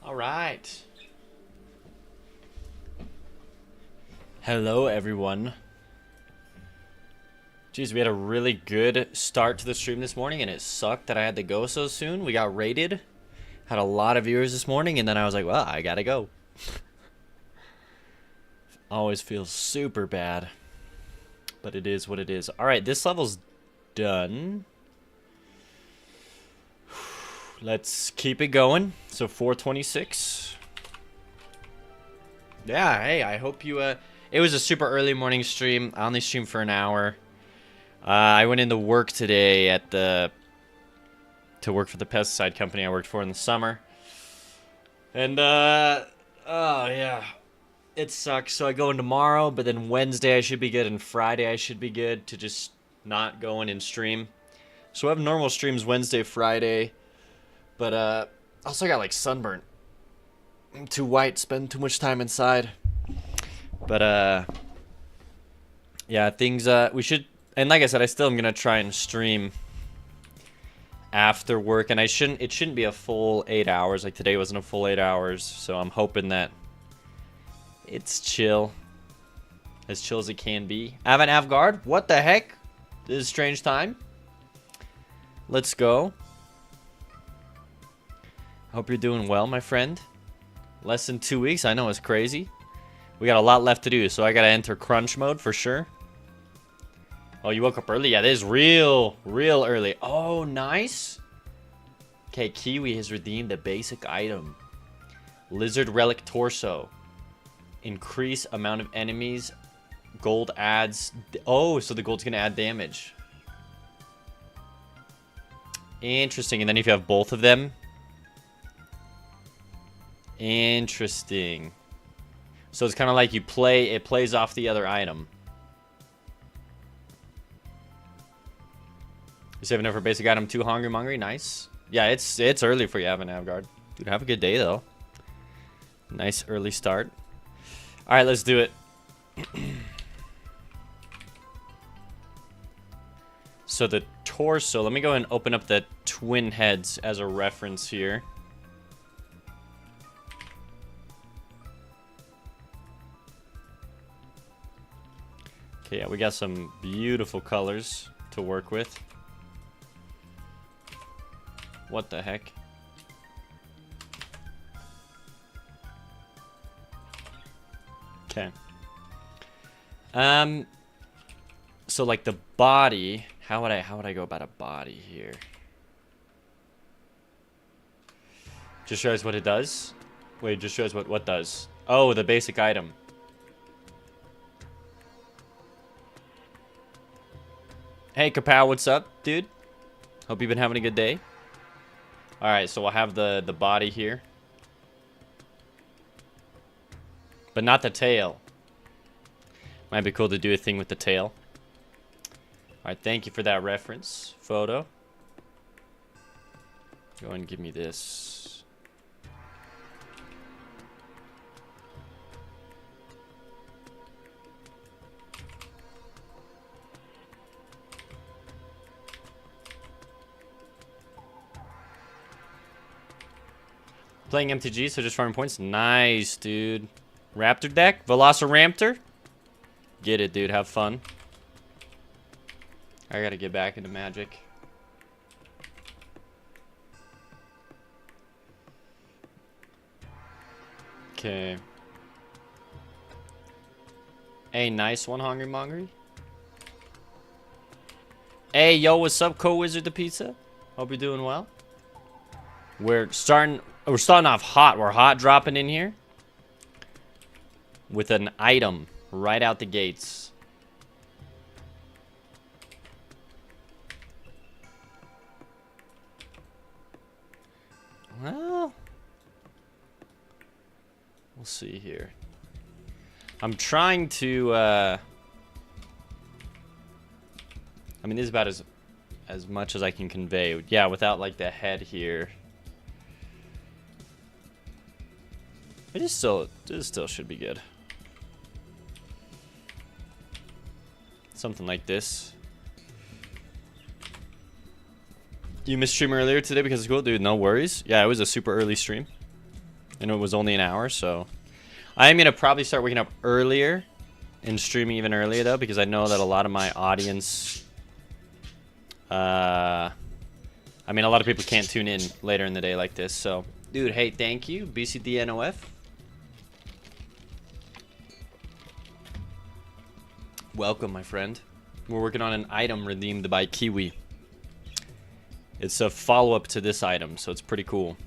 All right. Hello, everyone. Jeez, we had a really good start to the stream this morning, and it sucked that I had to go so soon. We got raided. Had a lot of viewers this morning, and then I was like, well, I gotta go. Always feels super bad. But it is what it is. Alright, this level's done. Let's keep it going. So 426. Yeah, hey, I hope you it was a super early morning stream. I only streamed for an hour. I went into work today at to work for the pesticide company I worked for in the summer. And oh yeah. It sucks. So I go in tomorrow, but then Wednesday I should be good and Friday I should be good to just not go in and stream. So I have normal streams Wednesday, Friday. But also got like sunburnt. I'm too white, spend too much time inside. But yeah, things we should, and like I said, I still am gonna try and stream after work, and it shouldn't be a full 8 hours. Like today wasn't a full 8 hours, so I'm hoping that it's chill as it can be. Avant Avgard, what the heck? This is a strange time. Let's go. Hope you're doing well, my friend. Less than 2 weeks, I know it's crazy. We got a lot left to do, so I gotta enter crunch mode for sure. Oh, you woke up early? Yeah, this is real early. Oh, nice. Okay, Kiwi has redeemed a basic item. Lizard Relic Torso. Increase amount of enemies. Gold adds... Oh, so the gold's gonna add damage. Interesting, and then if you have both of them... Interesting. So it's kind of like it plays off the other item. You saving up for basic item 2, hungry. Nice. Yeah, it's early for you, Avant Avgard. Dude, have a good day though. Nice early start. All right, let's do it. So the torso, let me go and open up the twin heads as a reference here. Okay, yeah, we got some beautiful colors to work with. What the heck? Okay. So like the body, how would I go about a body here? Just shows what it does? Wait, just shows what does? Oh, the basic item. Hey Kapow, what's up, dude? Hope you've been having a good day. Alright, so we'll have the body here. But not the tail. Might be cool to do a thing with the tail. Alright, thank you for that reference photo. Go ahead and give me this. Playing MTG, so just farming points. Nice, dude. Raptor deck? Velociraptor? Get it, dude. Have fun. I gotta get back into Magic. Okay. Hey, nice one, Hungry. Hey, yo, what's up, Co-Wizard the Pizza? Hope you're doing well. We're starting off hot. We're hot dropping in here with an item right out the gates. Well, we'll see here. I'm trying to I mean, this is about as much as I can convey. Yeah, without like the head here. This still should be good. Something like this. You missed stream earlier today because it's cool, dude. No worries. Yeah, it was a super early stream. and it was only an hour, so I am gonna probably start waking up earlier and streaming even earlier though, because I know that a lot of my audience, I mean, a lot of people can't tune in later in the day like this. So, dude, hey, thank you, BCDNOF. Welcome, my friend. We're working on an item redeemed by Kiwi. It's a follow-up to this item, so it's pretty cool.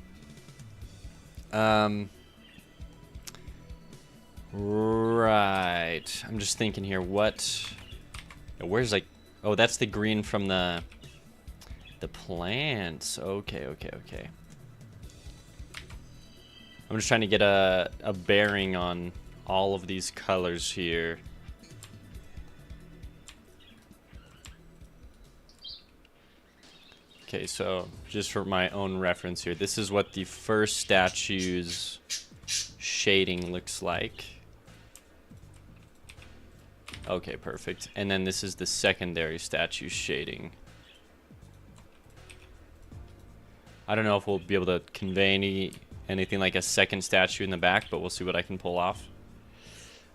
Right. I'm just thinking here, what... Where's, like... Oh, that's the green from the plants. Okay. I'm just trying to get a bearing on all of these colors here. Okay, so just for my own reference here, this is what the first statue's shading looks like. Okay, perfect. And then this is the secondary statue shading. I don't know if we'll be able to convey anything like a second statue in the back, but we'll see what I can pull off.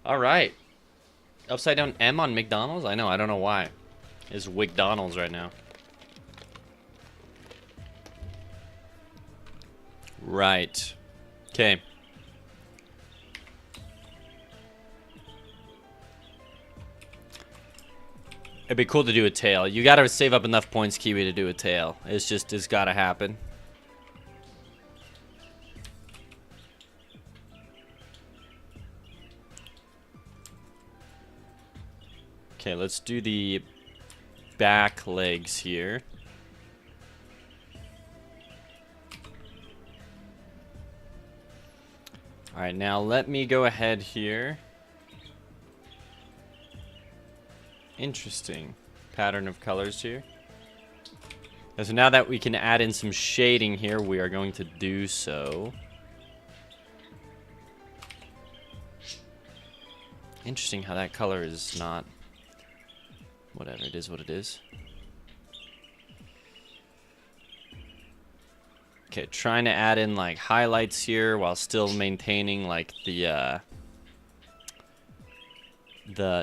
All right. Upside down M on McDonald's? I know, I don't know why. It's WcDonald's right now. Right. Okay. It'd be cool to do a tail. You gotta save up enough points, Kiwi, to do a tail. It's gotta happen. Okay, let's do the back legs here. Alright, now let me go ahead here. Interesting pattern of colors here. And so now that we can add in some shading here, we are going to do so. Interesting how that color is not... Whatever, it is what it is. Okay, trying to add in like highlights here while still maintaining like the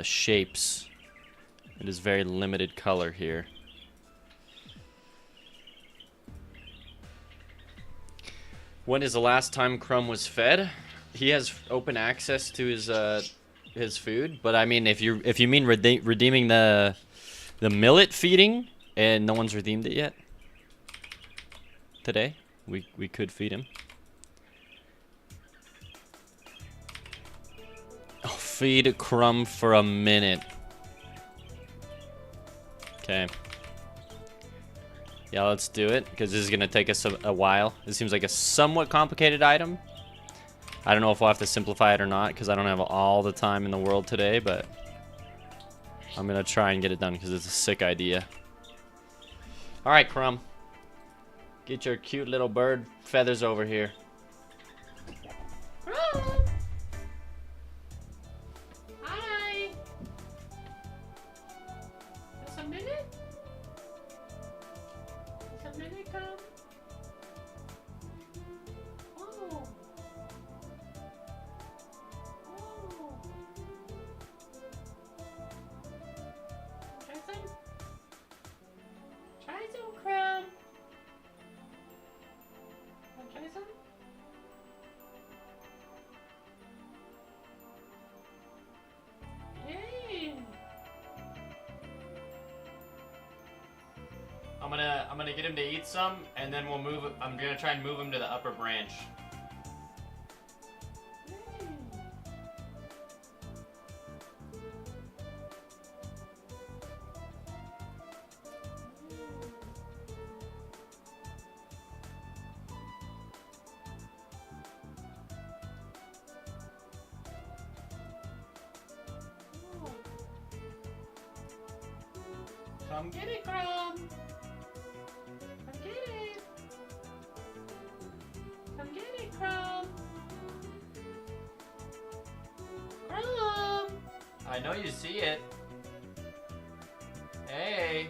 shapes. It is very limited color here. When is the last time Crumb was fed? He has open access to his food, but I mean, if you mean redeeming the millet feeding, and no one's redeemed it yet today, we could feed him. Oh, feed Crumb for a minute. Okay. Yeah, let's do it, because this is going to take us a while. This seems like a somewhat complicated item. I don't know if we'll have to simplify it or not, because I don't have all the time in the world today, but I'm going to try and get it done, because it's a sick idea. Alright, Crumb. Get your cute little bird feathers over here. Hi. Just a minute? Just a minute, Crumb? Oh. Oh. Try some? Try some, Crumb. Want to try some? Yay! I'm gonna get him to eat some, and then we'll move. I'm gonna try and move him to the upper branch. Come get it, Crumb! Come get it! Come get it, Crumb! Crumb! I know you see it. Hey.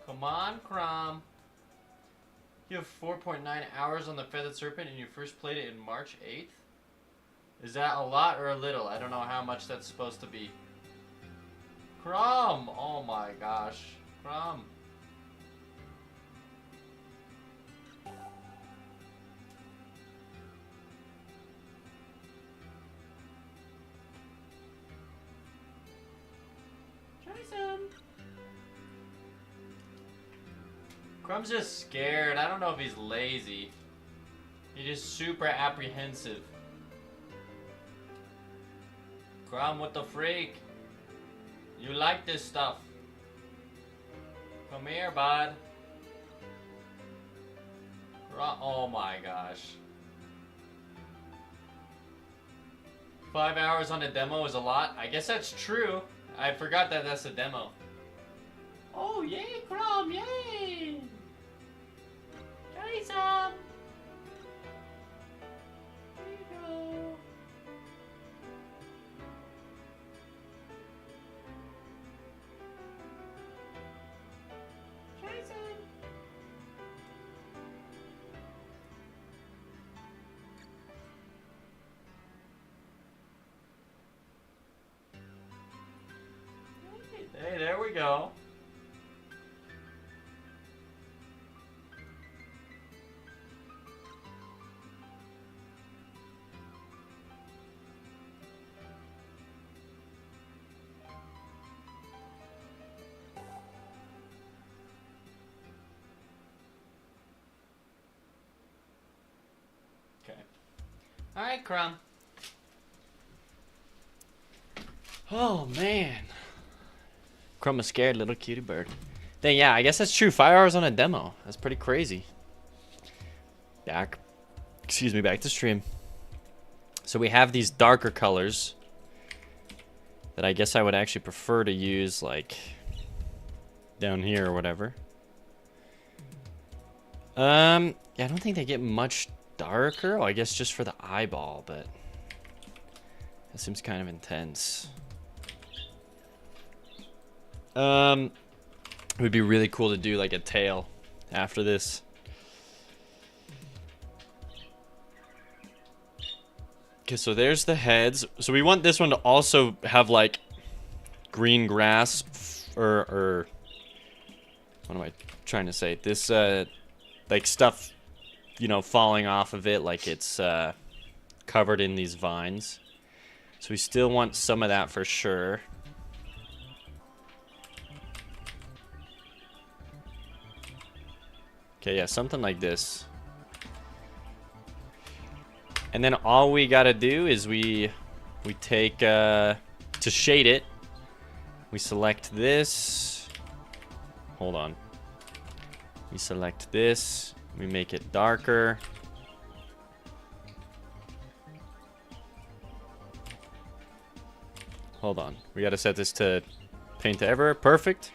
Come on, Crumb. You have 4.9 hours on the Feathered Serpent and you first played it in March 8th? Is that a lot or a little? I don't know how much that's supposed to be. Crumb! Oh my gosh. Crumb. Try some. Crumb's just scared. I don't know if he's lazy. He's just super apprehensive. Crumb, what the freak? You like this stuff. Come here, bud. Oh my gosh. 5 hours on a demo is a lot. I guess that's true. I forgot that that's a demo. Oh, yay, Crumb, yay! Try some. There you go. Try some. Hey, there we go. Okay. All right, Crumb. Oh man. Crumb a scared little cutie bird. Then yeah, I guess that's true. 5 hours on a demo. That's pretty crazy. Back to stream. So we have these darker colors that I guess I would actually prefer to use like down here or whatever. Yeah, I don't think they get much darker. Oh, I guess just for the eyeball, but that seems kind of intense. It would be really cool to do like a tail after this. Okay, so there's the heads. So we want this one to also have like green grass or what am I trying to say? This like stuff, you know, falling off of it like it's covered in these vines. So we still want some of that for sure. Okay, yeah, something like this. And then all we gotta do is we take, to shade it, we select this. Hold on. We select this, we make it darker. Hold on, we gotta set this to paint to ever, perfect.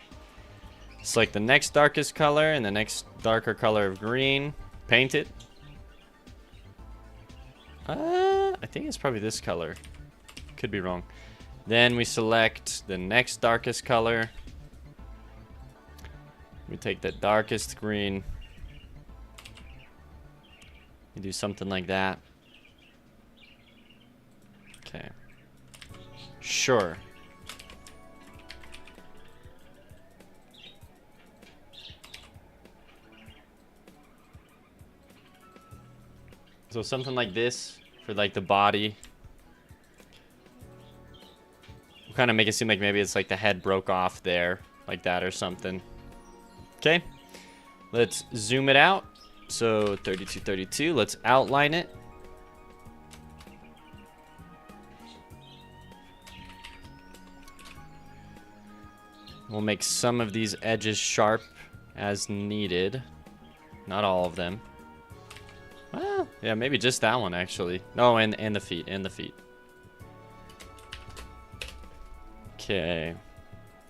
Select the next darkest color and the next darker color of green. Paint it. I think it's probably this color. Could be wrong. Then we select the next darkest color. We take the darkest green. We do something like that. Okay. Sure. So something like this for like the body. We'll kind of make it seem like maybe it's like the head broke off there, like that or something. Okay, let's zoom it out. So 3232, let's outline it. We'll make some of these edges sharp as needed. Not all of them. Well, yeah, maybe just that one actually. No, and the feet, and the feet. Okay.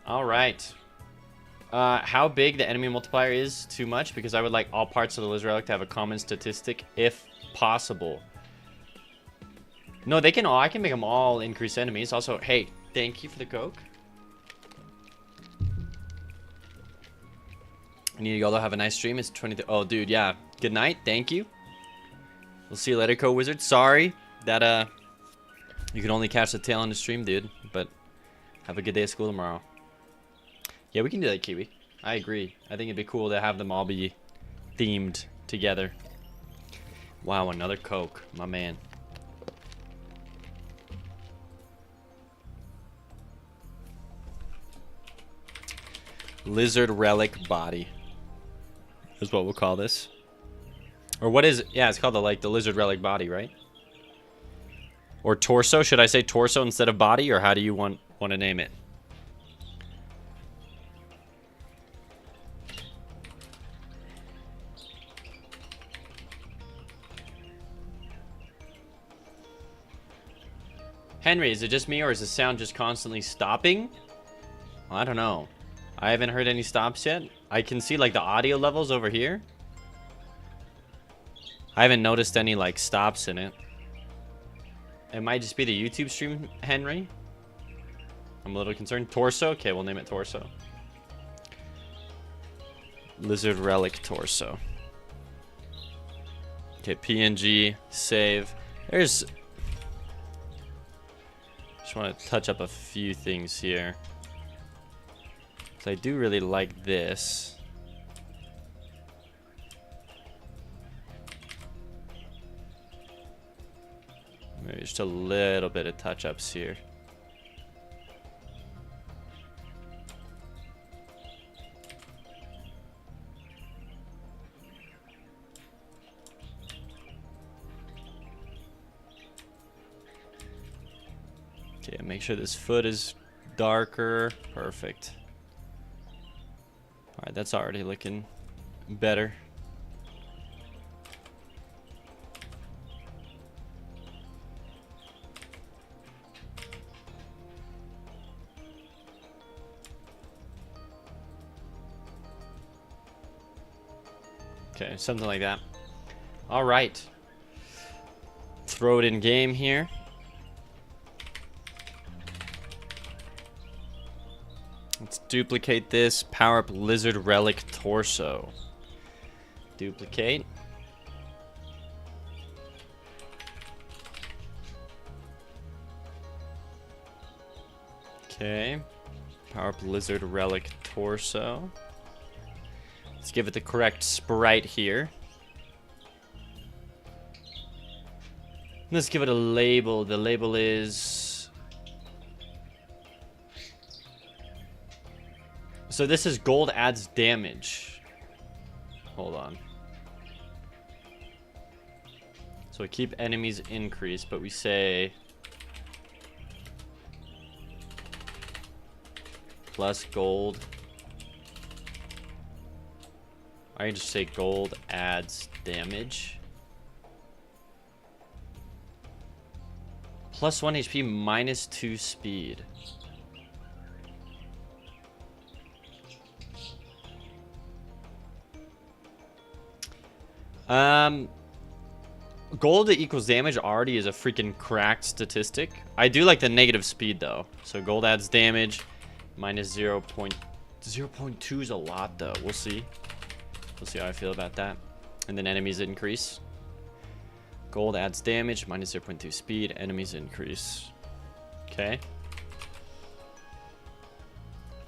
All right. How big the enemy multiplier is too much, because I would like all parts of the lizard relic to have a common statistic if possible. No, they can all. I can make them all increase enemies. Also, hey, thank you for the Coke. I need to go though. Have a nice stream. It's 20. Oh, dude, yeah. Good night. Thank you. We'll see you later, Co-Wizard. Sorry that you can only catch the tail on the stream, dude. But have a good day of school tomorrow. Yeah, we can do that, Kiwi. I agree. I think it'd be cool to have them all be themed together. Wow, another Coke, my man. Lizard relic body is what we'll call this. Or what is it? Yeah, it's called the lizard relic body, right? Or torso? Should I say torso instead of body, or how do you want to name it? Henry, is it just me, or is the sound just constantly stopping? Well, I don't know. I haven't heard any stops yet. I can see like the audio levels over here. I haven't noticed any like stops in it. It might just be the YouTube stream, Henry. I'm a little concerned. Torso? Okay, we'll name it Torso. Lizard relic torso. Okay, PNG, save. There's... Just want to touch up a few things here. So I do really like this. Maybe just a little bit of touch-ups here. Okay, make sure this foot is darker. Perfect. Alright, that's already looking better. Okay, something like that. Alright. Throw it in game here. Let's duplicate this. Power up lizard relic torso. Duplicate. Okay. Power up lizard relic torso. Let's give it the correct sprite here. Let's give it a label. The label is... So this is gold adds damage. Hold on. So we keep enemies increase, but we say... plus gold. I can just say gold adds damage. Plus 1 HP, minus 2 speed. Gold that equals damage already is a freaking cracked statistic. I do like the negative speed though. So gold adds damage, minus 0.2 is a lot though. We'll see. We'll see how I feel about that. And then enemies increase. Gold adds damage, minus 0.2 speed, enemies increase. Okay.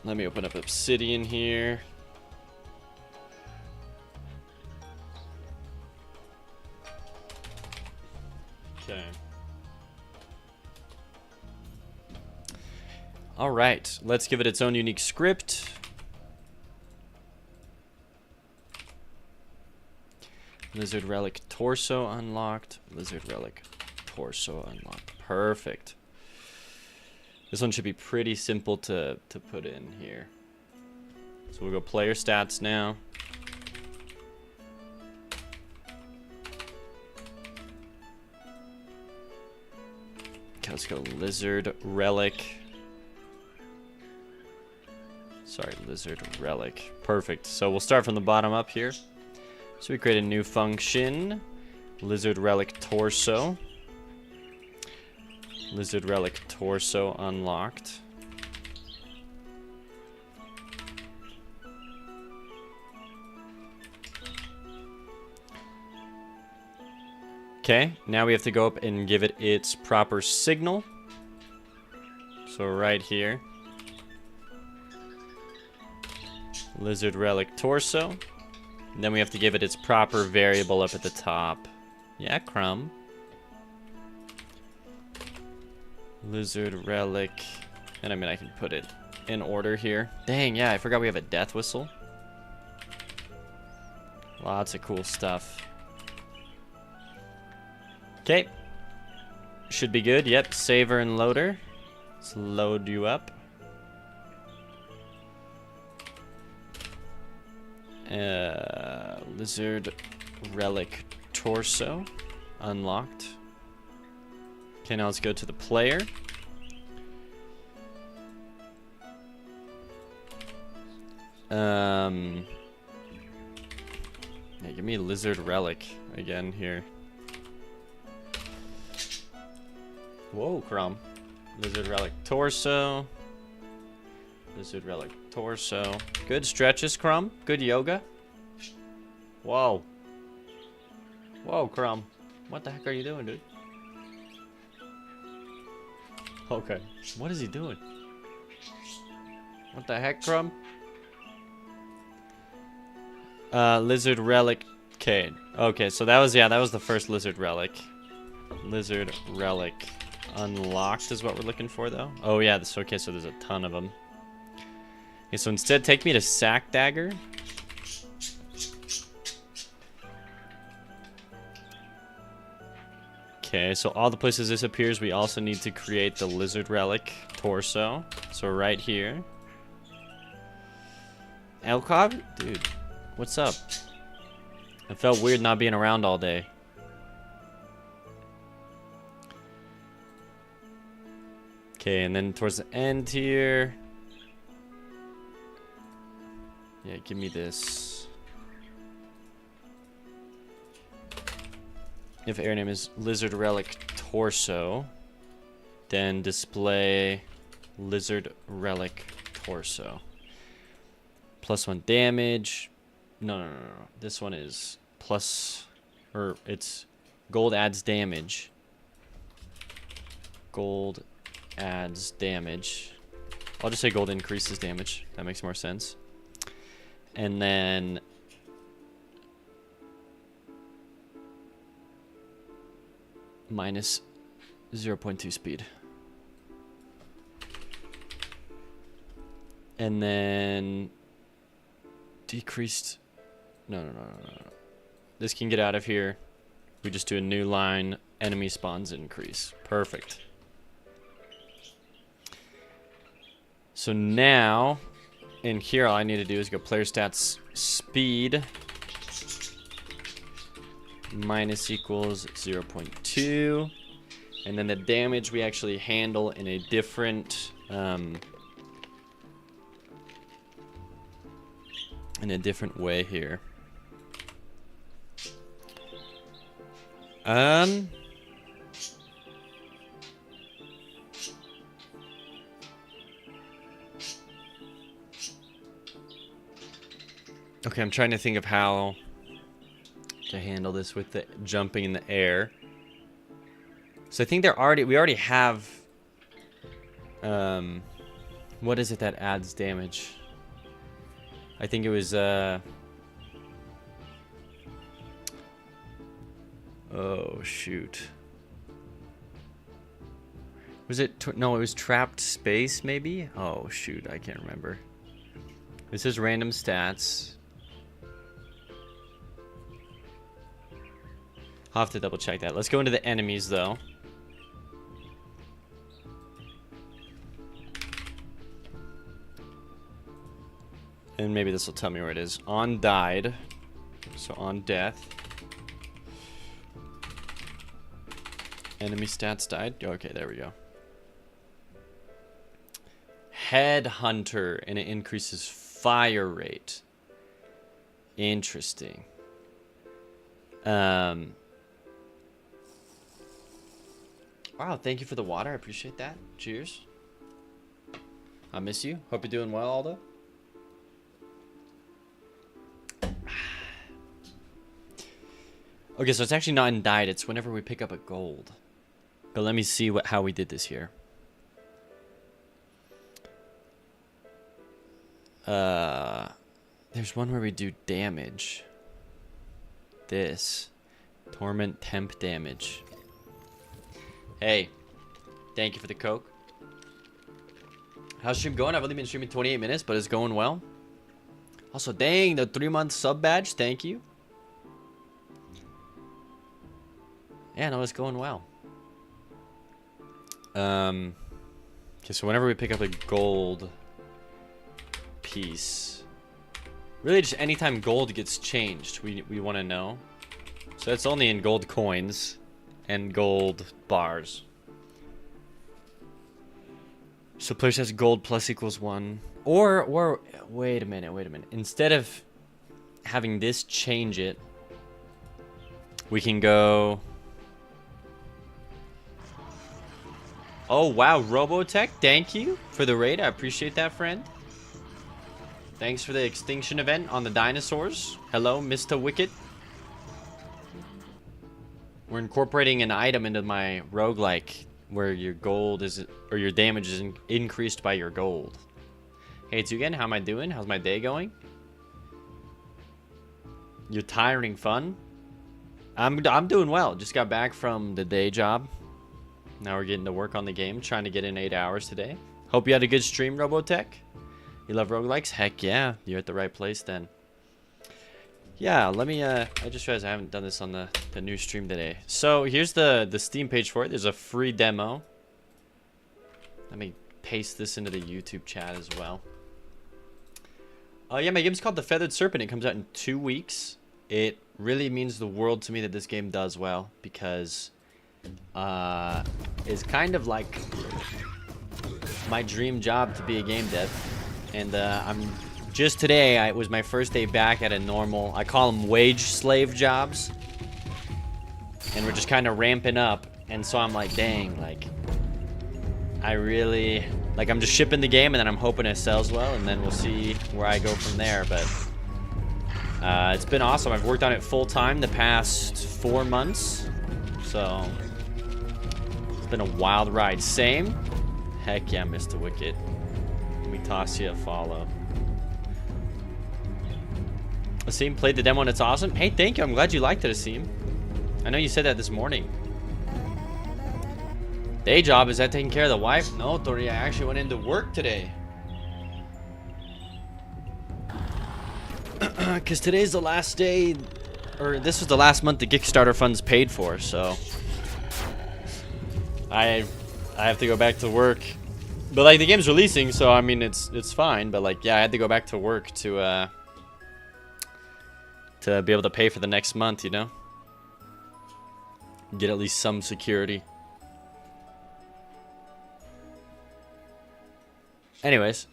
Let me open up Obsidian here. Okay. All right, let's give it its own unique script. Lizard relic torso unlocked. Lizard relic torso unlocked. Perfect. This one should be pretty simple to put in here. So we'll go player stats now. Okay, let's go lizard relic. Sorry, lizard relic. Perfect. So we'll start from the bottom up here. So we create a new function. Lizard relic torso. Lizard relic torso unlocked. Okay, now we have to go up and give it its proper signal. So right here. Lizard relic torso. And then we have to give it its proper variable up at the top. Yeah, Crumb. Lizard relic. And I mean, I can put it in order here. Dang, yeah, I forgot we have a death whistle. Lots of cool stuff. Okay. Should be good. Yep, saver and loader. Let's load you up. Lizard relic torso. Unlocked. Okay, now let's go to the player. Yeah, give me a lizard relic again here. Whoa, Crumb. Lizard relic torso. Lizard relic torso. Good stretches, Crumb. Good yoga. Whoa. Whoa, Crumb. What the heck are you doing, dude? Okay. What is he doing? What the heck, Crumb? Lizard relic. Okay, so that was the first lizard relic. Lizard relic unlocked is what we're looking for, though. Oh yeah, okay, so there's a ton of them. Okay, so instead take me to Sack Dagger. Okay, so all the places this appears, we also need to create the lizard relic torso. So right here. Elcog? Dude, what's up? It felt weird not being around all day. Okay, and then towards the end here. Yeah, give me this. If air name is lizard relic torso, then display lizard relic torso. +1 damage. No. This one is plus, or it's gold adds damage. Gold adds damage. I'll just say gold increases damage. That makes more sense. And then minus 0.2 speed. And then decreased. No. This can get out of here. We just do a new line. Enemy spawns increase. Perfect. So now, in here, all I need to do is go player stats speed minus equals 0.2. And then the damage we actually handle in a different way here. Okay, I'm trying to think of how to handle this with the jumping in the air. So I think we already have what is it that adds damage? I think it was oh shoot. Was it no, it was trapped space maybe? Oh shoot, I can't remember. This is random stats. I'll have to double check that. Let's go into the enemies though. And maybe this will tell me where it is. On died. So on death. Enemy stats died. Okay, there we go. Headhunter, and it increases fire rate. Interesting. Wow, thank you for the water. I appreciate that. Cheers. I miss you. Hope you're doing well, Aldo. Okay, so it's actually not in died. It's whenever we pick up a gold. But let me see how we did this here. There's one where we do damage. This. Torment temp damage. Hey. Thank you for the coke. How's stream going? I've only been streaming 28 minutes, but it's going well. Also, dang, the 3-month sub badge. Thank you. Yeah, no, it's going well. Okay, so whenever we pick up a gold piece, really just anytime gold gets changed, we want to know. So it's only in gold coins and gold bars. So player says gold plus equals 1. Or wait a minute. Instead of having this change it, we can go. Oh wow, Robotech, thank you for the raid. I appreciate that, friend. Thanks for the extinction event on the dinosaurs. Hello, Mr. Wicked. We're incorporating an item into my roguelike where your gold is, or your damage is increased by your gold. Hey, Tugan, how am I doing? How's my day going? You're tiring fun? I'm doing well. Just got back from the day job. Now we're getting to work on the game, trying to get in 8 hours today. Hope you had a good stream, Robotech. You love roguelikes? Heck yeah, you're at the right place then. Yeah, let me, I just realized I haven't done this on the new stream today. So here's the Steam page for it. There's a free demo. Let me paste this into the YouTube chat as well. Yeah, my game's called The Feathered Serpent. It comes out in 2 weeks. It really means the world to me that this game does well, because it's kind of like my dream job to be a game dev. And I'm just today, it was my first day back at a normal, I call them wage slave jobs. And we're just kind of ramping up. And so I'm like, dang, like, I really, like, I'm just shipping the game and then I'm hoping it sells well. And then we'll see where I go from there. But it's been awesome. I've worked on it full time the past 4 months. So it's been a wild ride. Same? Heck yeah, Mr. Wicked. Let me toss you a follow. Asim played the demo and it's awesome. Hey, thank you. I'm glad you liked it, Asim. I know you said that this morning. Day job, is that taking care of the wife? No, Tori, I actually went into work today. Because today's the last day, or this was the last month the Kickstarter funds paid for, so I have to go back to work. But like the game's releasing, so I mean it's fine. But like yeah, I had to go back to work to be able to pay for the next month, you know, get at least some security. Anyways,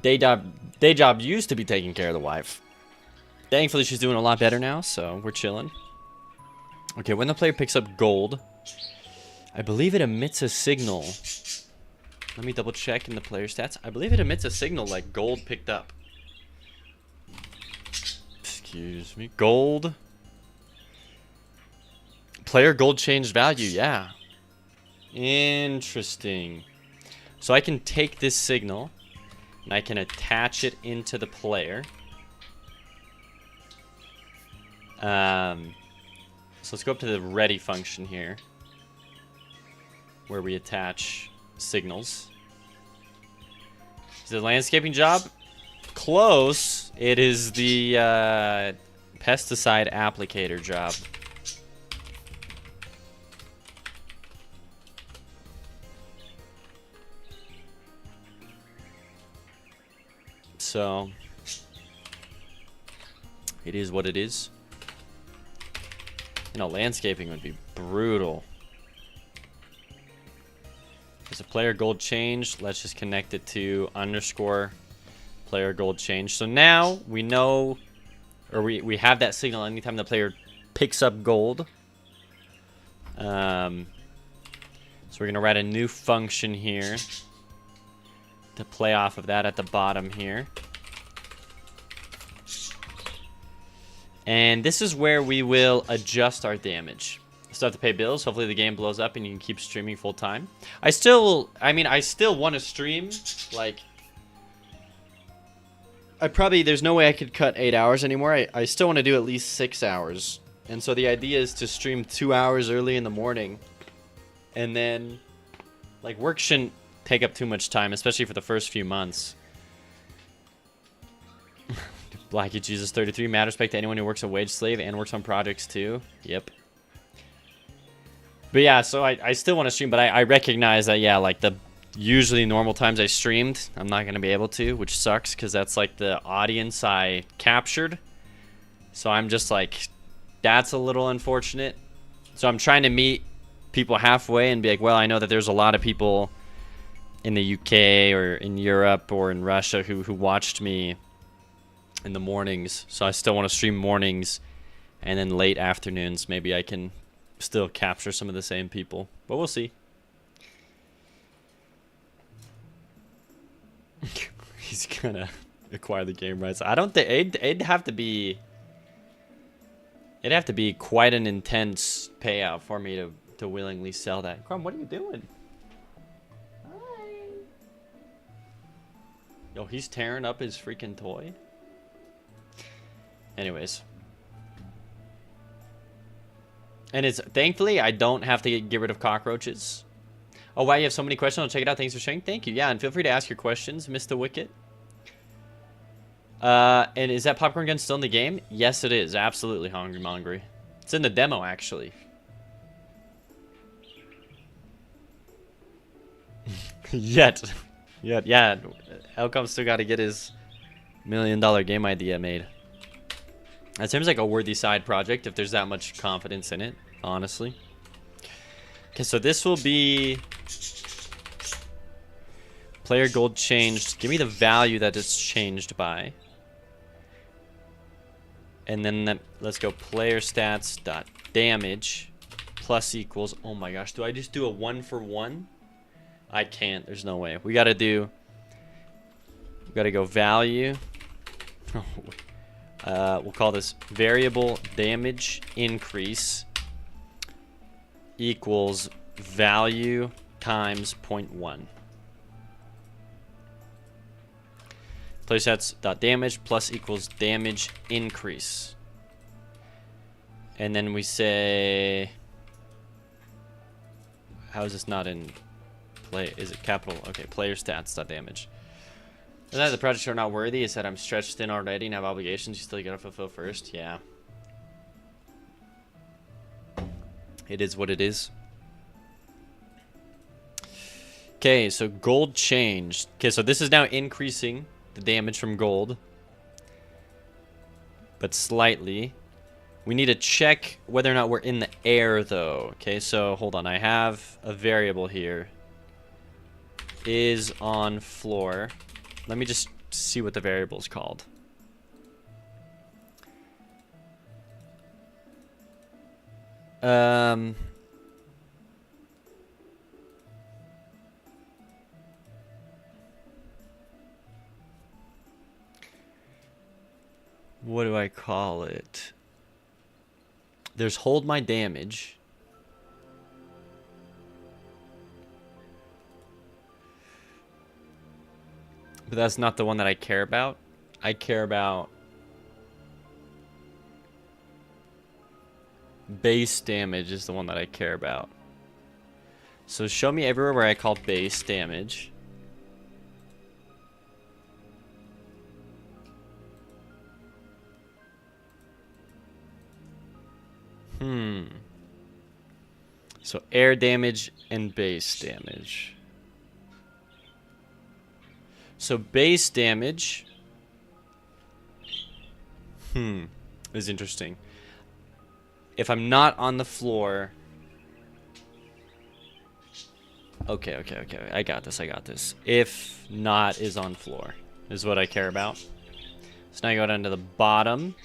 day job used to be taking care of the wife. Thankfully, she's doing a lot better now, so we're chilling. Okay, when the player picks up gold, I believe it emits a signal. Let me double check in the player stats. I believe it emits a signal like gold picked up. Excuse me. Gold. Player gold changed value, yeah. Interesting. So I can take this signal and I can attach it into the player. So let's go up to the ready function here, where we attach signals. Is it a landscaping job? Close. It is the pesticide applicator job. So it is what it is. You know, landscaping would be brutal. There's a player gold change. Let's just connect it to underscore player gold change. So now we know, or we have that signal anytime the player picks up gold. So we're gonna write a new function here to play off of that at the bottom here. And this is where we will adjust our damage. Still have to pay bills. Hopefully the game blows up and you can keep streaming full time. I still want to stream. Like, there's no way I could cut 8 hours anymore. I still want to do at least 6 hours. And so the idea is to stream 2 hours early in the morning. And then, like, work shouldn't take up too much time, especially for the first few months. Blackie Jesus 33, mad respect to anyone who works a wage slave and works on projects too. Yep. But yeah, so I still want to stream, but I recognize that, yeah, like the usually normal times I streamed, I'm not going to be able to, which sucks because that's like the audience I captured. So I'm just like, that's a little unfortunate. So I'm trying to meet people halfway and be like, well, I know that there's a lot of people in the UK or in Europe or in Russia who watched me in the mornings. So I still want to stream mornings, and then late afternoons maybe I can still capture some of the same people, but we'll see. He's gonna acquire the game rights. I don't think it'd have to be quite an intense payout for me to willingly sell that. Crumb, what are you doing? Hi. Yo, he's tearing up his freaking toy. Anyways. And it's thankfully I don't have to get rid of cockroaches. Oh wow, you have so many questions. I'll check it out. Thanks for sharing. Thank you. Yeah, and feel free to ask your questions, Mr. Wicket. And is that popcorn gun still in the game? Yes, it is. Absolutely, Hungry Mongry. It's in the demo, actually. Yet. Yeah. Elcom still got to get his $1 million game idea made. That seems like a worthy side project if there's that much confidence in it, honestly. Okay, so this will be player gold changed. Give me the value that it's changed by. And then let's go player stats dot damage plus equals. Oh my gosh, do I just do a 1-for-1? I can't. There's no way. We gotta go value. We'll call this variable damage increase equals value times 0.1. Playstats.damage plus equals damage increase. And then we say, how is this not in play? Is it capital? Okay, player stats.damage. Is that the projects are not worthy? Is that I'm stretched thin already and have obligations you still gotta fulfill first? Yeah. It is what it is. Okay, so gold changed. Okay, so this is now increasing the damage from gold, but slightly. We need to check whether or not we're in the air, though. Okay, so hold on. I have a variable here. Is on floor. Let me just see what the variable is called. What do I call it? There's hold my damage. But that's not the one that I care about. I care about base damage is the one that I care about. So show me everywhere where I call base damage. So air damage and base damage. So base damage is interesting. If I'm not on the floor. Okay. I got this. If not is on floor is what I care about. So now I go down to the bottom.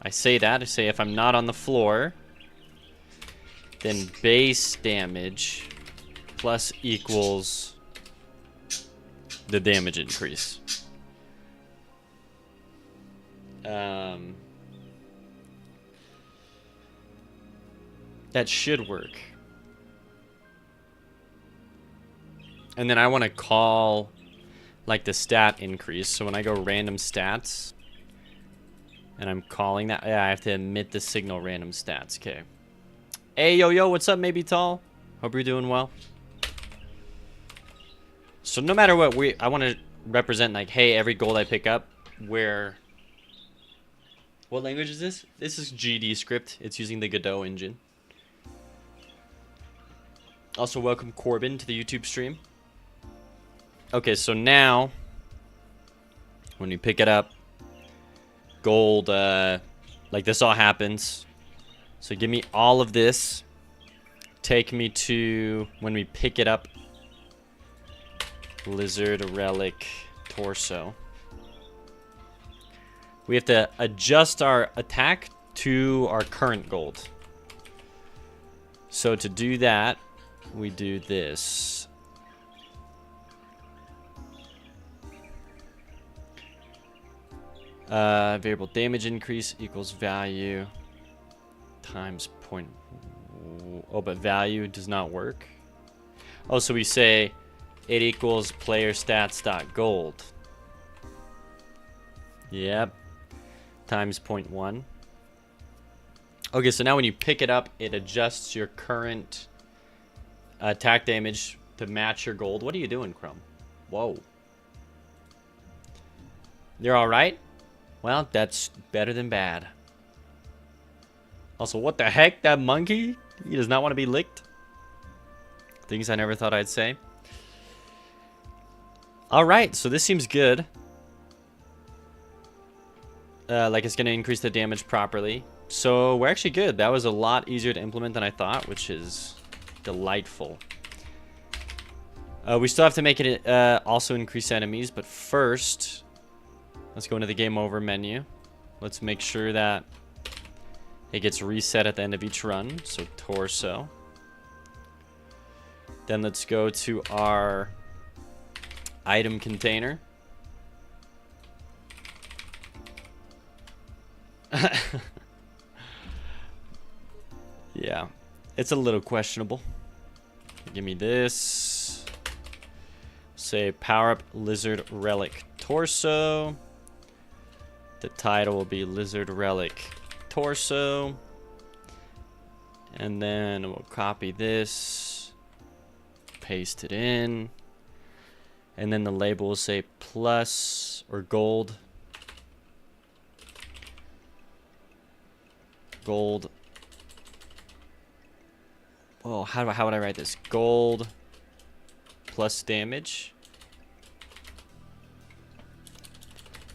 I say if I'm not on the floor, then base damage plus equals the damage increase. That should work. And then I want to call like the stat increase. So when I go random stats and I'm calling that, yeah, I have to emit the signal random stats. Okay. Hey, yo, what's up, maybe tall? Hope you're doing well. So no matter what, I want to represent like, hey, every gold I pick up, where... What language is this? This is GD script. It's using the Godot engine. Also, welcome Corbin to the YouTube stream. Okay, so now, when you pick it up, gold, like this all happens. So give me all of this. Take me to, when we pick it up, Lizard Relic Torso. We have to adjust our attack to our current gold. So to do that, we do this. Variable damage increase equals value times point. Oh, but value does not work. Oh, so we say it equals player stats dot gold. Yep. Times 0.1. Okay, so now when you pick it up, it adjusts your current attack damage to match your gold. What are you doing, Chrome? Whoa. You're alright? Well, that's better than bad. Also, what the heck? That monkey? He does not want to be licked? Things I never thought I'd say. Alright, so this seems good. Like it's going to increase the damage properly. So we're actually good. That was a lot easier to implement than I thought, which is delightful. We still have to make it also increase enemies, but first, let's go into the game over menu. Let's make sure that it gets reset at the end of each run. So torso. Then let's go to our item container. Yeah, it's a little questionable. Give me this. Say power up Lizard Relic Torso. The title will be Lizard Relic Torso. And then we'll copy this, paste it in. And then the label will say plus or gold. Gold. Oh, how would I write this? Gold plus damage.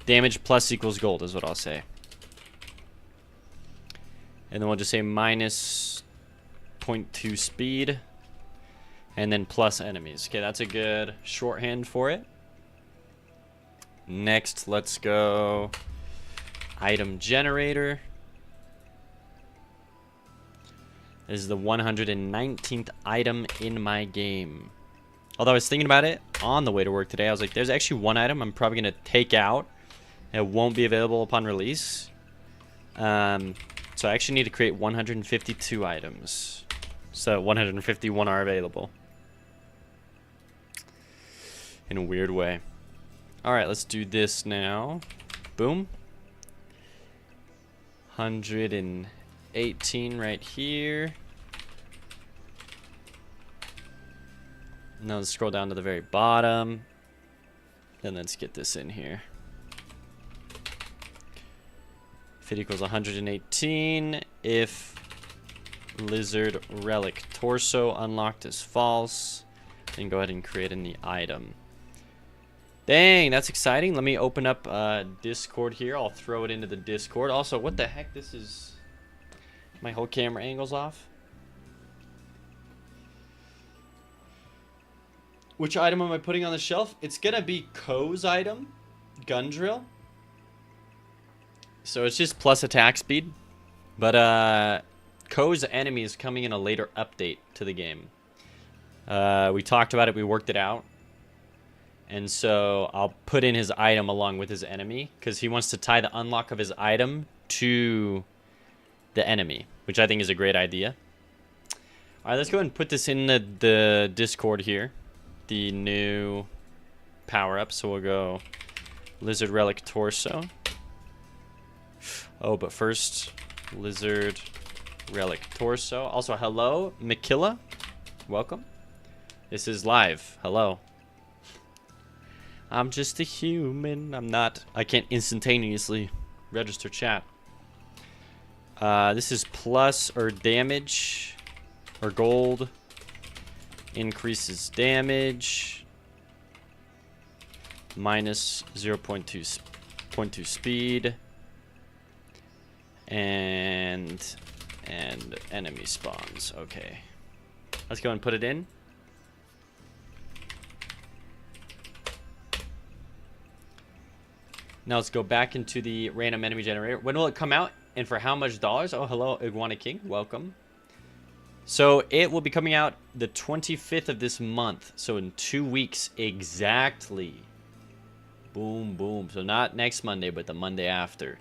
Damage plus equals gold is what I'll say. And then we'll just say minus 0.2 speed. And then plus enemies. Okay, that's a good shorthand for it. Next, let's go item generator. This is the 119th item in my game. Although I was thinking about it on the way to work today, I was like, there's actually one item I'm probably going to take out. It won't be available upon release. So I actually need to create 152 items. So 151 are available. In a weird way. Alright, let's do this now. Boom. 118 right here. Now let's scroll down to the very bottom. Then let's get this in here. If it equals 118, if Lizard Relic Torso unlocked is false, then go ahead and create a new item. Dang, that's exciting. Let me open up Discord here. I'll throw it into the Discord. Also, what the heck? This is... My whole camera angle's off. Which item am I putting on the shelf? It's gonna be Ko's item, Gun Drill. So it's just plus attack speed. But Ko's enemy is coming in a later update to the game. We talked about it, we worked it out. And so I'll put in his item along with his enemy, because he wants to tie the unlock of his item to the enemy, which I think is a great idea. All right, let's go ahead and put this in the Discord here. The new power-up. So we'll go Lizard Relic Torso. Oh, but first, Lizard Relic Torso. Also, hello, Makilla. Welcome. This is live. Hello. I'm just a human. I can't instantaneously register chat. This is plus or damage or gold. Increases damage. Minus 0.2 speed. And enemy spawns. Okay. Let's go and put it in. Now let's go back into the random enemy generator. When will it come out and for how much dollars? Oh, hello, Iguana King. Welcome. So it will be coming out the 25th of this month. So in 2 weeks exactly. Boom, boom. So not next Monday, but the Monday after.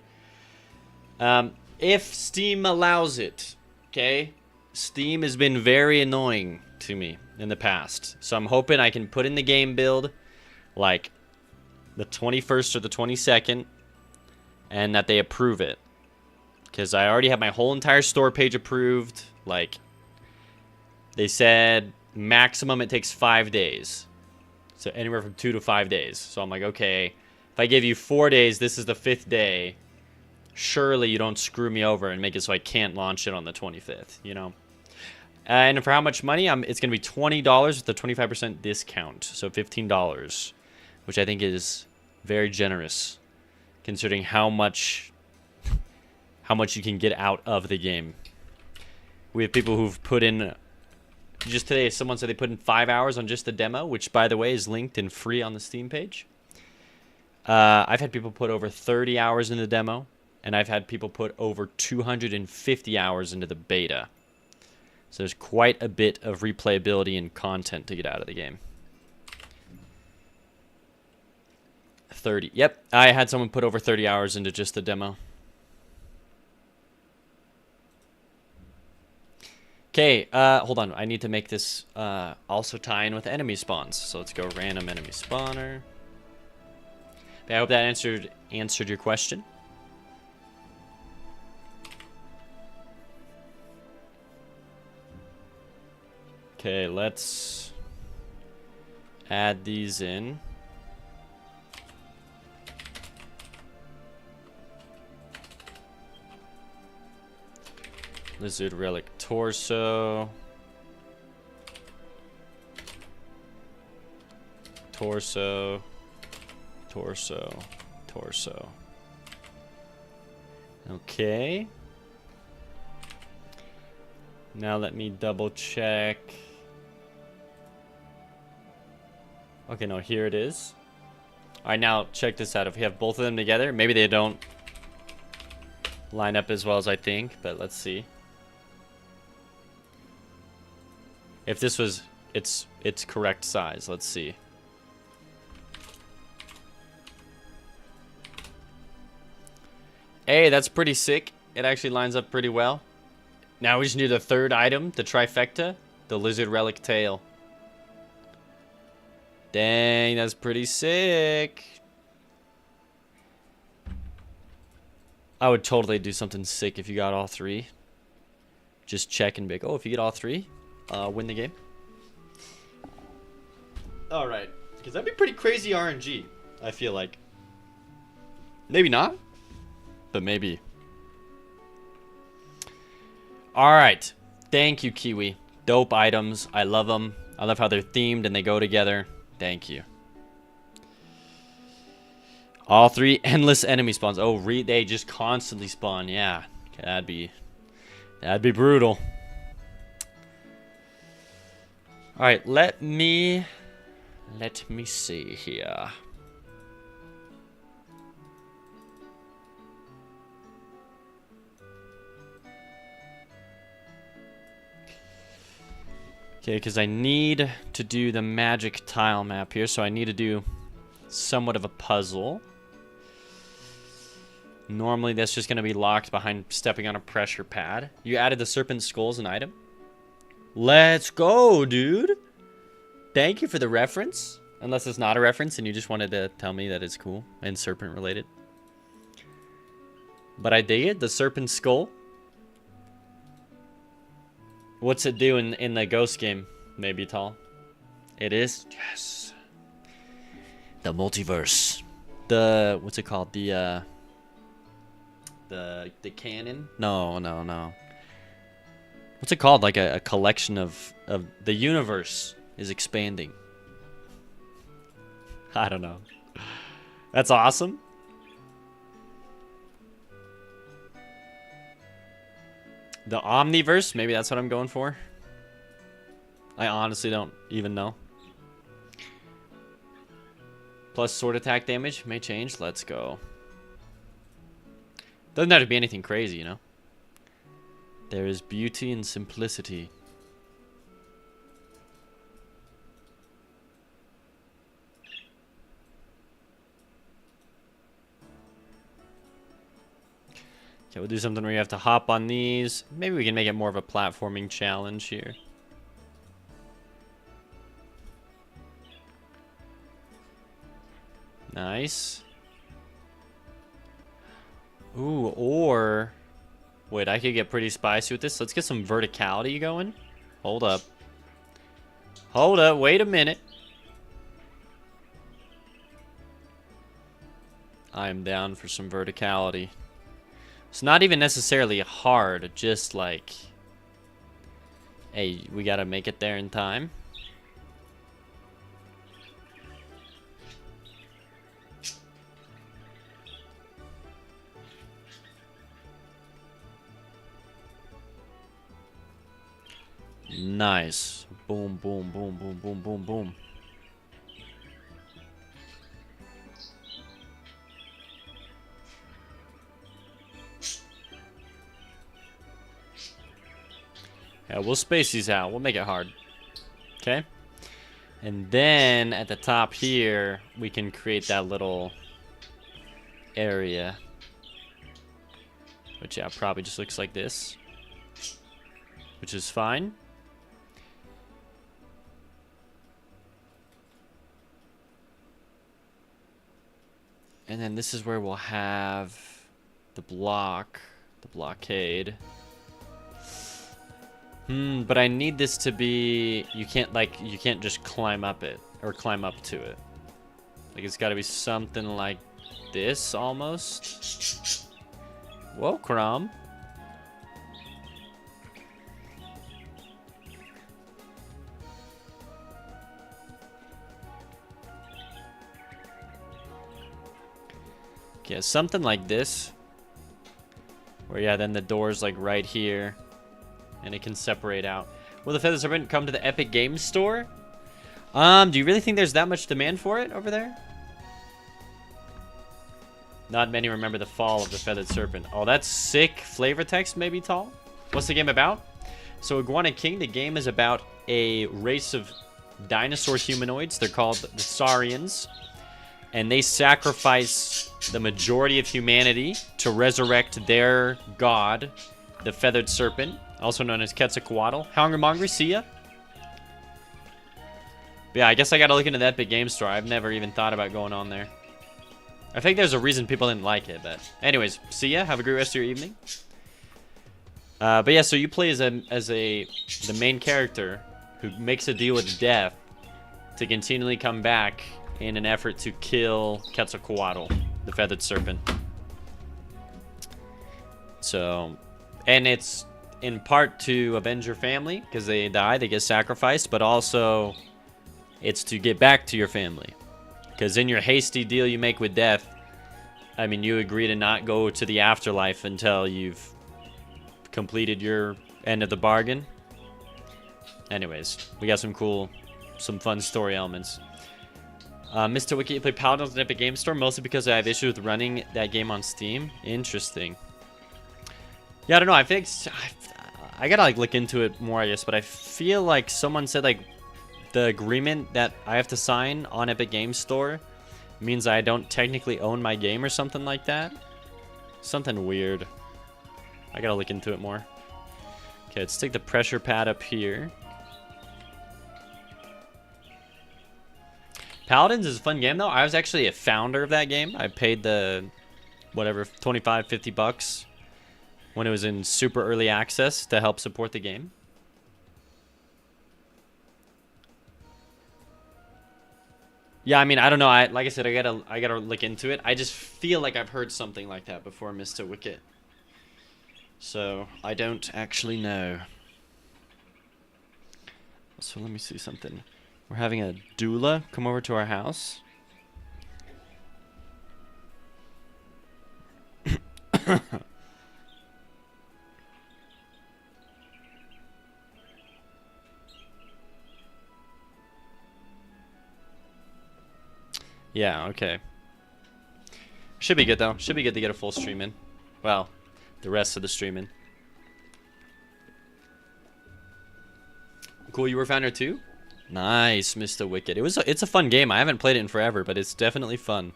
If Steam allows it, okay? Steam has been very annoying to me in the past. So I'm hoping I can put in the game build like the 21st or the 22nd and that they approve it. Because I already have my whole entire store page approved. Like, they said maximum it takes 5 days. So anywhere from 2 to 5 days. So I'm like, okay, if I give you 4 days, this is the 5th day. Surely you don't screw me over and make it so I can't launch it on the 25th, you know? And for how much money? It's going to be $20 with a 25% discount. So $15, which I think is very generous considering how much you can get out of the game. We have people who've put in, just today someone said they put in 5 hours on just the demo, which by the way is linked and free on the Steam page. I've had people put over 30 hours in the demo, and I've had people put over 250 hours into the beta. So there's quite a bit of replayability and content to get out of the game. 30. Yep, I had someone put over 30 hours into just the demo. Okay, hold on. I need to make this also tie in with enemy spawns. So let's go random enemy spawner. I hope that answered your question. Okay, let's add these in. Lizard Relic Torso. Torso. Torso. Torso. Okay. Now let me double check. Okay, no, here it is. Alright, now check this out. If we have both of them together, maybe they don't line up as well as I think, but let's see. If this was its correct size, let's see. Hey, that's pretty sick. It actually lines up pretty well. Now we just need the third item, the trifecta, the Lizard Relic Tail. Dang, that's pretty sick. I would totally do something sick if you got all three. Just check and be like, oh, if you get all three, win the game. Alright, because that'd be pretty crazy RNG, I feel like. Maybe not, but maybe. Alright, thank you, Kiwi. Dope items, I love them. I love how they're themed and they go together. Thank you. All three endless enemy spawns. Oh, they just constantly spawn. Yeah, that'd be brutal. All right, let me see here. Okay, because I need to do the magic tile map here, so I need to do somewhat of a puzzle. Normally, that's just going to be locked behind stepping on a pressure pad. You added the serpent skull as an item? Let's go, dude. Thank you for the reference. Unless it's not a reference and you just wanted to tell me that it's cool and Serpent related. But I dig it. The Serpent skull. What's it do in the Ghost game? Maybe tall. It is? Yes. The multiverse. The, what's it called? The canon? No. What's it called? Like a collection of the universe is expanding. I don't know. That's awesome. The Omniverse? Maybe that's what I'm going for. I honestly don't even know. Plus sword attack damage may change. Let's go. Doesn't have to be anything crazy, you know? There is beauty in simplicity. Okay, we'll do something where you have to hop on these. Maybe we can make it more of a platforming challenge here. Nice. Ooh, or... Wait, I could get pretty spicy with this. Let's get some verticality going. Hold up. Hold up, wait a minute. I am down for some verticality. It's not even necessarily hard, just like... Hey, we gotta make it there in time. Nice. Boom, boom, boom, boom, boom, boom, boom. Yeah, we'll space these out. We'll make it hard. Okay? And then at the top here, we can create that little area. Which, yeah, probably just looks like this. Which is fine. And then this is where we'll have the blockade. But I need this to be, you can't just climb up it, or climb up to it. Like, it's gotta be something like this, almost. Whoa, Crom. Okay, something like this. Where, yeah, then the door's like right here. And it can separate out. Will the Feathered Serpent come to the Epic Games Store? Do you really think there's that much demand for it over there? Not many remember the fall of the Feathered Serpent. Oh, that's sick. Flavor text, maybe, Tall? What's the game about? So, Iguana King, the game is about a race of dinosaur humanoids. They're called the Saurians. And they sacrifice the majority of humanity to resurrect their god, the Feathered Serpent, also known as Quetzalcoatl. Hungry, see ya? But yeah, I guess I gotta look into that Epic Games Store. I've never even thought about going on there. I think there's a reason people didn't like it, but... Anyways, see ya. Have a great rest of your evening. But yeah, so you play as the main character who makes a deal with death to continually come back in an effort to kill Quetzalcoatl, the Feathered Serpent. So... And it's in part to avenge your family, because they die, they get sacrificed, but also it's to get back to your family. Because in your hasty deal you make with death, I mean, you agree to not go to the afterlife until you've completed your end of the bargain. Anyways, we got some fun story elements. Mr. Wiki, you play Paladins in Epic Games Store, mostly because I have issues with running that game on Steam. Interesting. Yeah, I don't know. I think I gotta like look into it more, I guess. But I feel like someone said like the agreement that I have to sign on Epic Games Store means I don't technically own my game or something like that. Something weird. I gotta look into it more. Okay, let's take the pressure pad up here. Paladins is a fun game though. I was actually a founder of that game. I paid the whatever 25, 50 bucks when it was in super early access to help support the game. Yeah, I mean, I don't know. Like I said, I gotta look into it. I just feel like I've heard something like that before, Mr. Wicket. So I don't actually know. So let me see something. We're having a doula come over to our house. Yeah, okay. Should be good though. Should be good to get a full stream in. Well, the rest of the stream in. Cool, you were founder too? Nice, Mr. Wicked. It's a fun game. I haven't played it in forever, but it's definitely fun.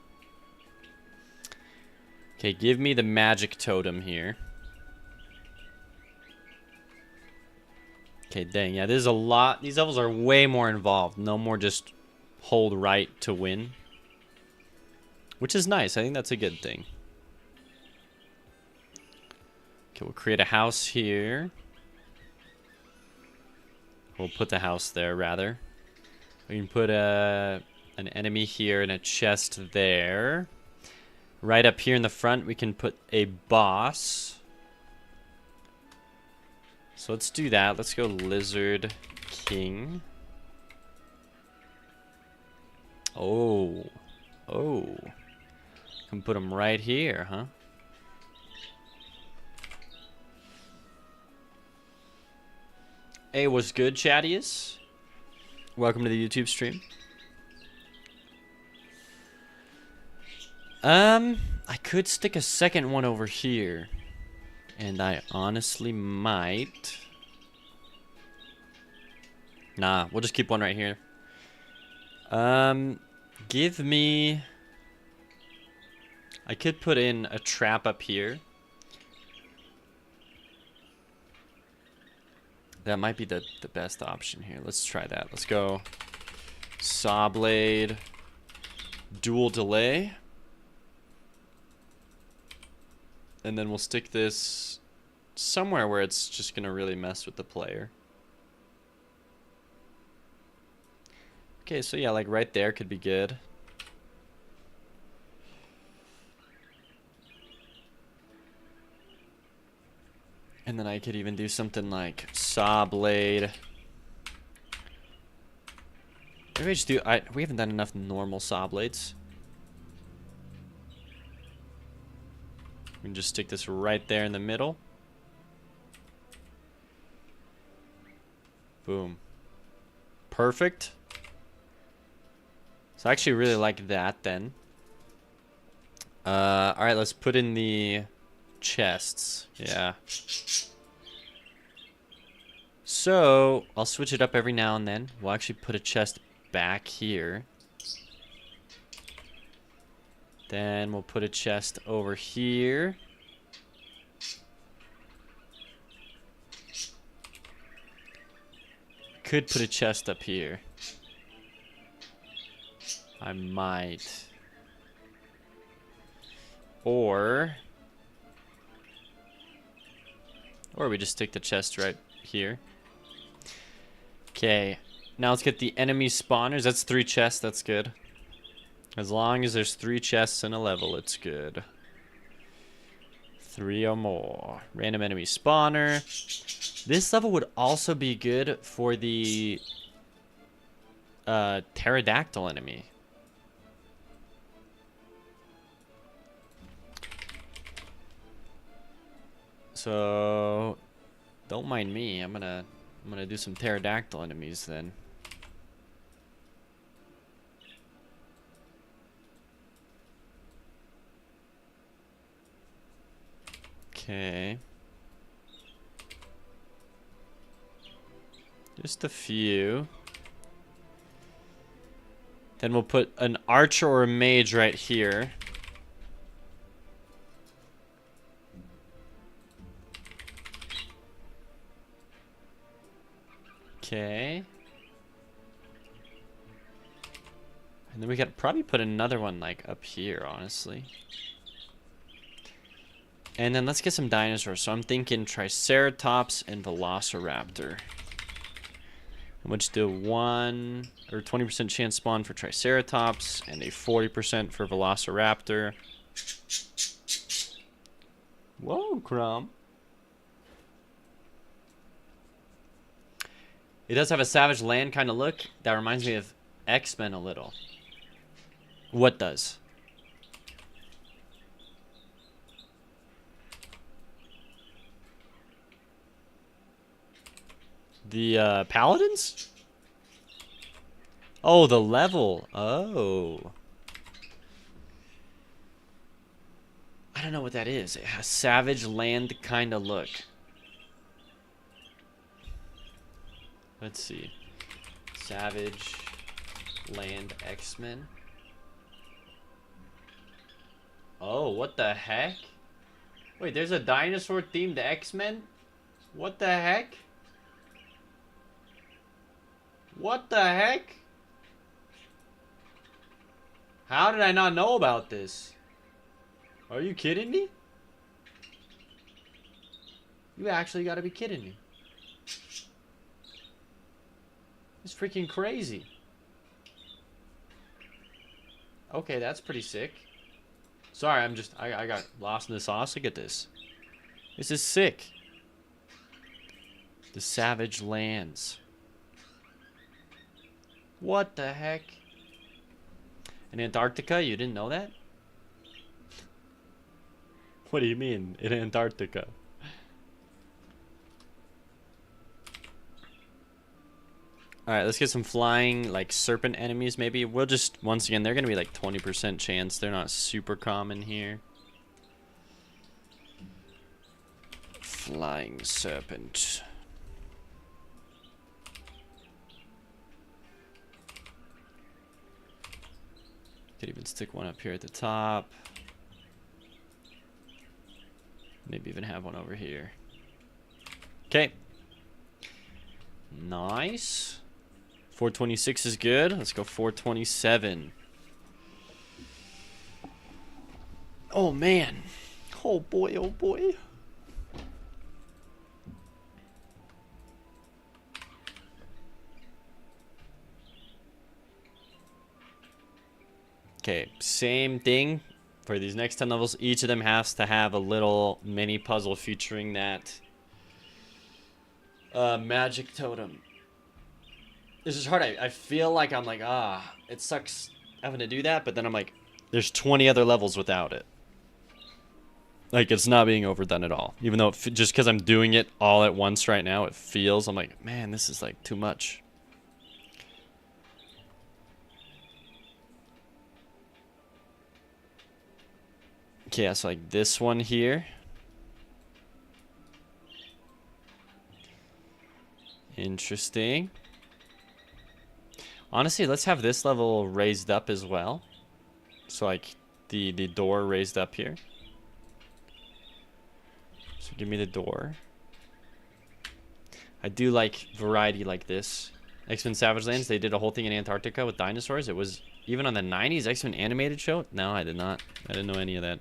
Okay, give me the magic totem here. Okay, dang. Yeah, there's a lot. These levels are way more involved. No more just hold right to win. Which is nice. I think that's a good thing. Okay, we'll create a house here. We'll put the house there, rather. We can put an enemy here and a chest there. Right up here in the front, we can put a boss. So let's do that. Let's go Lizard King. Oh. Oh. Can put him right here, huh? Hey, what's good, chattiest? Welcome to the YouTube stream. I could stick a second one over here. And I honestly might. Nah, we'll just keep one right here. Give me... I could put in a trap up here. That might be the best option here. Let's try that. Let's go Saw Blade, Dual Delay. And then we'll stick this somewhere where it's just going to really mess with the player. Okay, so yeah, like right there could be good. And then I could even do something like Saw Blade. Maybe I just do... we haven't done enough normal Saw Blades. We can just stick this right there in the middle. Boom. Perfect. So I actually really like that then. Alright, let's put in the chests. Yeah. So, I'll switch it up every now and then. We'll actually put a chest back here. Then we'll put a chest over here. Could put a chest up here. I might. Or we just stick the chest right here. Okay. Now let's get the enemy spawners. That's 3 chests. That's good. As long as there's 3 chests in a level, it's good. 3 or more. Random enemy spawner. This level would also be good for the pterodactyl enemy. So don't mind me. I'm gonna do some pterodactyl enemies then. Okay. Just a few. Then we'll put an archer or a mage right here. Okay. I And then we could probably put another one like up here, honestly. And then let's get some dinosaurs. So I'm thinking Triceratops and Velociraptor. I'm going to do 1 or 20% chance spawn for Triceratops and a 40% for Velociraptor. Whoa, Crumb. It does have a Savage Land kind of look. That reminds me of X-Men a little. What does? The Paladins? Oh, the level. Oh. I don't know what that is. It has Savage Land kind of look. Let's see. Savage Land X-Men. Oh, what the heck? Wait, there's a dinosaur themed X-Men? What the heck? What the heck? How did I not know about this? Are you kidding me? You actually gotta be kidding me. It's freaking crazy. Okay, that's pretty sick. Sorry, I got lost in the sauce. Look at this. This is sick. The Savage Lands. What the heck? In Antarctica? You didn't know that? What do you mean, in Antarctica? Alright, let's get some flying, like, serpent enemies, maybe. We'll just, once again, they're gonna be like 20% chance. They're not super common here. Flying serpent. Could even stick one up here at the top. Maybe even have one over here. Okay. Nice. 426 is good. Let's go 427. Oh, man. Oh, boy. Oh, boy. Okay, same thing. For these next 10 levels, each of them has to have a little mini puzzle featuring that magic totem. This is hard. I feel like I'm like, it sucks having to do that, but then I'm like, there's 20 other levels without it. Like, it's not being overdone at all. Even though, just because I'm doing it all at once right now, it feels, I'm like, man, this is like too much. Okay, yeah, so like this one here. Interesting. Honestly, let's have this level raised up as well. So like the door raised up here. So give me the door. I do like variety like this. X-Men Savage Lands, they did a whole thing in Antarctica with dinosaurs. It was even on the 90s X-Men animated show. No, I did not. I didn't know any of that.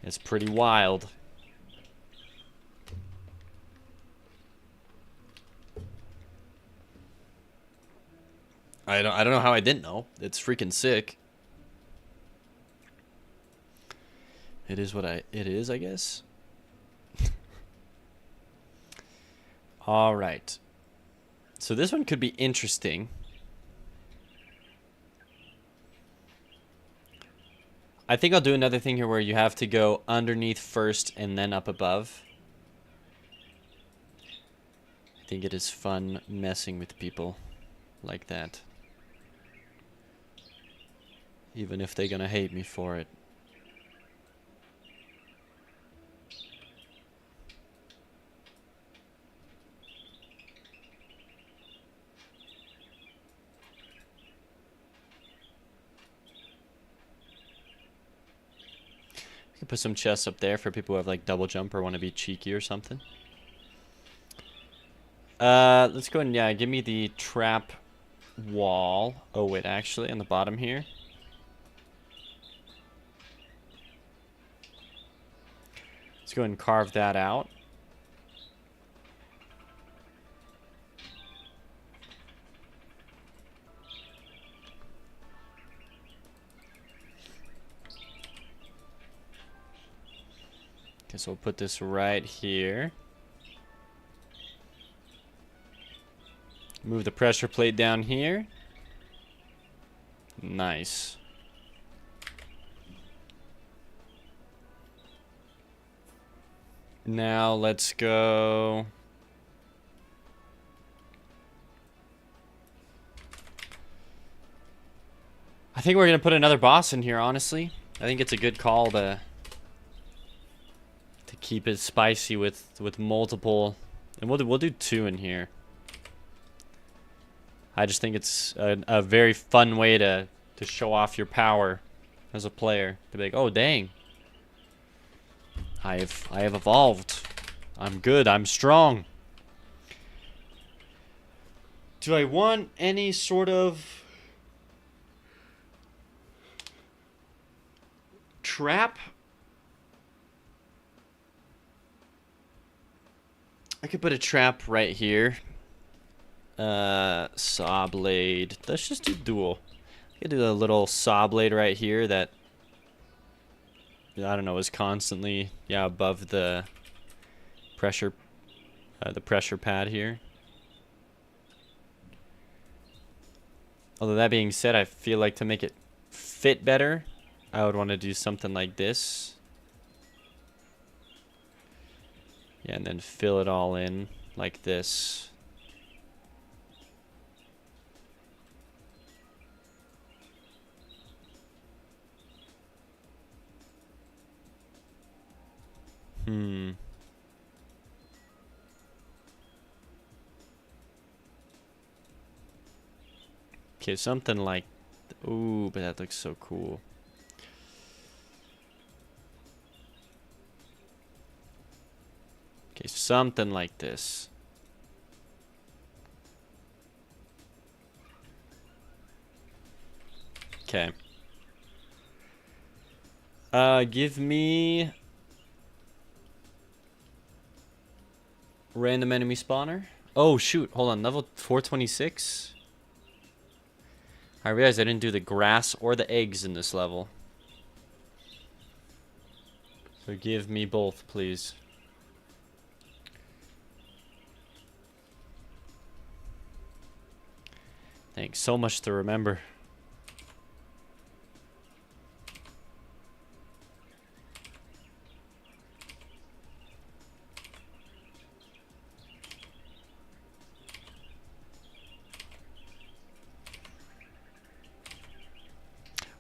It's pretty wild. I don't know how I didn't know. It's freaking sick. It is what it is, I guess. All right. So this one could be interesting. I think I'll do another thing here where you have to go underneath first and then up above. I think it is fun messing with people like that. Even if they're gonna hate me for it. I could put some chests up there for people who have like double jump or want to be cheeky or something. Let's go and give me the trap wall. Oh, wait, actually, on the bottom here. Let's go ahead and carve that out. Okay, so we'll put this right here. Move the pressure plate down here. Nice. Now let's go. I think we're gonna put another boss in here, honestly. I think it's a good call to keep it spicy with multiple, and we'll do 2 in here. I just think it's a very fun way to show off your power as a player. To be like, oh dang, I have evolved. I'm good. I'm strong. Do I want any sort of trap? I could put a trap right here. Saw blade. Let's just do dual. I could do a little saw blade right here that, I don't know, is constantly, yeah, above the pressure pad here. Although that being said, I feel like to make it fit better, I would want to do something like this. Yeah, and then fill it all in like this. Okay, something like... Ooh, but that looks so cool. Okay, something like this. Okay. Give me... Random enemy spawner. Oh, shoot. Hold on. Level 426? I realized I didn't do the grass or the eggs in this level. So give me both, please. Thanks. So much to remember.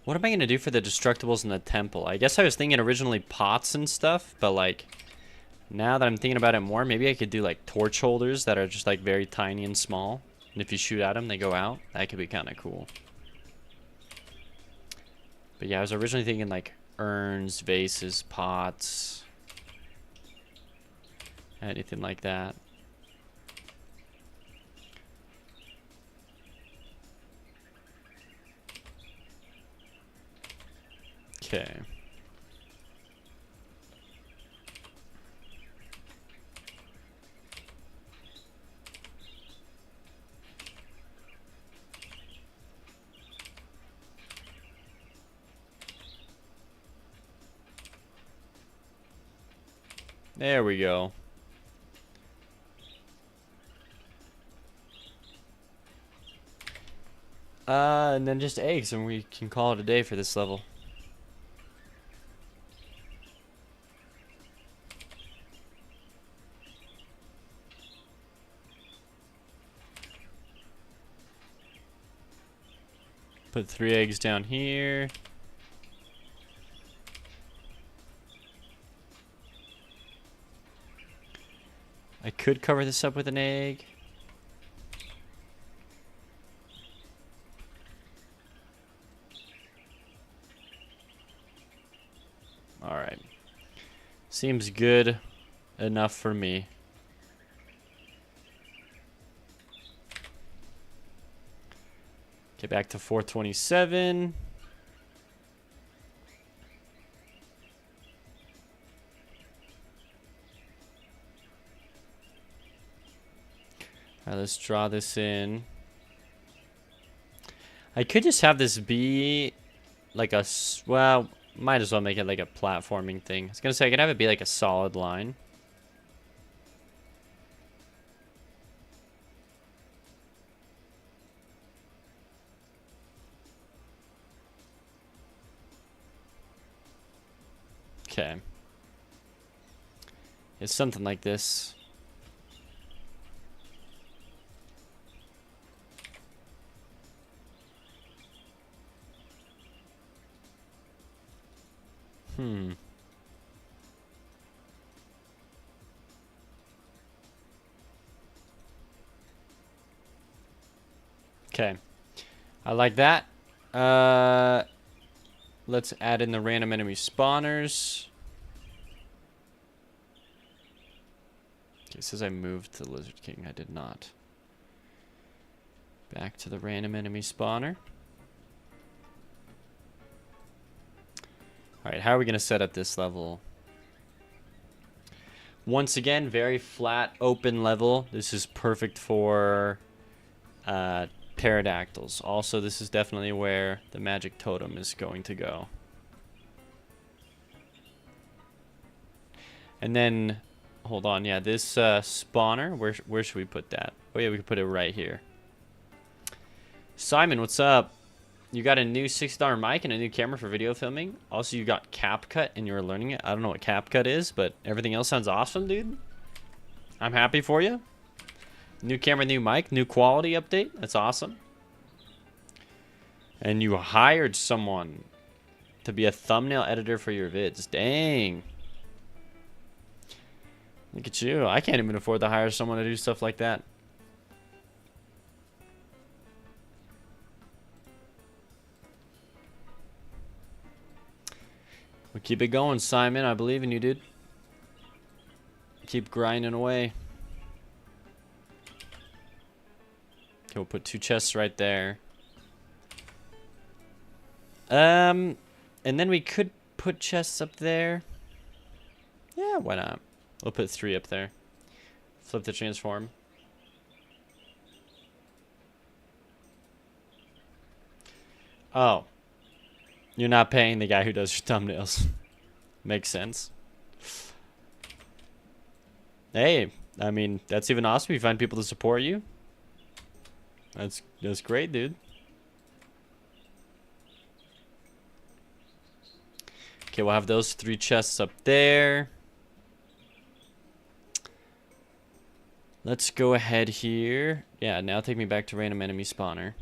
What am I going to do for the destructibles in the temple? I guess I was thinking originally pots and stuff, but like, now that I'm thinking about it more, maybe I could do like torch holders that are just like very tiny and small. And if you shoot at them, they go out. That could be kind of cool. But yeah, I was originally thinking like urns, vases, pots, anything like that. Okay. There we go. And then just eggs, and we can call it a day for this level. Put 3 eggs down here. I could cover this up with an egg. Alright. Seems good enough for me. Get back to 427. All right, let's draw this in. I could just have this be like a, well, might as well make it like a platforming thing. I was gonna say I could have it be like a solid line. Okay. It's something like this. Okay. I like that. Let's add in the random enemy spawners. Okay, it says I moved to Lizard King. I did not. Back to the random enemy spawner. Alright, how are we going to set up this level? Once again, very flat, open level. This is perfect for pterodactyls. Also, this is definitely where the magic totem is going to go. And then, hold on, yeah, this spawner, where should we put that? Oh yeah, we can put it right here. Simon, what's up? You got a new $6 mic and a new camera for video filming. Also, you got CapCut and you were learning it. I don't know what CapCut is, but everything else sounds awesome, dude. I'm happy for you. New camera, new mic, new quality update. That's awesome. And you hired someone to be a thumbnail editor for your vids. Dang. Look at you. I can't even afford to hire someone to do stuff like that. We'll keep it going, Simon. I believe in you, dude. Keep grinding away. Okay, we'll put 2 chests right there. And then we could put chests up there. Yeah, why not? We'll put 3 up there. Flip the transform. Oh. You're not paying the guy who does your thumbnails. Makes sense. Hey, I mean, that's even awesome. You find people to support you. That's great, dude. Okay, we'll have those 3 chests up there. Let's go ahead here. Yeah, now take me back to random enemy spawner.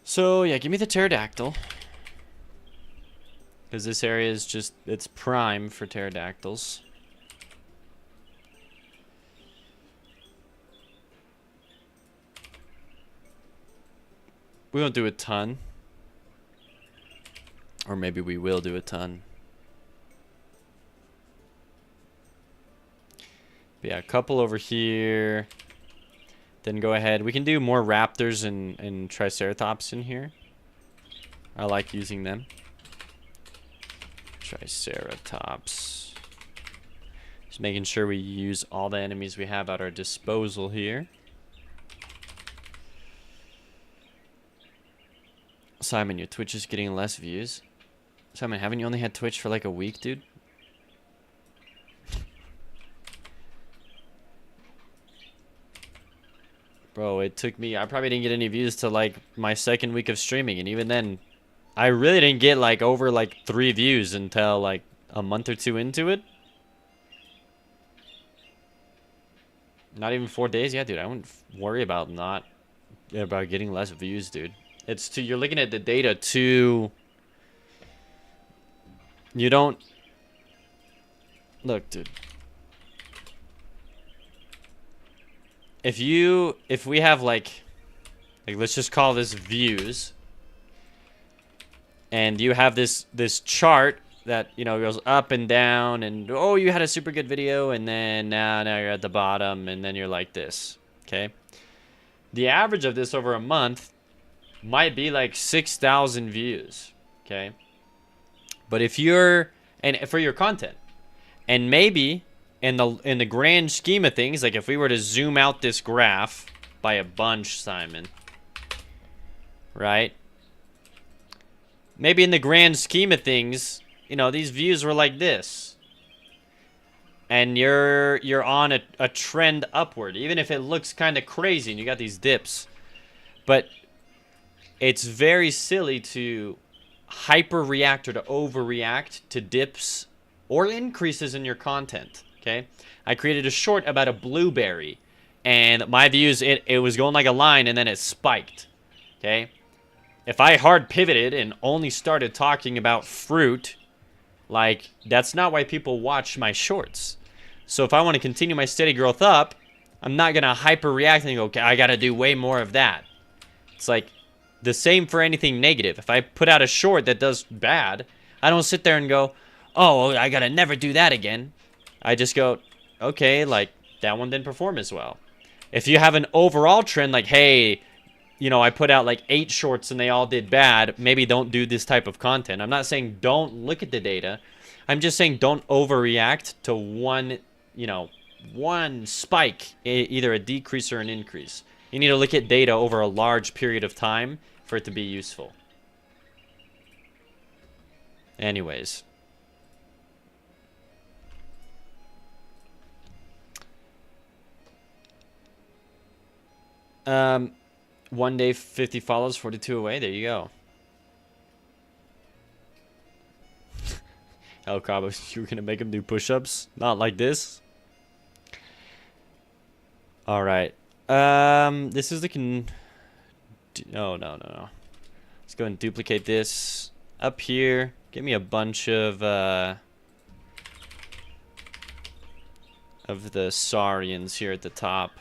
So, yeah, give me the pterodactyl. Because this area is just, it's prime for pterodactyls. We won't do a ton. Or maybe we will do a ton. But yeah, a couple over here. Then go ahead. We can do more raptors and triceratops in here. I like using them. Triceratops. Just making sure we use all the enemies we have at our disposal here. Simon, your Twitch is getting less views. Simon, haven't you only had Twitch for like a week, dude? Bro, it took me, I probably didn't get any views till like my 2nd week of streaming, and even then, I really didn't get like over like 3 views until like a month or 2 into it. Not even 4 days, yeah, dude. I wouldn't worry about about getting less views, dude. It's too, you're looking at the data too. You don't, look, dude. If we have like let's just call this views, and you have this chart that, you know, goes up and down, and oh, you had a super good video, and then now you're at the bottom, and then you're like this, okay? The average of this over a month might be like 6,000 views, okay? But if you're, and for your content, and maybe in the grand scheme of things, like if we were to zoom out this graph by a bunch, Simon, right? Maybe in the grand scheme of things, you know, these views were like this. And you're on a trend upward, even if it looks kind of crazy and you got these dips. But it's very silly to hyper react or to overreact to dips or increases in your content, okay? I created a short about a blueberry, and my views, it was going like a line, and then it spiked, okay? If I hard pivoted and only started talking about fruit, like, that's not why people watch my shorts. So if I want to continue my steady growth up, I'm not going to hyper react and go, okay, I got to do way more of that. It's like the same for anything negative. If I put out a short that does bad, I don't sit there and go, oh, I got to never do that again. I just go, okay, like, that one didn't perform as well. If you have an overall trend like, hey, you know, I put out like 8 shorts and they all did bad, maybe don't do this type of content. I'm not saying don't look at the data. I'm just saying don't overreact to one, you know, one spike, either a decrease or an increase. You need to look at data over a large period of time for it to be useful. Anyways. One day, 50 follows, 42 away. There you go. El Cabo, you were gonna make him do push-ups? Not like this. All right. This is the no. Let's go and duplicate this up here. Give me a bunch of the Saurians here at the top.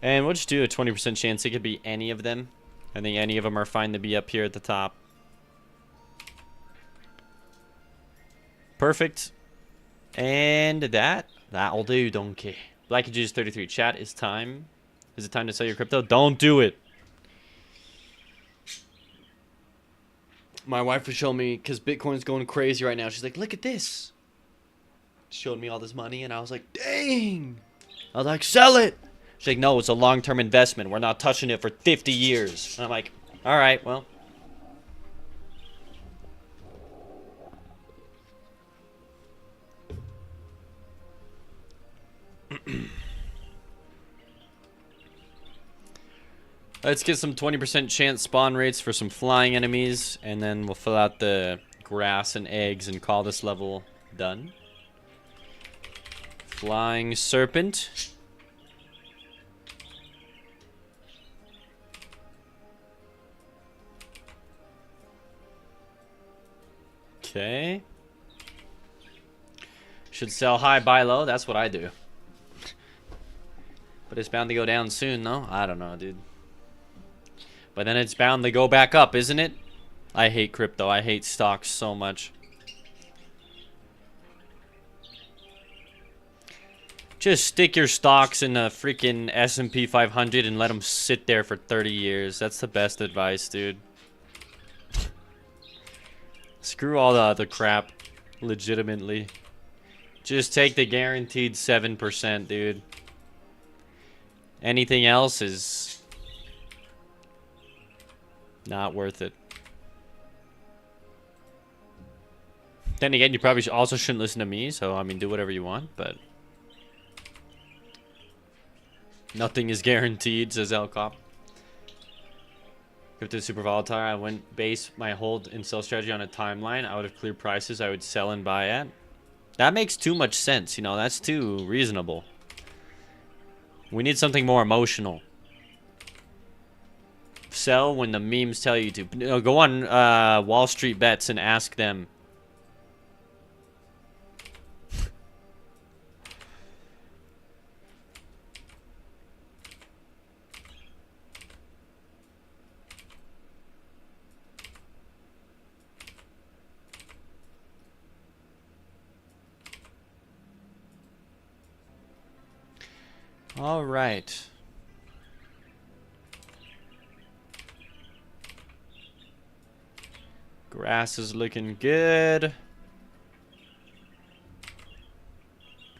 And we'll just do a 20% chance it could be any of them. I think any of them are fine to be up here at the top. Perfect. And that'll do, donkey. Black Juice 33. Chat, is time. Is it time to sell your crypto? Don't do it. My wife was showing me, because Bitcoin's going crazy right now. She's like, look at this. Showed me all this money, and I was like, dang. I was like, sell it. She's like, no, it's a long-term investment. We're not touching it for 50 years. And I'm like, all right, well. Let's get some 20% chance spawn rates for some flying enemies, and then we'll fill out the grass and eggs and call this level done. Flying Serpent. Okay. Should sell high, buy low. That's what I do. But it's bound to go down soon, though. I don't know, dude. But then it's bound to go back up, isn't it? I hate crypto. I hate stocks so much. Just stick your stocks in a freaking S&P 500 and let them sit there for 30 years. That's the best advice, dude. Screw all the other crap. Legitimately. Just take the guaranteed 7%, dude. Anything else is not worth it. Then again, you probably also shouldn't listen to me, so I mean, do whatever you want, but nothing is guaranteed, says Elcop. Crypto is super volatile. I wouldn't base my hold and sell strategy on a timeline. I would have clear prices I would sell and buy at. That makes too much sense, you know, that's too reasonable. We need something more emotional. Sell when the memes tell you to. No, go on Wall Street Bets and ask them. All right. Grass is looking good.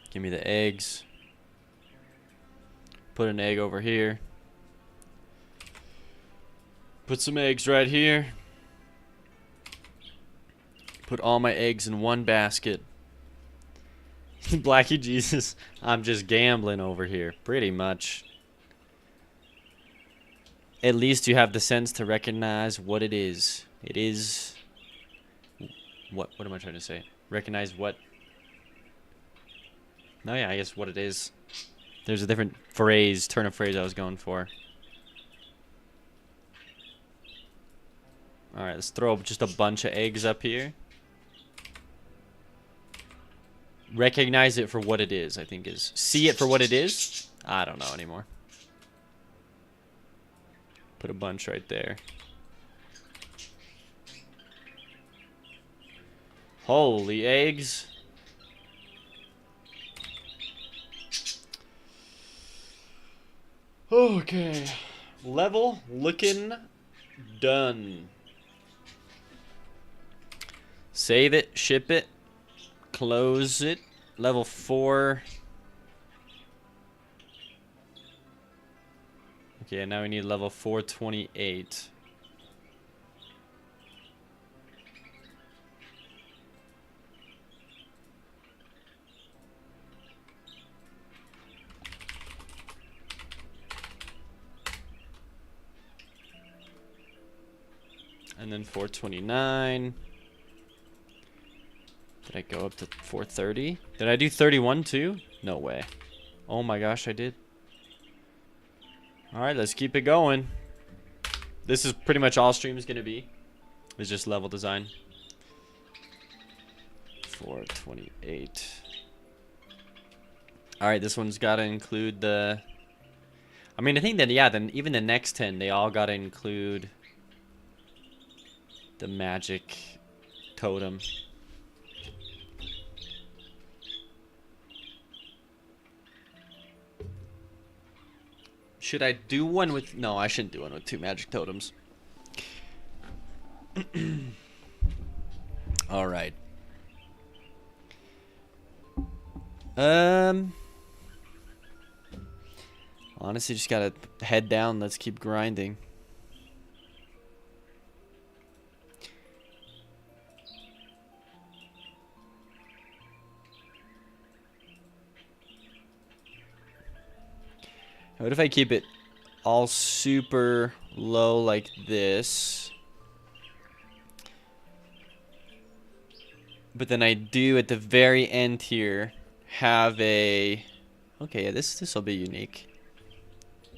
Give me the eggs. Put an egg over here. Put some eggs right here. Put all my eggs in one basket. Blackie Jesus, I'm just gambling over here, pretty much. At least you have the sense to recognize what it is. It is... What am I trying to say? Recognize what? No, yeah, I guess what it is. There's a different phrase, turn of phrase I was going for. Alright, let's throw just a bunch of eggs up here. Recognize it for what it is, I think is. See it for what it is? I don't know anymore. Put a bunch right there. Holy eggs. Okay. Level looking done. Save it, ship it, close it. Level 4. Okay, now we need level 428. And then 429. Did I go up to 430? Did I do 31 too? No way. Oh my gosh, I did. Alright, let's keep it going. This is pretty much all stream is going to be. It's just level design. 428. Alright, this one's got to include the... I mean, I think that, yeah, then even the next 10, they all got to include the magic totem. Should I do one with... No, I shouldn't do one with 2 magic totems. Alright. Honestly, just gotta head down. Let's keep grinding. What if I keep it all super low like this? But then I do at the very end here have a... Okay, yeah, this will be unique.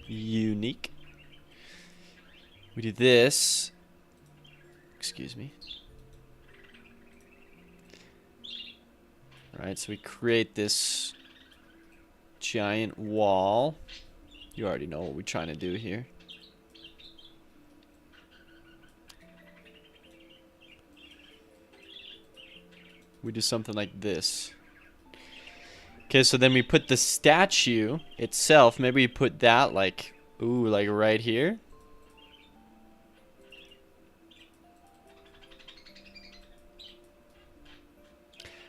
Unique. We do this. Excuse me. Alright, so we create this giant wall. You already know what we're trying to do here. We do something like this. Okay, so then we put the statue itself. Maybe we put that like, ooh, like right here.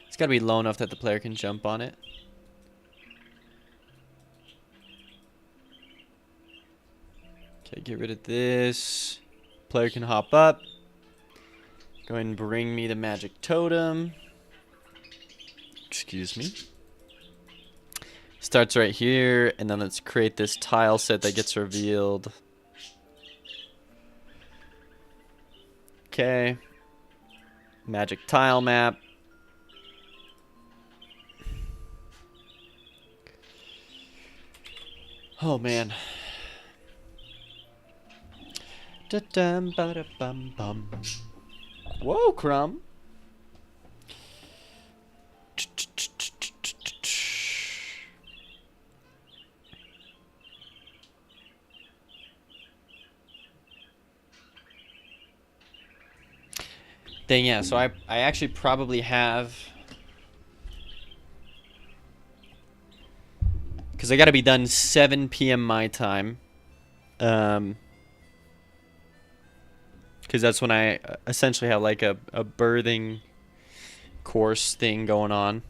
It's gotta be low enough that the player can jump on it. Okay, get rid of this. Player can hop up. Go ahead and bring me the magic totem. Excuse me. Starts right here, and then let's create this tile set that gets revealed. Okay. Magic tile map. Oh man. Da-dum, ba-da-bum-bum. Whoa, Crumb. Then yeah, so I actually probably have... Because Because I got to be done 7 p.m. my time. Because that's when I essentially have like a birthing course thing going on.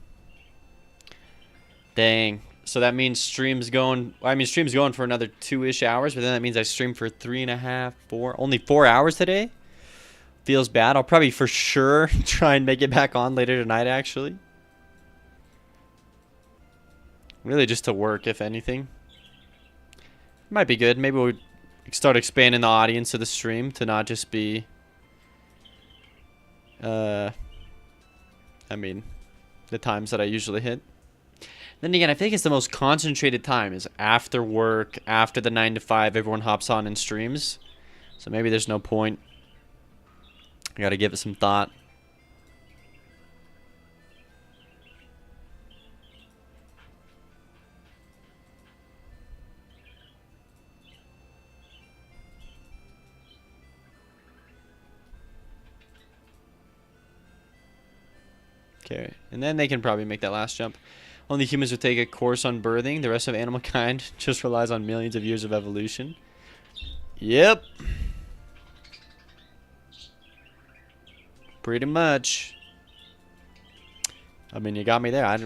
Dang. So that means stream's going... I mean, stream's going for another 2-ish hours. But then that means I stream for 3.5, 4... Only 4 hours today? Feels bad. I'll probably for sure try and make it back on later tonight, actually. Really just to work, if anything. Might be good. Maybe we'll start expanding the audience of the stream to not just be... I mean, the times that I usually hit. Then again, I think it's the most concentrated time is after work, after the 9 to 5, everyone hops on and streams. So maybe there's no point. I gotta give it some thought. Okay, and then they can probably make that last jump. Only humans would take a course on birthing. The rest of animal kind just relies on millions of years of evolution. Yep. Pretty much. I mean, you got me there. I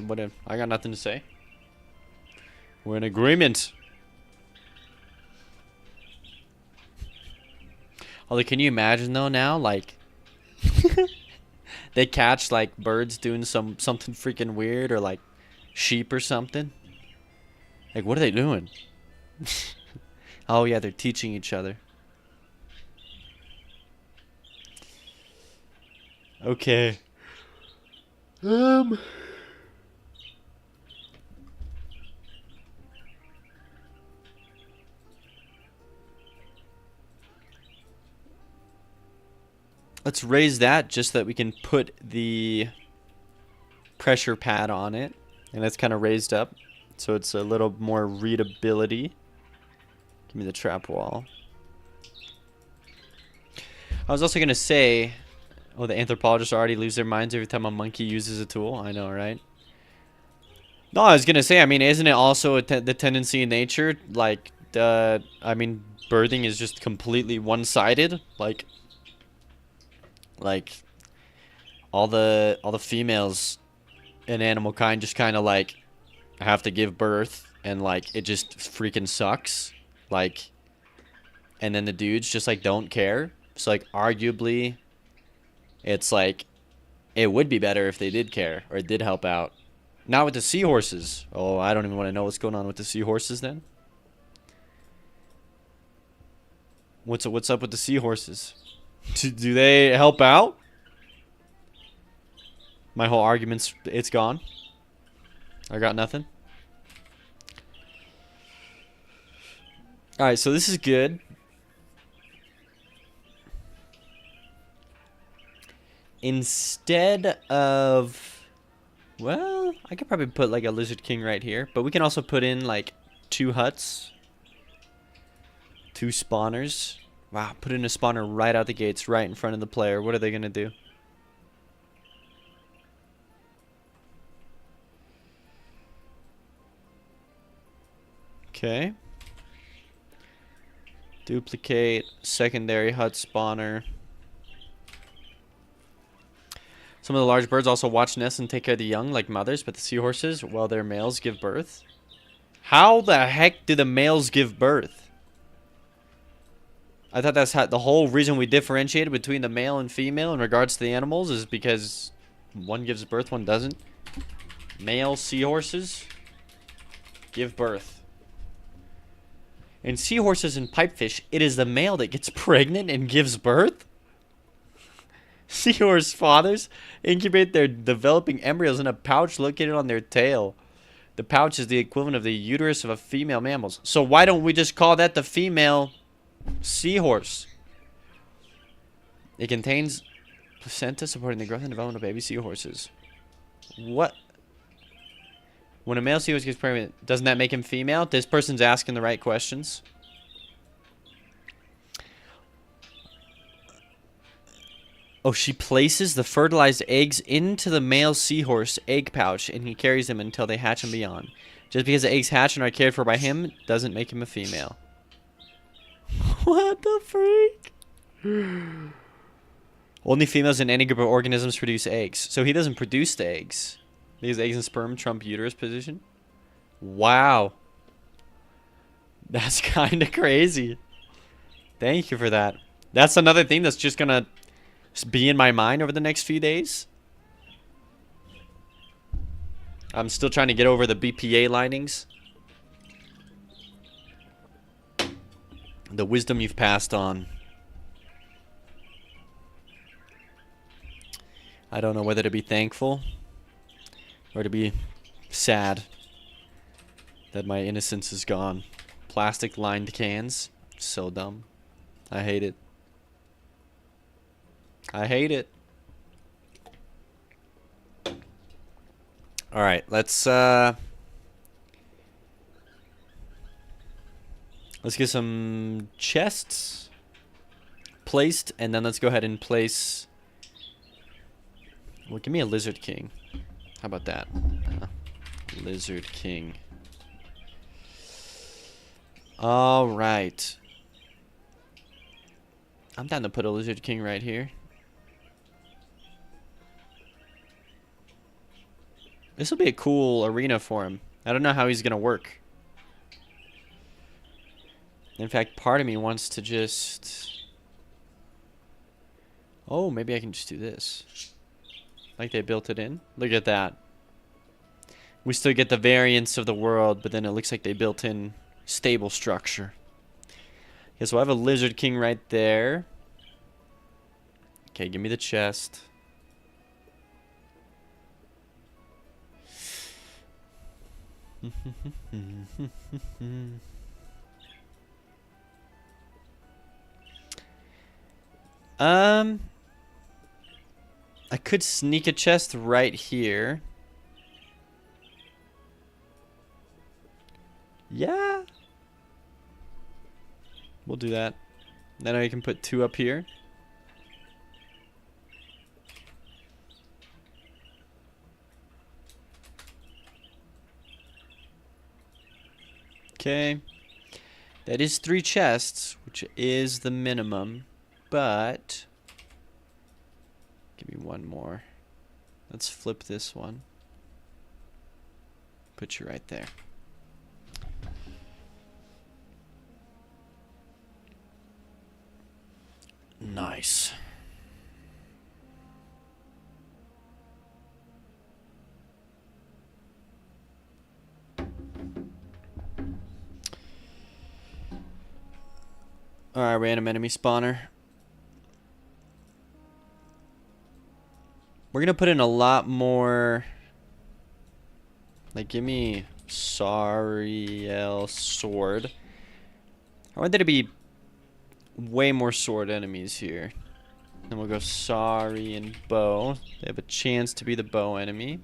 got nothing to say. We're in agreement. Although, can you imagine though now, like, they catch like birds doing something freaking weird, or like sheep or something. Like, what are they doing? Oh yeah, they're teaching each other. Okay. Let's raise that just so that we can put the pressure pad on it. And that's kind of raised up, so it's a little more readability. Give me the trap wall. I was also going to say... Oh, the anthropologists already lose their minds every time a monkey uses a tool. I know, right? No, I was going to say, I mean, isn't it also the tendency in nature? Like, I mean, birthing is just completely one-sided. Like all the females in animal kind just kind of like have to give birth, and like it just freaking sucks. Like, and then the dudes just like don't care. So like arguably it's like it would be better if they did care or did help out. Not with the seahorses. Oh, I don't even want to know what's going on with the seahorses then. What's up with the seahorses? Do they help out? My whole argument's it's gone. I got nothing. Alright, so this is good. Instead of... Well, I could probably put like a lizard king right here. But we can also put in like 2 huts. 2 spawners. Wow, put in a spawner right out the gates, right in front of the player. What are they going to do? Okay. Duplicate, secondary hut spawner. Some of the large birds also watch nests and take care of the young like mothers, but the seahorses, while their males give birth. How the heck do the males give birth? I thought that's how the whole reason we differentiated between the male and female in regards to the animals is because one gives birth, one doesn't. Male seahorses give birth. In seahorses and pipefish, it is the male that gets pregnant and gives birth. Seahorse fathers incubate their developing embryos in a pouch located on their tail. The pouch is the equivalent of the uterus of a female mammal. So why don't we just call that the female seahorse? It contains placenta supporting the growth and development of baby seahorses. What? When a male seahorse gets pregnant, doesn't that make him female? This person's asking the right questions. Oh, she places the fertilized eggs into the male seahorse egg pouch, and he carries them until they hatch and beyond. Just because the eggs hatch and are cared for by him doesn't make him a female. What the freak? Only females in any group of organisms produce eggs. So he doesn't produce the eggs. Because eggs and sperm trump uterus position? Wow. That's kind of crazy. Thank you for that. That's another thing that's just gonna be in my mind over the next few days. I'm still trying to get over the BPA linings. The wisdom you've passed on. I don't know whether to be thankful or to be sad that my innocence is gone. Plastic lined cans. So dumb. I hate it. I hate it. Alright, let's get some chests placed, and then let's go ahead and place... Well, give me a Lizard King. How about that? Lizard King. Alright. I'm down to put a Lizard King right here. This will be a cool arena for him. I don't know how he's going to work. In fact, part of me wants to just... Oh, maybe I can just do this. Like they built it in. Look at that. We still get the variance of the world, but then it looks like they built in stable structure. Okay, so I have a Lizard King right there. Okay, give me the chest. I could sneak a chest right here. Yeah. We'll do that. Then I can put 2 up here. Okay. That is 3 chests, which is the minimum. But... give me one more. Let's flip this one. Put you right there. Nice. Alright, random enemy spawner. We're gonna put in a lot more. Like, give me Sariel sword. I want there to be way more sword enemies here. Then we'll go Sari and bow. They have a chance to be the bow enemy.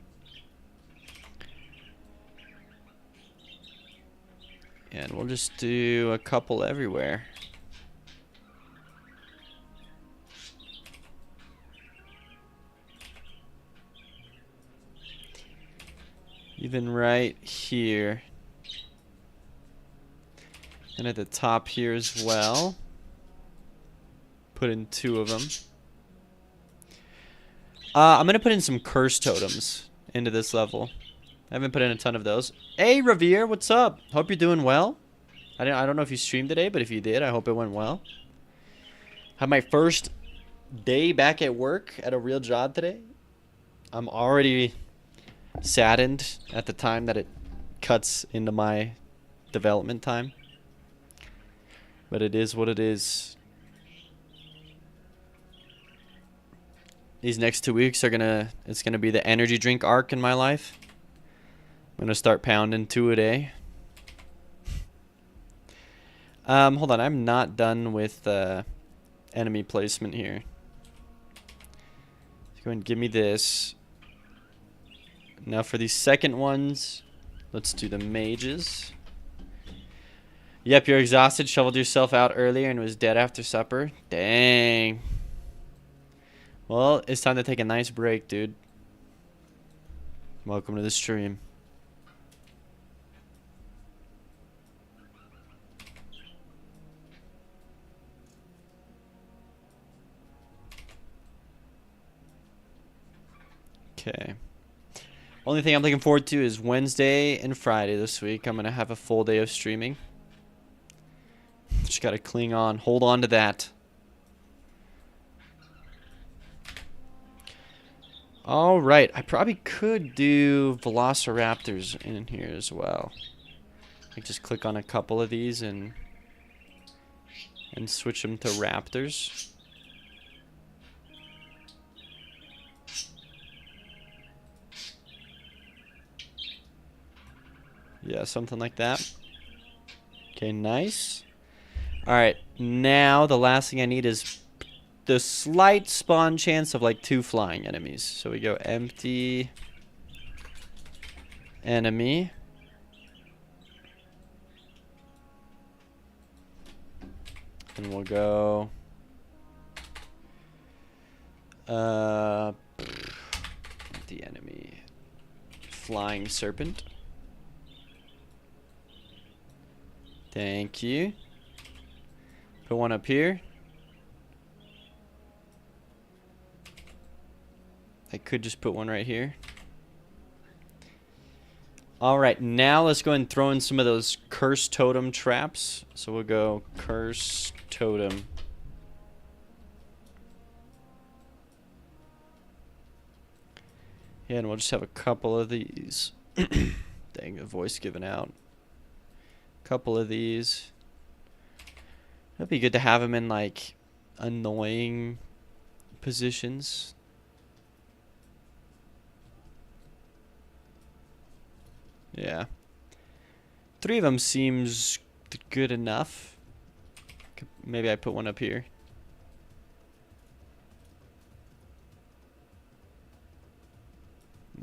And we'll just do a couple everywhere. Even right here. And at the top here as well. Put in 2 of them. I'm going to put in some curse totems into this level. I haven't put in a ton of those. Hey, Revere, what's up? Hope you're doing well. I don't know if you streamed today, but if you did, I hope it went well. Had my first day back at work at a real job today. I'm already saddened at the time that it cuts into my development time. But it is what it is. These next 2 weeks are it's gonna be the energy drink arc in my life. I'm gonna start pounding 2 a day. Hold on, I'm not done with enemy placement here. Go ahead and give me this. Now for these second ones, let's do the mages. Yep, you're exhausted. Shoveled yourself out earlier and was dead after supper. Dang. Well, it's time to take a nice break, dude. Welcome to the stream. Okay. Only thing I'm looking forward to is Wednesday and Friday this week. I'm going to have a full day of streaming. Just got to cling on. Hold on to that. All right. I probably could do Velociraptors in here as well. I just click on a couple of these and switch them to raptors. Yeah, something like that. Okay, nice. Alright, now the last thing I need is the slight spawn chance of like 2 flying enemies. So we go empty enemy. And we'll go the enemy flying serpent. Thank you. Put one up here. I could just put one right here. Alright, now let's go and throw in some of those curse totem traps. So we'll go curse totem. Yeah, and we'll just have a couple of these. Dang, the voice giving out. Couple of these. That'd be good to have them in like annoying positions. Yeah. 3 of them seems good enough. Maybe I put one up here.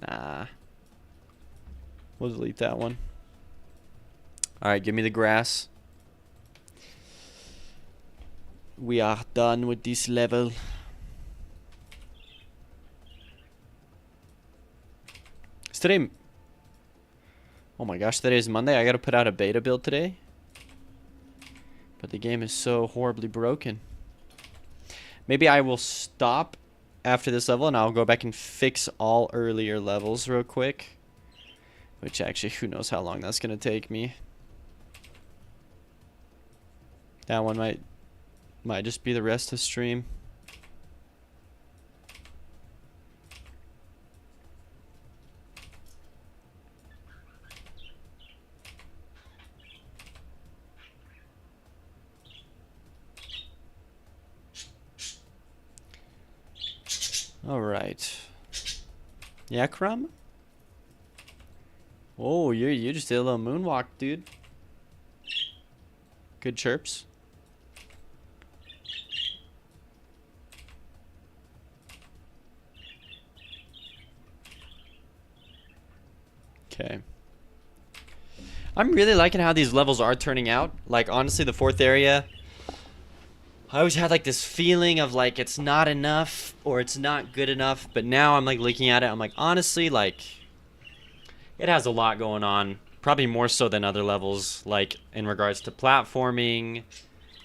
Nah. We'll delete that one. Alright, give me the grass. We are done with this level. Is today... Oh my gosh, today is Monday. I gotta put out a beta build today. But the game is so horribly broken. Maybe I will stop after this level and I'll go back and fix all earlier levels real quick. Which actually, who knows how long that's gonna take me. That one might just be the rest of stream. All right. Yeah, Crumb? Oh, you just did a little moonwalk, dude. Good chirps. Okay. I'm really liking how these levels are turning out. Like, honestly, the 4th area, I always had like this feeling of like it's not enough or it's not good enough. But now I'm like looking at it, I'm like, honestly, like, it has a lot going on. Probably more so than other levels, like in regards to platforming,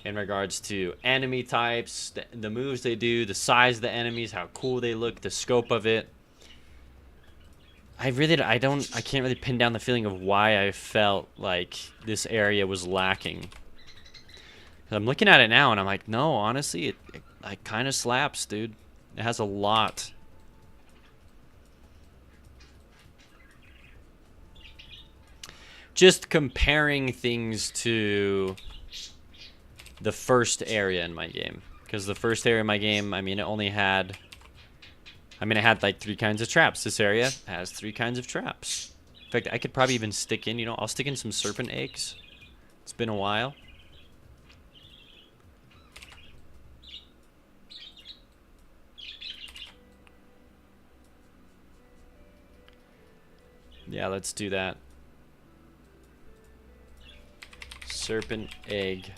in regards to enemy types, the moves they do, the size of the enemies, how cool they look, the scope of it. I can't really pin down the feeling of why I felt like this area was lacking. I'm looking at it now and I'm like, no, honestly, it like kind of slaps, dude. It has a lot. Just comparing things to the first area in my game. Because the first area in my game, I mean, it had like 3 kinds of traps. This area has 3 kinds of traps. In fact, I could probably even stick in, I'll stick in some serpent eggs. It's been a while. Yeah, let's do that. Serpent egg.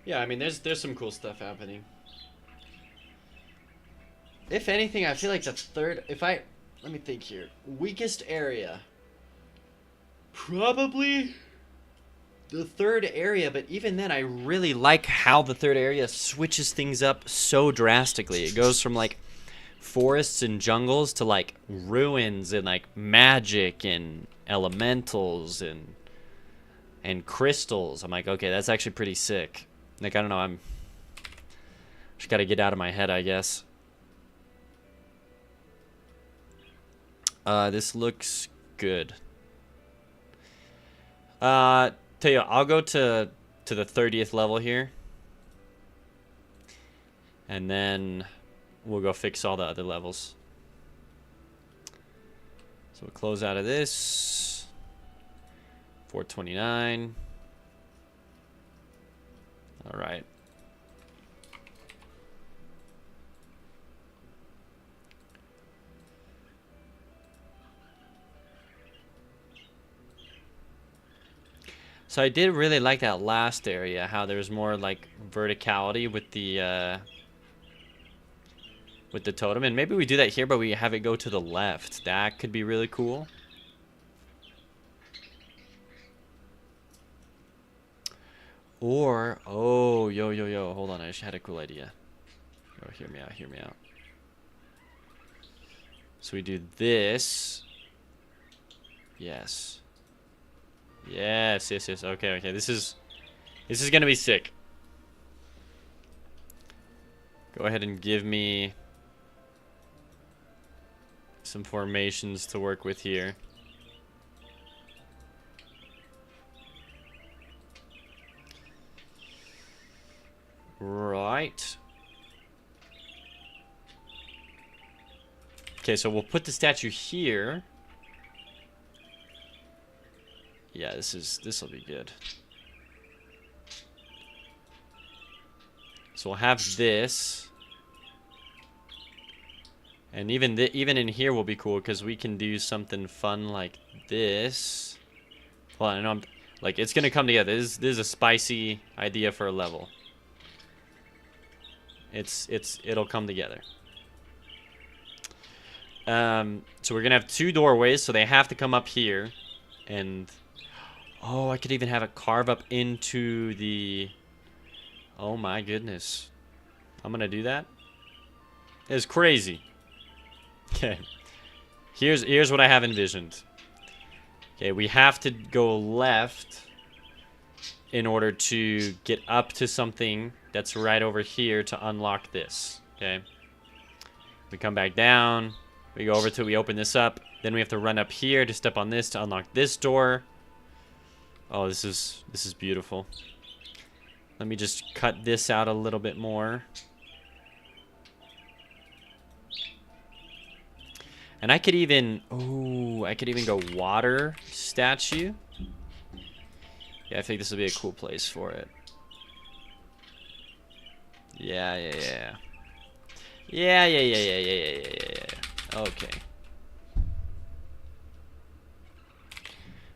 Yeah, I mean, there's some cool stuff happening. If anything, I feel like the third, let me think here. Weakest area. Probably the third area, but even then I really like how the third area switches things up so drastically. It goes from like forests and jungles to like ruins and like magic and elementals and crystals. I'm like, okay, that's actually pretty sick. Like, I don't know, I'm just gotta get out of my head, I guess. This looks good. Tell you, I'll go to the 30th level here, and then we'll go fix all the other levels. So we'll close out of this. 429. All right. So I did really like that last area, how there's more like verticality with the totem, and maybe we do that here, but we have it go to the left. That could be really cool. Or, oh, yo, hold on, I just had a cool idea. Oh, hear me out. So we do this. Yes. Okay. This is gonna be sick. Go ahead and give me some formations to work with here. Right. Okay, so we'll put the statue here. Yeah, this will be good. So we'll have this, and even in here will be cool because we can do something fun like this. Well, I know like it's gonna come together. This is a spicy idea for a level. It'll come together. So we're gonna have two doorways, so they have to come up here, and oh, I could even have it carve up into the... Oh my goodness. I'm gonna do that. It's crazy. Okay. Here's what I have envisioned. Okay, we have to go left in order to get up to something that's right over here to unlock this. Okay. We come back down. We go over to, we open this up. Then we have to run up here to step on this to unlock this door. Oh, this is beautiful. Let me just cut this out a little bit more. And I could even, oh, I could even go water statue. Yeah, I think this will be a cool place for it. Yeah. Okay.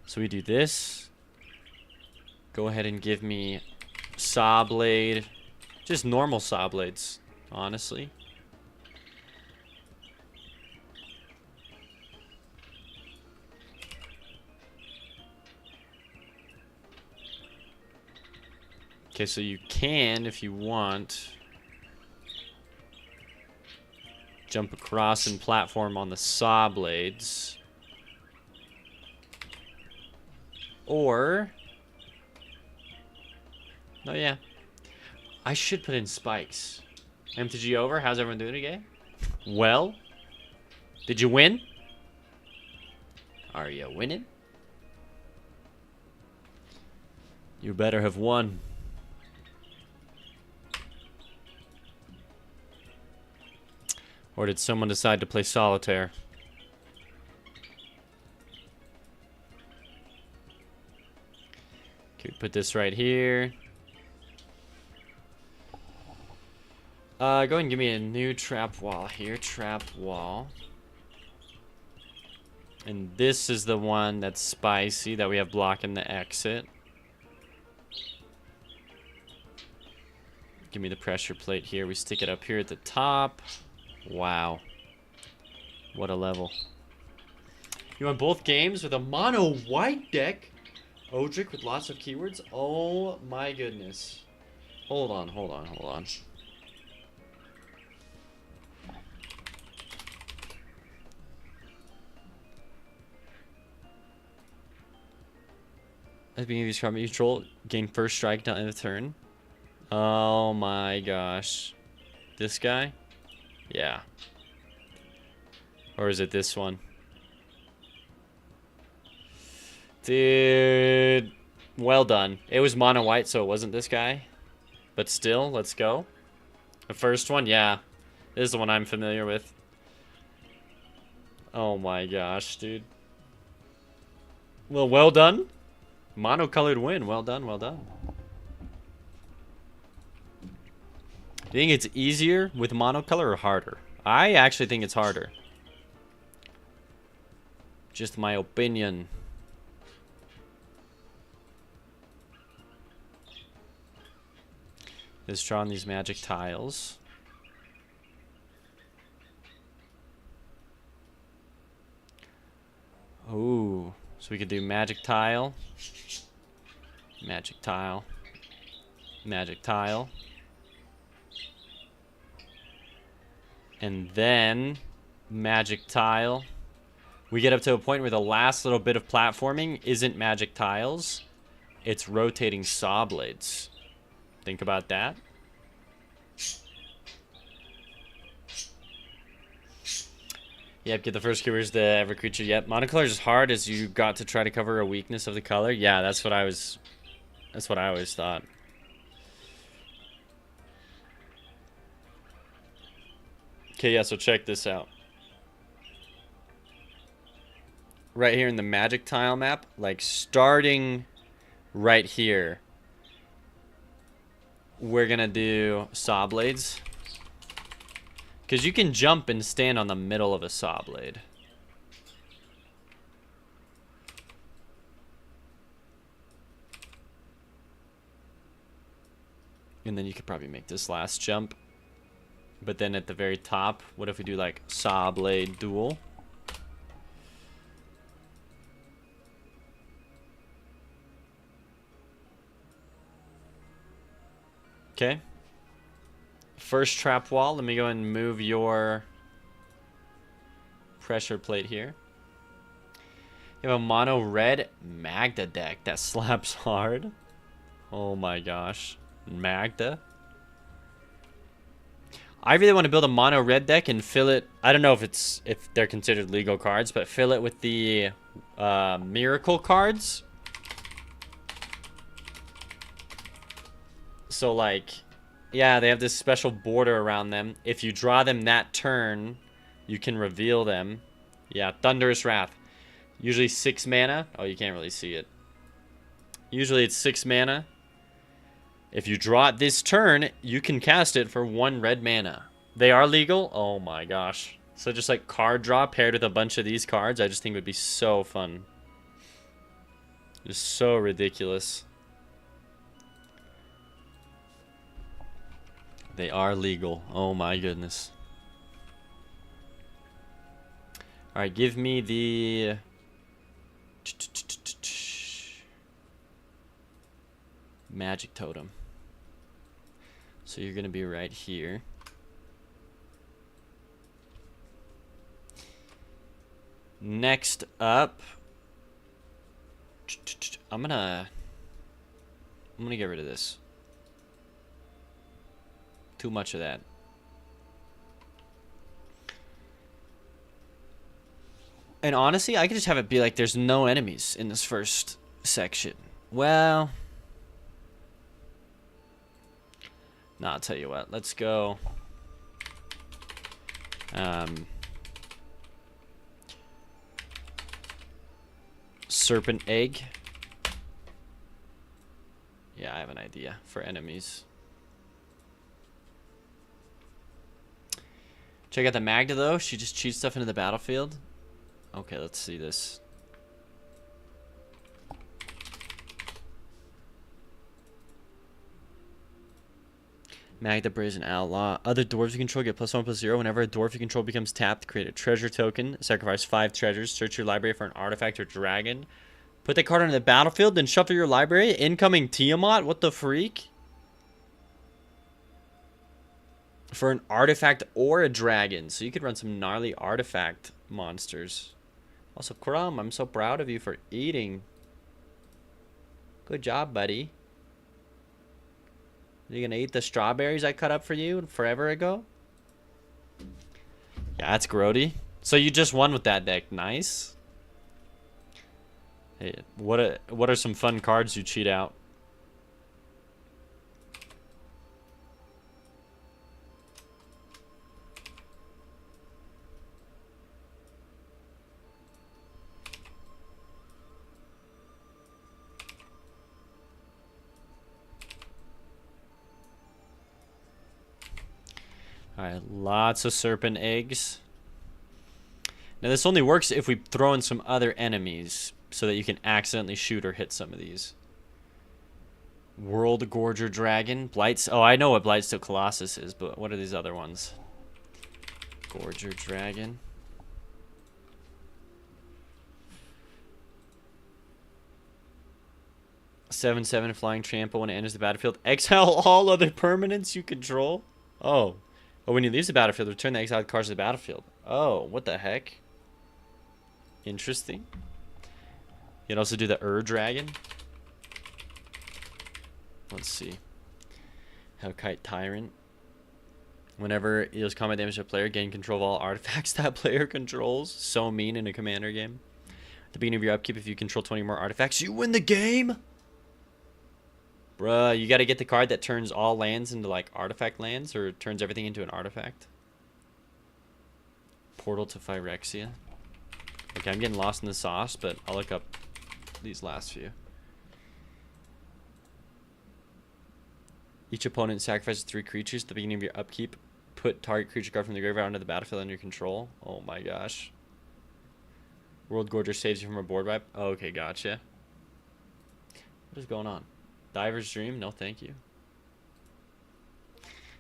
So we do this. Go ahead and give me saw blade. Just normal saw blades, honestly. Okay, so you can, if you want, jump across and platform on the saw blades. Or... Oh, yeah. I should put in spikes. MTG over. How's everyone doing again? Well? Did you win? Are you winning? You better have won. Or did someone decide to play solitaire? Okay, put this right here. Go ahead and give me a new trap wall here. Trap wall. And this is the one that's spicy that we have blocking the exit. Give me the pressure plate here. We stick it up here at the top. Wow. What a level. You want both games with a mono white? deck. Odric with lots of keywords. Oh my goodness. Hold on. At the beginning of each combat you control, gain first strike down the turn. Oh my gosh. This guy? Yeah. Or is it this one? Dude. Well done. It was mono white, so it wasn't this guy. But still, let's go. The first one? Yeah. This is the one I'm familiar with. Oh my gosh, dude. Well done. Monocolored win. Well done. Do you think it's easier with monocolor or harder? I actually think it's harder. Just my opinion. Let's draw on these magic tiles. Ooh. So we could do magic tile. Magic tile. Magic tile. And then magic tile. We get up to a point where the last little bit of platforming isn't magic tiles. It's rotating saw blades. Think about that. Yep, get the first keywords to every creature. Yep, monocolor is as hard as you got to try to cover a weakness of the color. Yeah, that's what I always thought. Okay, yeah, so check this out. Right here in the magic tile map, like starting right here, we're gonna do saw blades. Because you can jump and stand on the middle of a saw blade. And then you could probably make this last jump. But then at the very top, what if we do like saw blade duel? Okay. First trap wall. Let me go and move your pressure plate here. You have a mono red Magda deck that slaps hard. Oh my gosh. Magda. I really want to build a mono red deck and fill it. I don't know if they're considered legal cards, but fill it with the miracle cards. So like, yeah, they have this special border around them. If you draw them that turn, you can reveal them. Yeah, Thunderous Wrath. Usually 6 mana. Oh, you can't really see it. Usually it's 6 mana. If you draw it this turn, you can cast it for 1 red mana. They are legal. Oh my gosh. So just like card draw paired with a bunch of these cards, I just think would be so fun. Just so ridiculous. They are legal. Oh my goodness. Alright, give me the... Magic Totem. So you're going to be right here. Next up... I'm gonna get rid of this. Too much of that. And honestly, I could just have it be like there's no enemies in this first section. Well... Nah, I'll tell you what. Let's go... Serpent Egg. Yeah, I have an idea for enemies. Check out the Magda, though. She just cheats stuff into the battlefield. Okay, let's see this. Magda, Brazen Outlaw. Other dwarves you control get +1/+0. Whenever a dwarf you control becomes tapped, create a treasure token. Sacrifice 5 treasures. Search your library for an artifact or dragon. Put that card on the battlefield, then shuffle your library. Incoming Tiamat? What the freak? For an artifact or a dragon. So you could run some gnarly artifact monsters. Also, Crumb, I'm so proud of you for eating. Good job, buddy. Are you gonna eat the strawberries I cut up for you forever ago? Yeah, that's grody. So you just won with that deck. Nice. Hey, what are some fun cards you cheat out? Alright, lots of serpent eggs. Now this only works if we throw in some other enemies so that you can accidentally shoot or hit some of these. World Gorger Dragon. Blights. Oh, I know what Blightsteel Colossus is, but what are these other ones? Gorger Dragon. /7/7 Flying Trample when it enters the battlefield. Exile all other permanents you control. Oh. Oh, when you leave the battlefield, return the exiled cards to the battlefield. Oh, what the heck? Interesting. You can also do the Dragon. Let's see. Hellkite Tyrant. Whenever it deals combat damage to a player, gain control of all artifacts that player controls. So mean in a commander game. At the beginning of your upkeep, if you control 20 more artifacts, you win the game! Bruh, you gotta get the card that turns all lands into, like, artifact lands, or turns everything into an artifact. Portal to Phyrexia. Okay, I'm getting lost in the sauce, but I'll look up these last few. Each opponent sacrifices 3 creatures at the beginning of your upkeep. Put target creature card from the graveyard onto the battlefield under your control. Oh my gosh. World Gorger saves you from a board wipe. Oh, okay, gotcha. What is going on? Diver's Dream? No, thank you.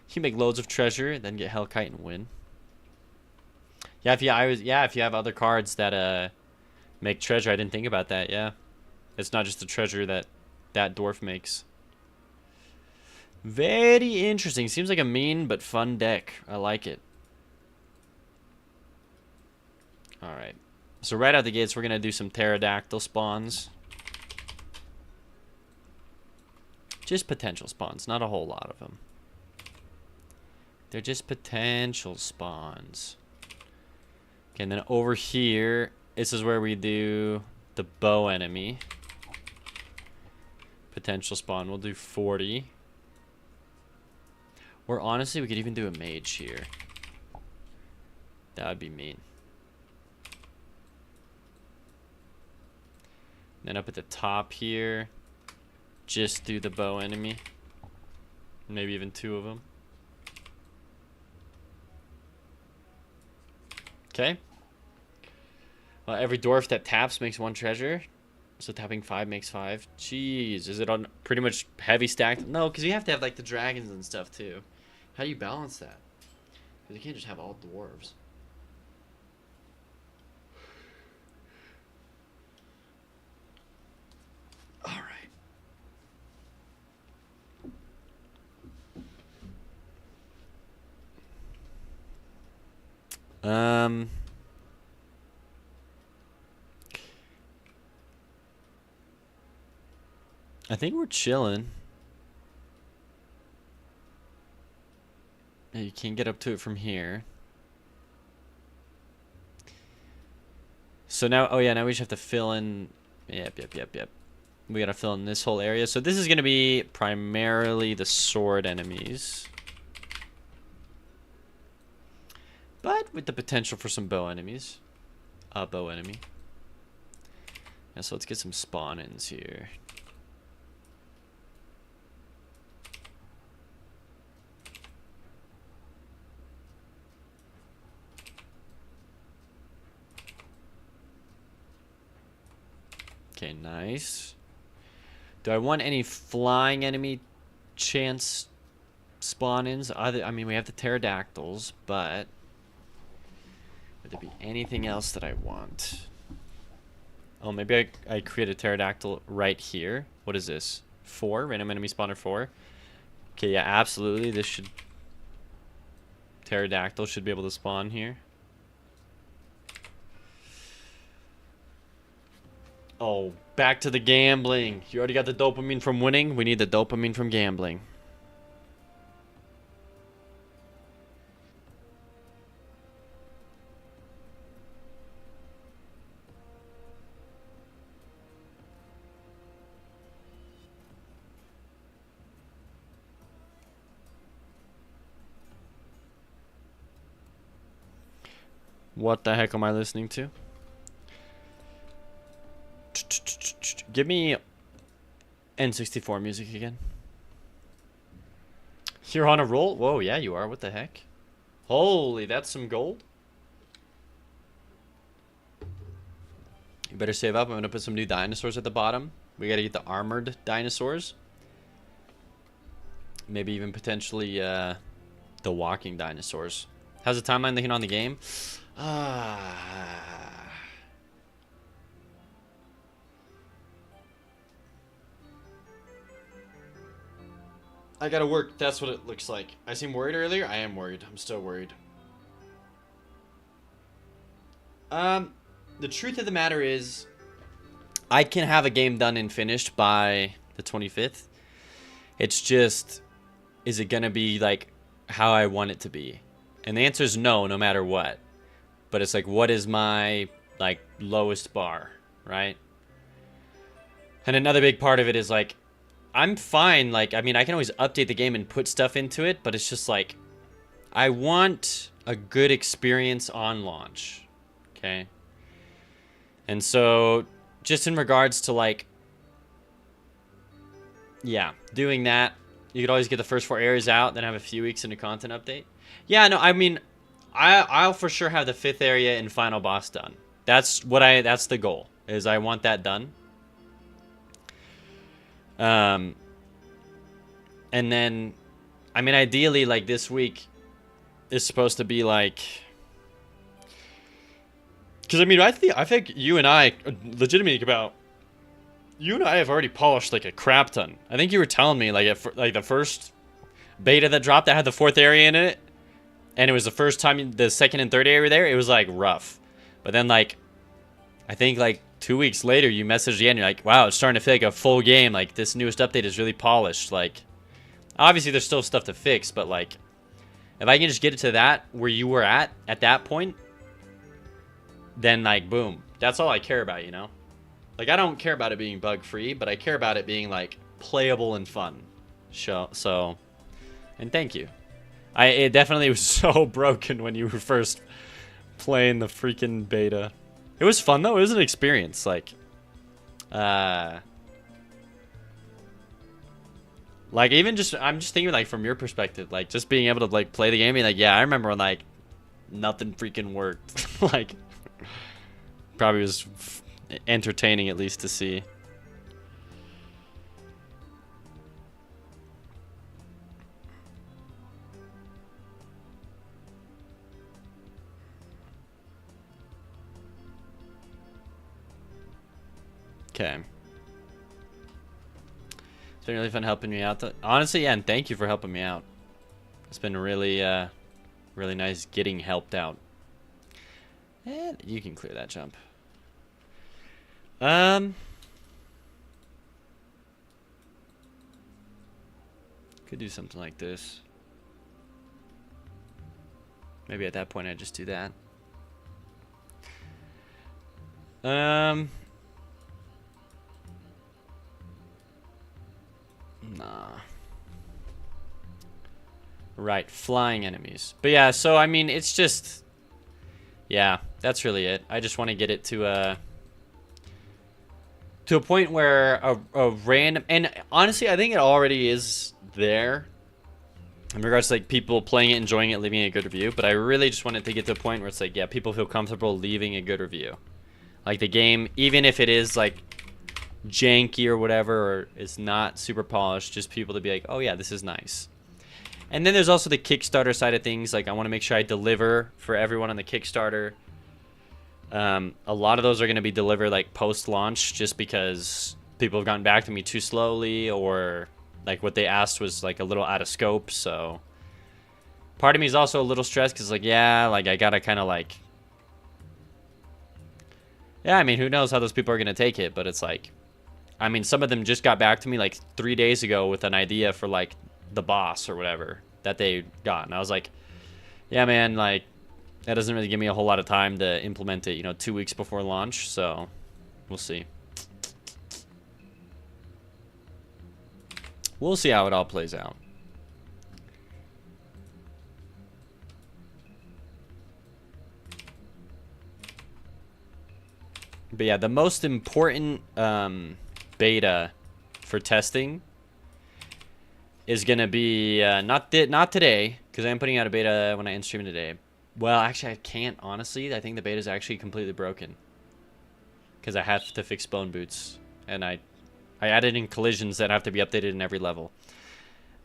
You make loads of treasure, then get Hellkite and win. Yeah, if you have other cards that make treasure, I didn't think about that. Yeah, it's not just the treasure that dwarf makes. Very interesting. Seems like a mean but fun deck. I like it. All right. So right out the gates, we're gonna do some pterodactyl spawns. Just potential spawns, not a whole lot of them. They're just potential spawns. Okay, and then over here, this is where we do the bow enemy. Potential spawn, we'll do 40. Or honestly, we could even do a mage here. That would be mean. Then up at the top here, just do the bow enemy. Maybe even 2 of them. Okay. Well, every dwarf that taps makes 1 treasure. So tapping 5 makes 5. Jeez, is it on pretty much heavy stacked? No, because you have to have like the dragons and stuff too. How do you balance that? Because you can't just have all dwarves. All right. I think we're chilling. Yeah, you can't get up to it from here. So now, oh yeah, now we just have to fill in. Yep. We gotta fill in this whole area. So this is gonna be primarily the sword enemies, but with the potential for some bow enemies. Bow enemy. Yeah, so let's get some spawn-ins here. Okay, nice. Do I want any flying enemy chance spawn-ins? I mean, we have the pterodactyls, but would there be anything else that I want? Oh, maybe I create a pterodactyl right here. What is this? 4, random enemy spawner 4. Okay, yeah, absolutely. This should... Pterodactyl should be able to spawn here. Oh, back to the gambling. You already got the dopamine from winning. We need the dopamine from gambling. What the heck am I listening to? Give me N64 music again. You're on a roll? Whoa, yeah, you are. What the heck? Holy, that's some gold. You better save up. I'm going to put some new dinosaurs at the bottom. We got to get the armored dinosaurs. Maybe even potentially the walking dinosaurs. How's the timeline looking on the game? I gotta work. That's what it looks like. I seemed worried earlier. I am worried. I'm still worried. The truth of the matter is, I can have a game done and finished by the 25th. It's just, is it gonna be like how I want it to be? And the answer is no, no matter what. But it's like, what is my like lowest bar, right? And another big part of it is like, I'm fine. Like, I mean, I can always update the game and put stuff into it, but it's just like, I want a good experience on launch. Okay. And so just in regards to like, yeah, doing that, you could always get the first 4 areas out, then have a few weeks into content update. Yeah, no, I mean, I'll for sure have the 5th area and final boss done. That's the goal, is I want that done. And then, I mean, ideally, like, this week is supposed to be like, because I mean, I think you and I, legitimately about, you and I have already polished like a crap ton. I think you were telling me like the first beta that dropped that had the 4th area in it, and it was the first time the 2nd and 3rd area were there, it was like rough. But then like, I think like 2 weeks later you messaged again, you're like, wow, it's starting to feel like a full game. Like, this newest update is really polished. Like, obviously there's still stuff to fix, but like, if I can just get it to that where you were at that point, then like, boom, that's all I care about, you know? Like, I don't care about it being bug free, but I care about it being like playable and fun. So, and thank you. It definitely was so broken when you were first playing the freaking beta. It was fun though. It was an experience. Like even just, I'm just thinking like from your perspective, like just being able to like play the game, and like, yeah, I remember when like nothing freaking worked. Like, probably was entertaining at least to see. Okay. It's been really fun helping me out. Honestly, yeah, and thank you for helping me out. It's been really, really nice getting helped out. And you can clear that jump. Could do something like this. Maybe at that point I just do that. Nah. Right, flying enemies. But yeah, so I mean, it's just, yeah, that's really it. I just want to get it to a point where a random, and honestly, I think it already is there in regards to like people playing it, enjoying it, leaving a good review. But I really just want it to get to a point where it's like, yeah, people feel comfortable leaving a good review. Like the game, even if it is like janky or whatever, or it's not super polished, just people to be like, oh yeah, this is nice. And then there's also the Kickstarter side of things. Like, I want to make sure I deliver for everyone on the Kickstarter. A lot of those are going to be delivered like post-launch, just because people have gotten back to me too slowly, or like what they asked was like a little out of scope. So part of me is also a little stressed because like, yeah, like I gotta kind of like, yeah, I mean, who knows how those people are going to take it, but it's like, I mean, some of them just got back to me like 3 days ago with an idea for like the boss or whatever that they got, and I was like, yeah, man, like that doesn't really give me a whole lot of time to implement it, you know, 2 weeks before launch. So we'll see. We'll see how it all plays out. But yeah, the most important beta for testing is gonna be not today, because I'm putting out a beta when I end stream today. Well, actually, I can't, honestly. I think the beta is actually completely broken, because I have to fix bone boots, and I added in collisions that have to be updated in every level.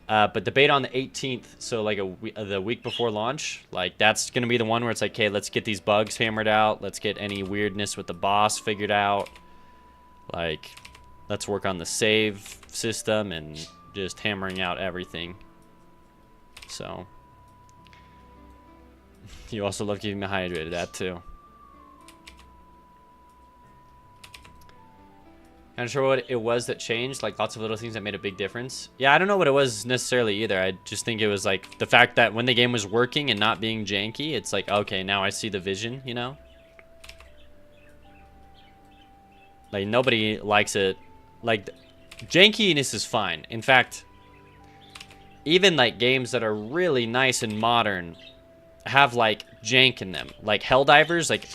But the beta on the 18th, so like the week before launch, like that's gonna be the one where it's like, okay, let's get these bugs hammered out. Let's get any weirdness with the boss figured out. Like, let's work on the save system and just hammering out everything. So, you also love keeping me hydrated. That too. I'm not sure what it was that changed, like lots of little things that made a big difference. Yeah, I don't know what it was necessarily either. I just think it was like the fact that when the game was working and not being janky, it's like, okay, now I see the vision, you know? Like, nobody likes it. Like, jankiness is fine. In fact, even like games that are really nice and modern have like jank in them. Like Helldivers, like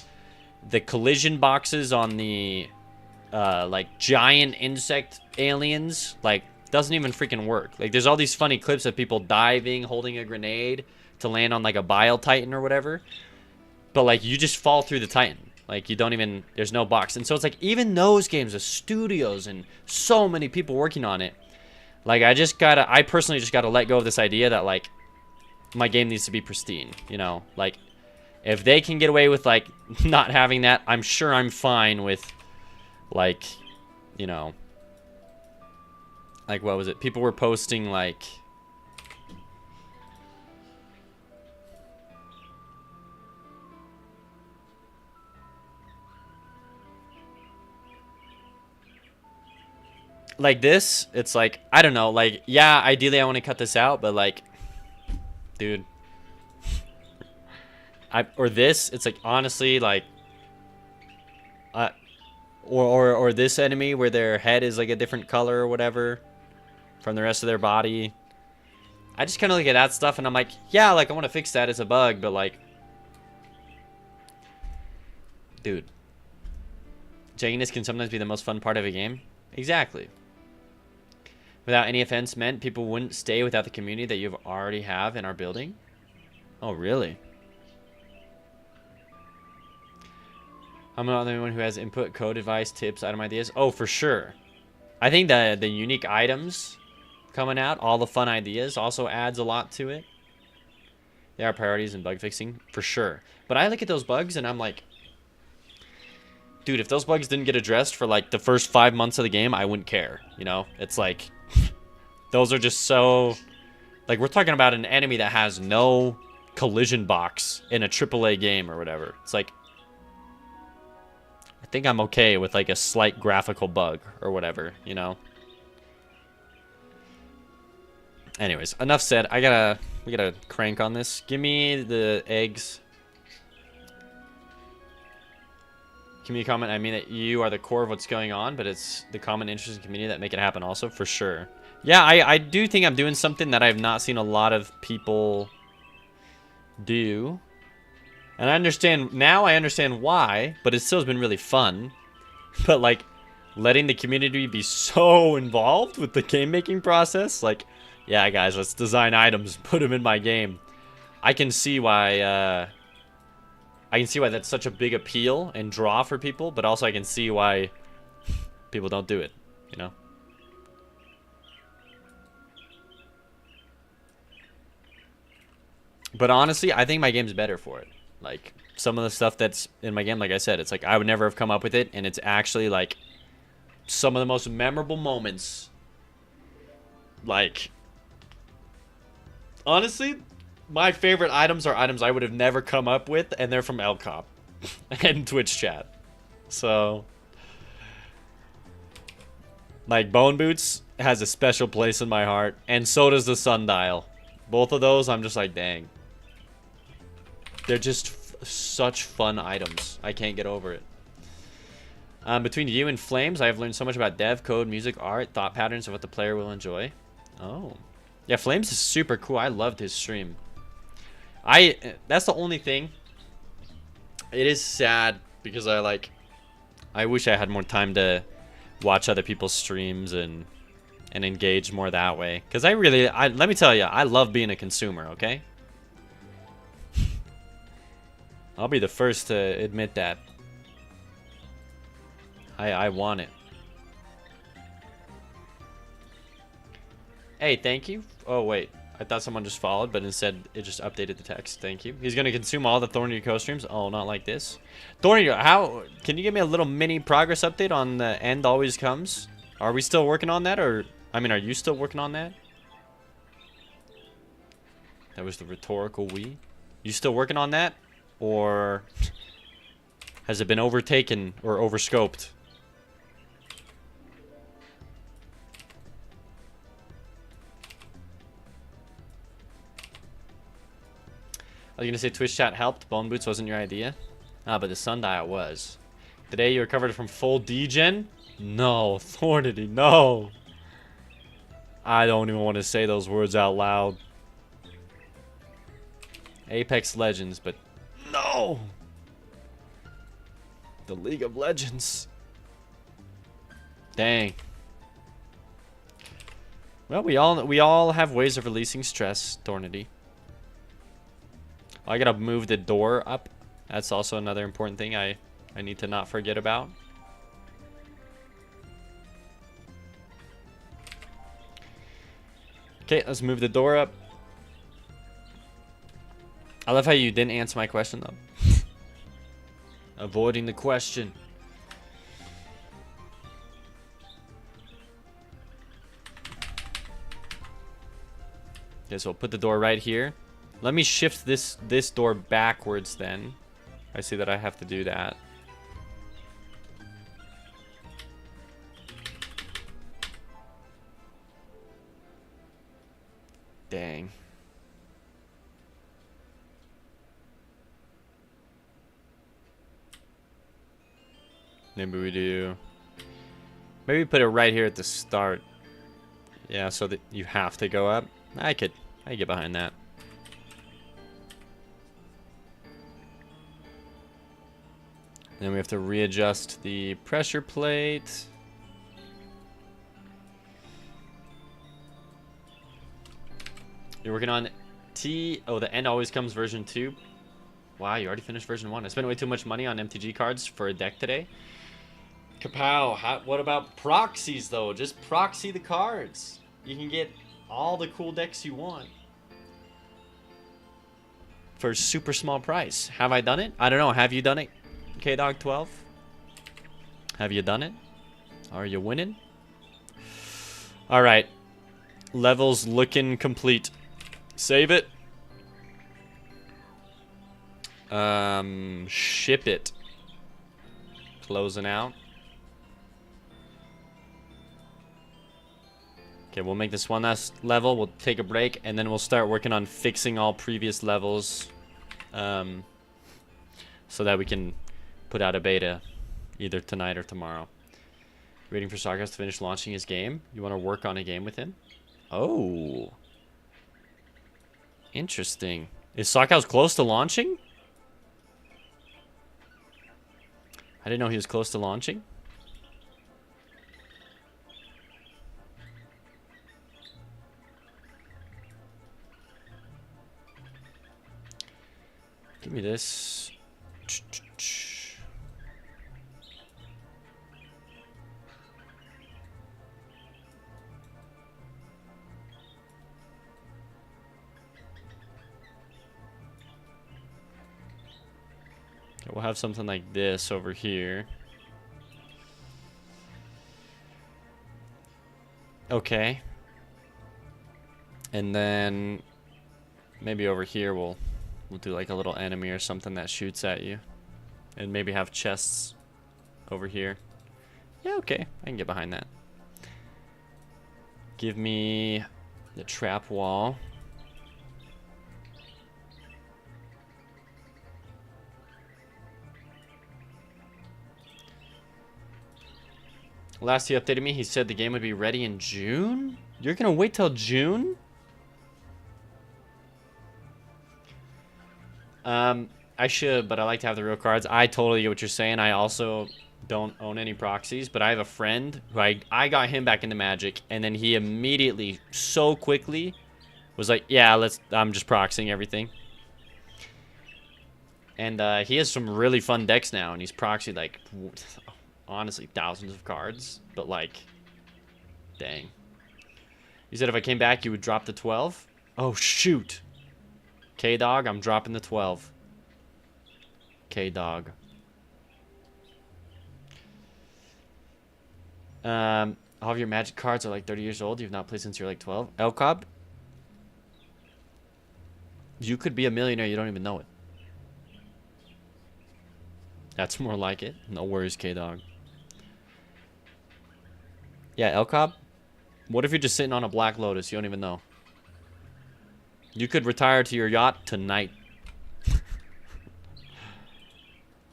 the collision boxes on the like giant insect aliens, like doesn't even freaking work. Like there's all these funny clips of people diving, holding a grenade to land on like a bile titan or whatever, but like you just fall through the titan. Like you don't even, there's no box. And so it's like even those games, the studios and so many people working on it, like I personally just gotta let go of this idea that like my game needs to be pristine, you know? Like if they can get away with like not having that, I'm sure I'm fine with like, you know, like what was it? People were posting like this. It's like, I don't know, like, yeah, ideally I want to cut this out, but like, dude, or this, it's like, honestly, like, or this enemy where their head is like a different color or whatever from the rest of their body. I just kind of look at that stuff and I'm like, yeah, like I want to fix that as a bug, but like, dude, jankiness can sometimes be the most fun part of a game. Exactly. Without any offense meant, people wouldn't stay without the community that you already have in our building. Oh, really? I'm not the only one who has input, code, advice, tips, item ideas. Oh, for sure. I think the unique items coming out, all the fun ideas, also adds a lot to it. There are priorities in bug fixing, for sure. But I look at those bugs and I'm like, dude, if those bugs didn't get addressed for like the first 5 months of the game, I wouldn't care. You know, it's like, those are just so, like, we're talking about an enemy that has no collision box in a AAA game or whatever. It's like, I think I'm okay with like a slight graphical bug or whatever, you know? Anyways, enough said. We gotta crank on this. Give me the eggs. Can you comment? I mean that you are the core of what's going on, but it's the common interest in community that make it happen also, for sure. Yeah, I do think I'm doing something that I've not seen a lot of people do. And I understand why, but it still has been really fun. But like, letting the community be so involved with the game making process, like, yeah, guys, let's design items, put them in my game. I can see why that's such a big appeal and draw for people, but also I can see why people don't do it, you know? But honestly, I think my game's better for it. Like, some of the stuff that's in my game, like I said, it's like I would never have come up with it, and it's actually like some of the most memorable moments. Like, honestly, my favorite items are items I would have never come up with, and they're from LCOP and Twitch chat. So, like, Bone Boots has a special place in my heart, and so does the Sundial. Both of those, I'm just like, dang. They're just such fun items. I can't get over it. Between you and Flames, I have learned so much about dev, code, music, art, thought patterns, and what the player will enjoy. Oh. Yeah, Flames is super cool. I loved his stream. That's the only thing. It is sad because I wish I had more time to watch other people's streams and engage more that way. Because let me tell you, I love being a consumer, okay? I'll be the first to admit that. I want it. Hey, thank you. Oh, wait. I thought someone just followed, but instead it just updated the text. Thank you. He's going to consume all the Thorny co-streams. Oh, not like this. Thorny, can you give me a little mini progress update on the end always comes? Are we still working on that? Or, I mean, are you still working on that? That was the rhetorical we. You still working on that? Or has it been overtaken or overscoped? I was going to say Twitch chat helped. Bone Boots wasn't your idea. Ah, but the Sundial was. Today you recovered from full degen? No. Thornity, no. I don't even want to say those words out loud. Apex Legends, but no. The League of Legends. Dang. Well, we all have ways of releasing stress, Thornity. I gotta move the door up. That's also another important thing I need to not forget about. Okay, let's move the door up. I love how you didn't answer my question, though. Avoiding the question. Okay, so we'll put the door right here. Let me shift this door backwards then. I see that I have to do that. Dang. Maybe we do. Maybe put it right here at the start. Yeah, so that you have to go up. I get behind that. Then we have to readjust the pressure plate. You're working on the end always comes version 2. Wow, you already finished version 1. I spent way too much money on MTG cards for a deck today. Kapow, what about proxies though? Just proxy the cards. You can get all the cool decks you want for a super small price. Have I done it? I don't know. Have you done it? KDog12? Have you done it? Are you winning? Alright. Levels looking complete. Save it. Ship it. Closing out. Okay, we'll make this one last level. We'll take a break, and then we'll start working on fixing all previous levels. So that we can put out a beta either tonight or tomorrow. Waiting for Sarkos to finish launching his game. You want to work on a game with him? Oh. Interesting. Is Sarkos close to launching? I didn't know he was close to launching. Give me this. we'll have something like this over here. Okay. And then maybe over here we'll do like a little enemy or something that shoots at you. And maybe have chests over here. Yeah, okay. I can get behind that. Give me the trap wall. Last he updated me, he said the game would be ready in June? You're gonna wait till June? I should, but I like to have the real cards. I totally get what you're saying. I also don't own any proxies, but I have a friend who I got him back into Magic, and then he immediately, so quickly, was like, yeah, I'm just proxying everything. And he has some really fun decks now, and he's proxied, like, honestly, thousands of cards, but, like, dang. You said if I came back, you would drop the 12? Oh, shoot. K-Dog, I'm dropping the 12. K-Dog. All of your Magic cards are like 30 years old. You've not played since you're like 12. Elcob? You could be a millionaire. You don't even know it. That's more like it. No worries, K-Dog. Yeah, Elcob? What if you're just sitting on a Black Lotus? You don't even know. You could retire to your yacht tonight.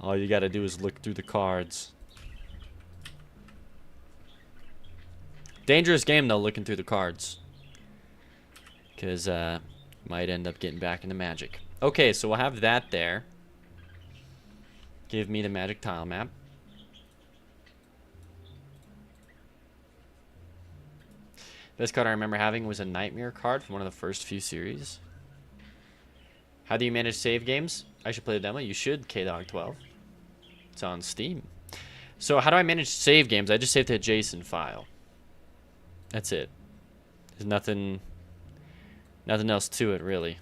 All you gotta do is look through the cards. Dangerous game, though, looking through the cards. Because, might end up getting back into Magic. Okay, so we'll have that there. Give me the Magic tile map. Best card I remember having was a Nightmare card from one of the first few series. How do you manage save games? I should play the demo. You should, K-Dog12. It's on Steam. So how do I manage save games? I just save to a JSON file. That's it. There's nothing else to it, really.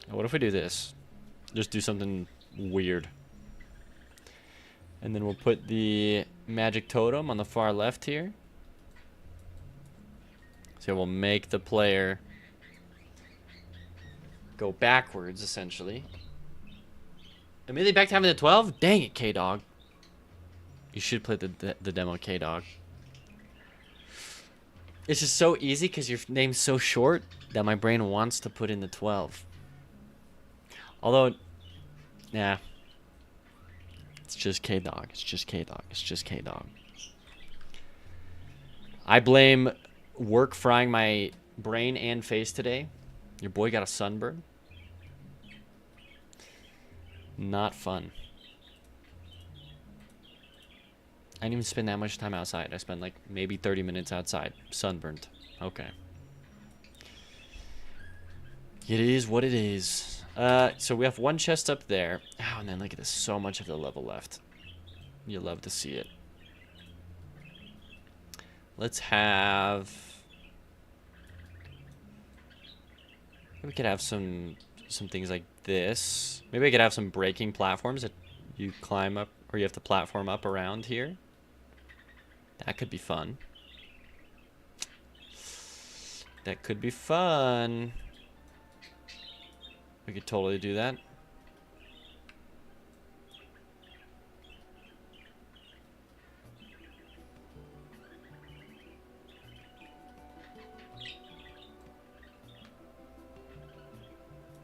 What if we do this? Just do something weird. And then we'll put the Magic Totem on the far left here. So we'll make the player go backwards, essentially. Immediately back to having the 12? Dang it, K-Dog. You should play the demo, K-Dog. It's just so easy because your name's so short that my brain wants to put in the 12. Although, yeah. It's just K-Dog. It's just K-Dog. It's just K-Dog. I blame work frying my brain and face today. Your boy got a sunburn. Not fun. I didn't even spend that much time outside. I spent like maybe 30 minutes outside. Sunburned. Okay. It is what it is. So we have one chest up there. Oh, and then look at this. So much of the level left. You love to see it. Let's have... We could have some things like this. Maybe I could have some breaking platforms that you climb up, or you have to platform up around here. That could be fun. That could be fun. We could totally do that.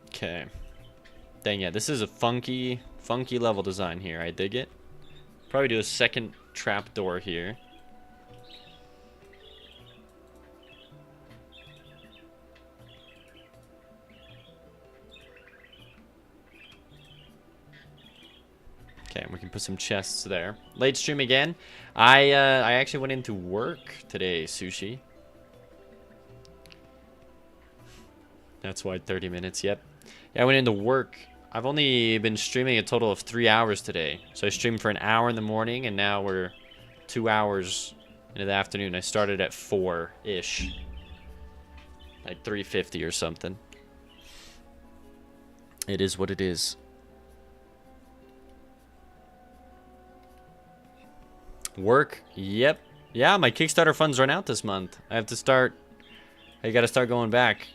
Okay. Dang, yeah, this is a funky level design here. I dig it. Probably do a second trap door here. Okay, we can put some chests there. Late stream again. I actually went into work today, Sushi. That's why 30 minutes, yep. Yeah, I went into work. I've only been streaming a total of 3 hours today. So I streamed for an hour in the morning, and now we're 2 hours into the afternoon. I started at 4-ish. Like 3:50 or something. It is what it is. Work? Yep. Yeah, my Kickstarter funds run out this month. I gotta start going back.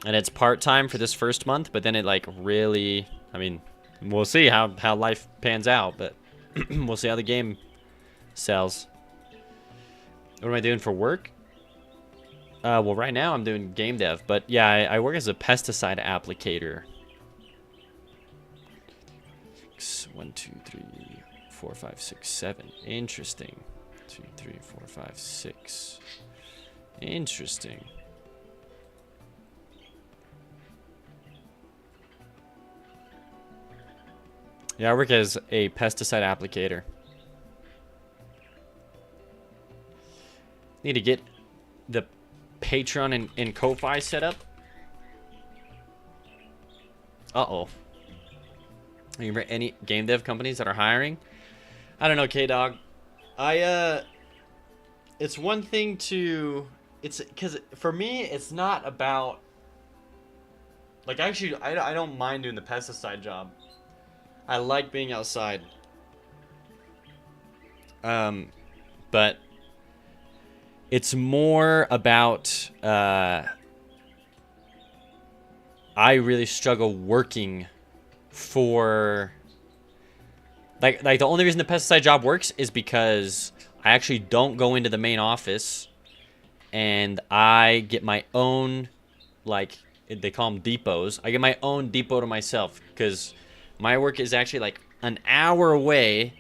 And it's part-time for this first month, but then it like really, I mean, we'll see how life pans out, but we'll see how the game sells. What am I doing for work? Well, right now I'm doing game dev, but yeah, I work as a pesticide applicator. 1, 2, 3, 4, 5, 6, 7. Interesting. 2, 3, 4, 5, 6. Interesting. Yeah, I work as a pesticide applicator. Need to get the Patreon and Ko-Fi set up. Uh-oh. Any game dev companies that are hiring? I don't know, K-Dog. It's one thing to... It's... Because for me, it's not about... Like, actually, I don't mind doing the pesticide job. I like being outside. But... It's more about... I really struggle working for... Like the only reason the pesticide job works is because I actually don't go into the main office, and I get my own, like, they call them depots. I get my own depot to myself, because my work is actually like an hour away,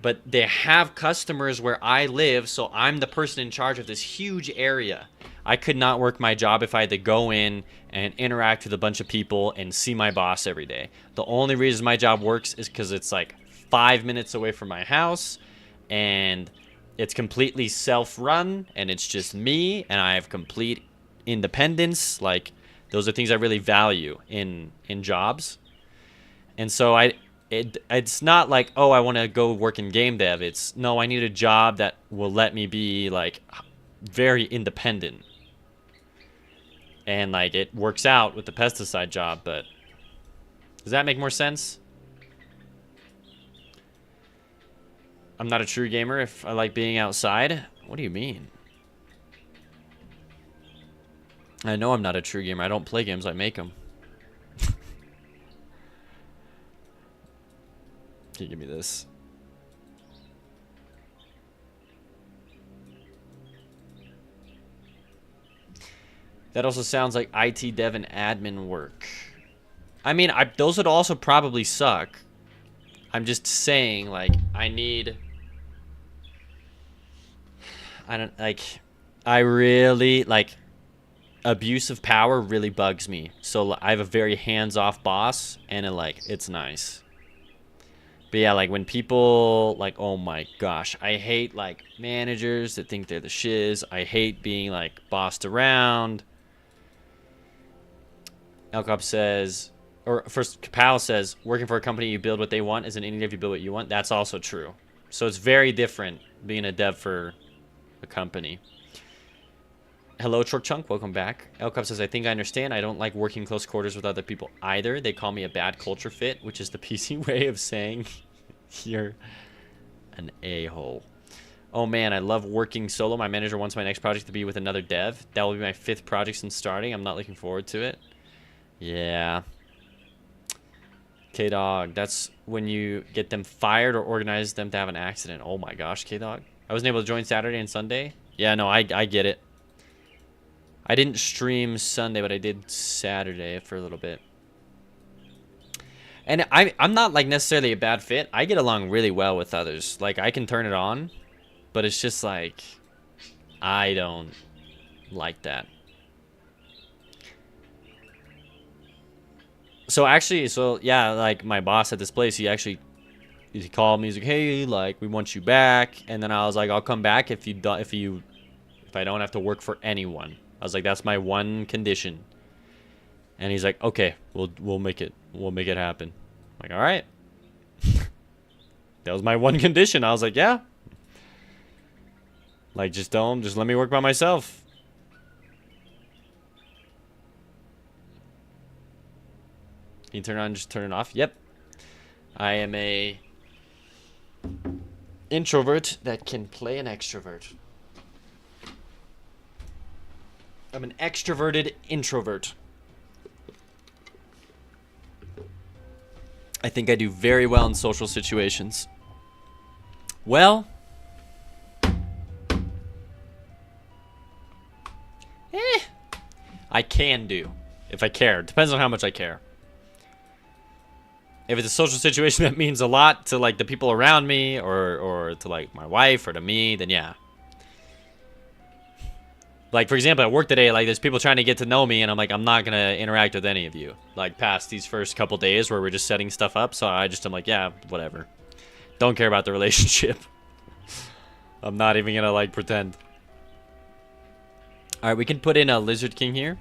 but they have customers where I live, so I'm the person in charge of this huge area. I could not work my job if I had to go in and interact with a bunch of people and see my boss every day. The only reason my job works is because it's like 5 minutes away from my house, and it's completely self-run, and it's just me, and I have complete independence. Like, those are things I really value in jobs. And so it's not like, oh, I want to go work in game dev. It's, no, I need a job that will let me be, like, very independent. And, like, it works out with the pesticide job, but does that make more sense? I'm not a true gamer if I like being outside. What do you mean? I know I'm not a true gamer. I don't play games, I make them. Can you give me this? That also sounds like IT dev and admin work. I mean, those would also probably suck. I'm just saying, like, I really, like, abuse of power really bugs me. So I have a very hands-off boss, and it's nice. But yeah, like, when people, like, oh my gosh, I hate, like, managers that think they're the shiz. I hate being, like, bossed around. Elcop says, or first, Kapow says, working for a company you build what they want isn't any dev you build what you want. That's also true. So it's very different being a dev for a company. Hello, Short Chunk. Welcome back. Elcop says, I think I understand. I don't like working close quarters with other people either. They call me a bad culture fit, which is the PC way of saying you're an a-hole. Oh, man, I love working solo. My manager wants my next project to be with another dev. That will be my 5th project since starting. I'm not looking forward to it. Yeah. K-Dog, that's when you get them fired or organize them to have an accident. Oh my gosh, K-Dog. I wasn't able to join Saturday and Sunday. Yeah, no, I get it. I didn't stream Sunday, but I did Saturday for a little bit. And I'm not, like, necessarily a bad fit. I get along really well with others. Like, I can turn it on, but it's just, like, I don't like that. So actually, yeah, like, my boss at this place, he called me. He's like, hey, like, we want you back. And then I was like, I'll come back if I don't have to work for anyone. I was like, that's my one condition. And he's like, okay, we'll make it happen. I'm like, all right. That was my one condition. I was like, yeah. Like, just let me work by myself. Can you turn it on, just turn it off? Yep. I am a introvert that can play an extrovert. I'm an extroverted introvert. I think I do very well in social situations. Well, I can do if I care. Depends on how much I care. If it's a social situation that means a lot to like the people around me or to like my wife or to me, then yeah. Like, for example, at work today, like, there's people trying to get to know me, and I'm like, I'm not going to interact with any of you. Like, past these first couple days where we're just setting stuff up, so I'm like, yeah, whatever. Don't care about the relationship. I'm not even going to, like, pretend. Alright, we can put in a Lizard King here.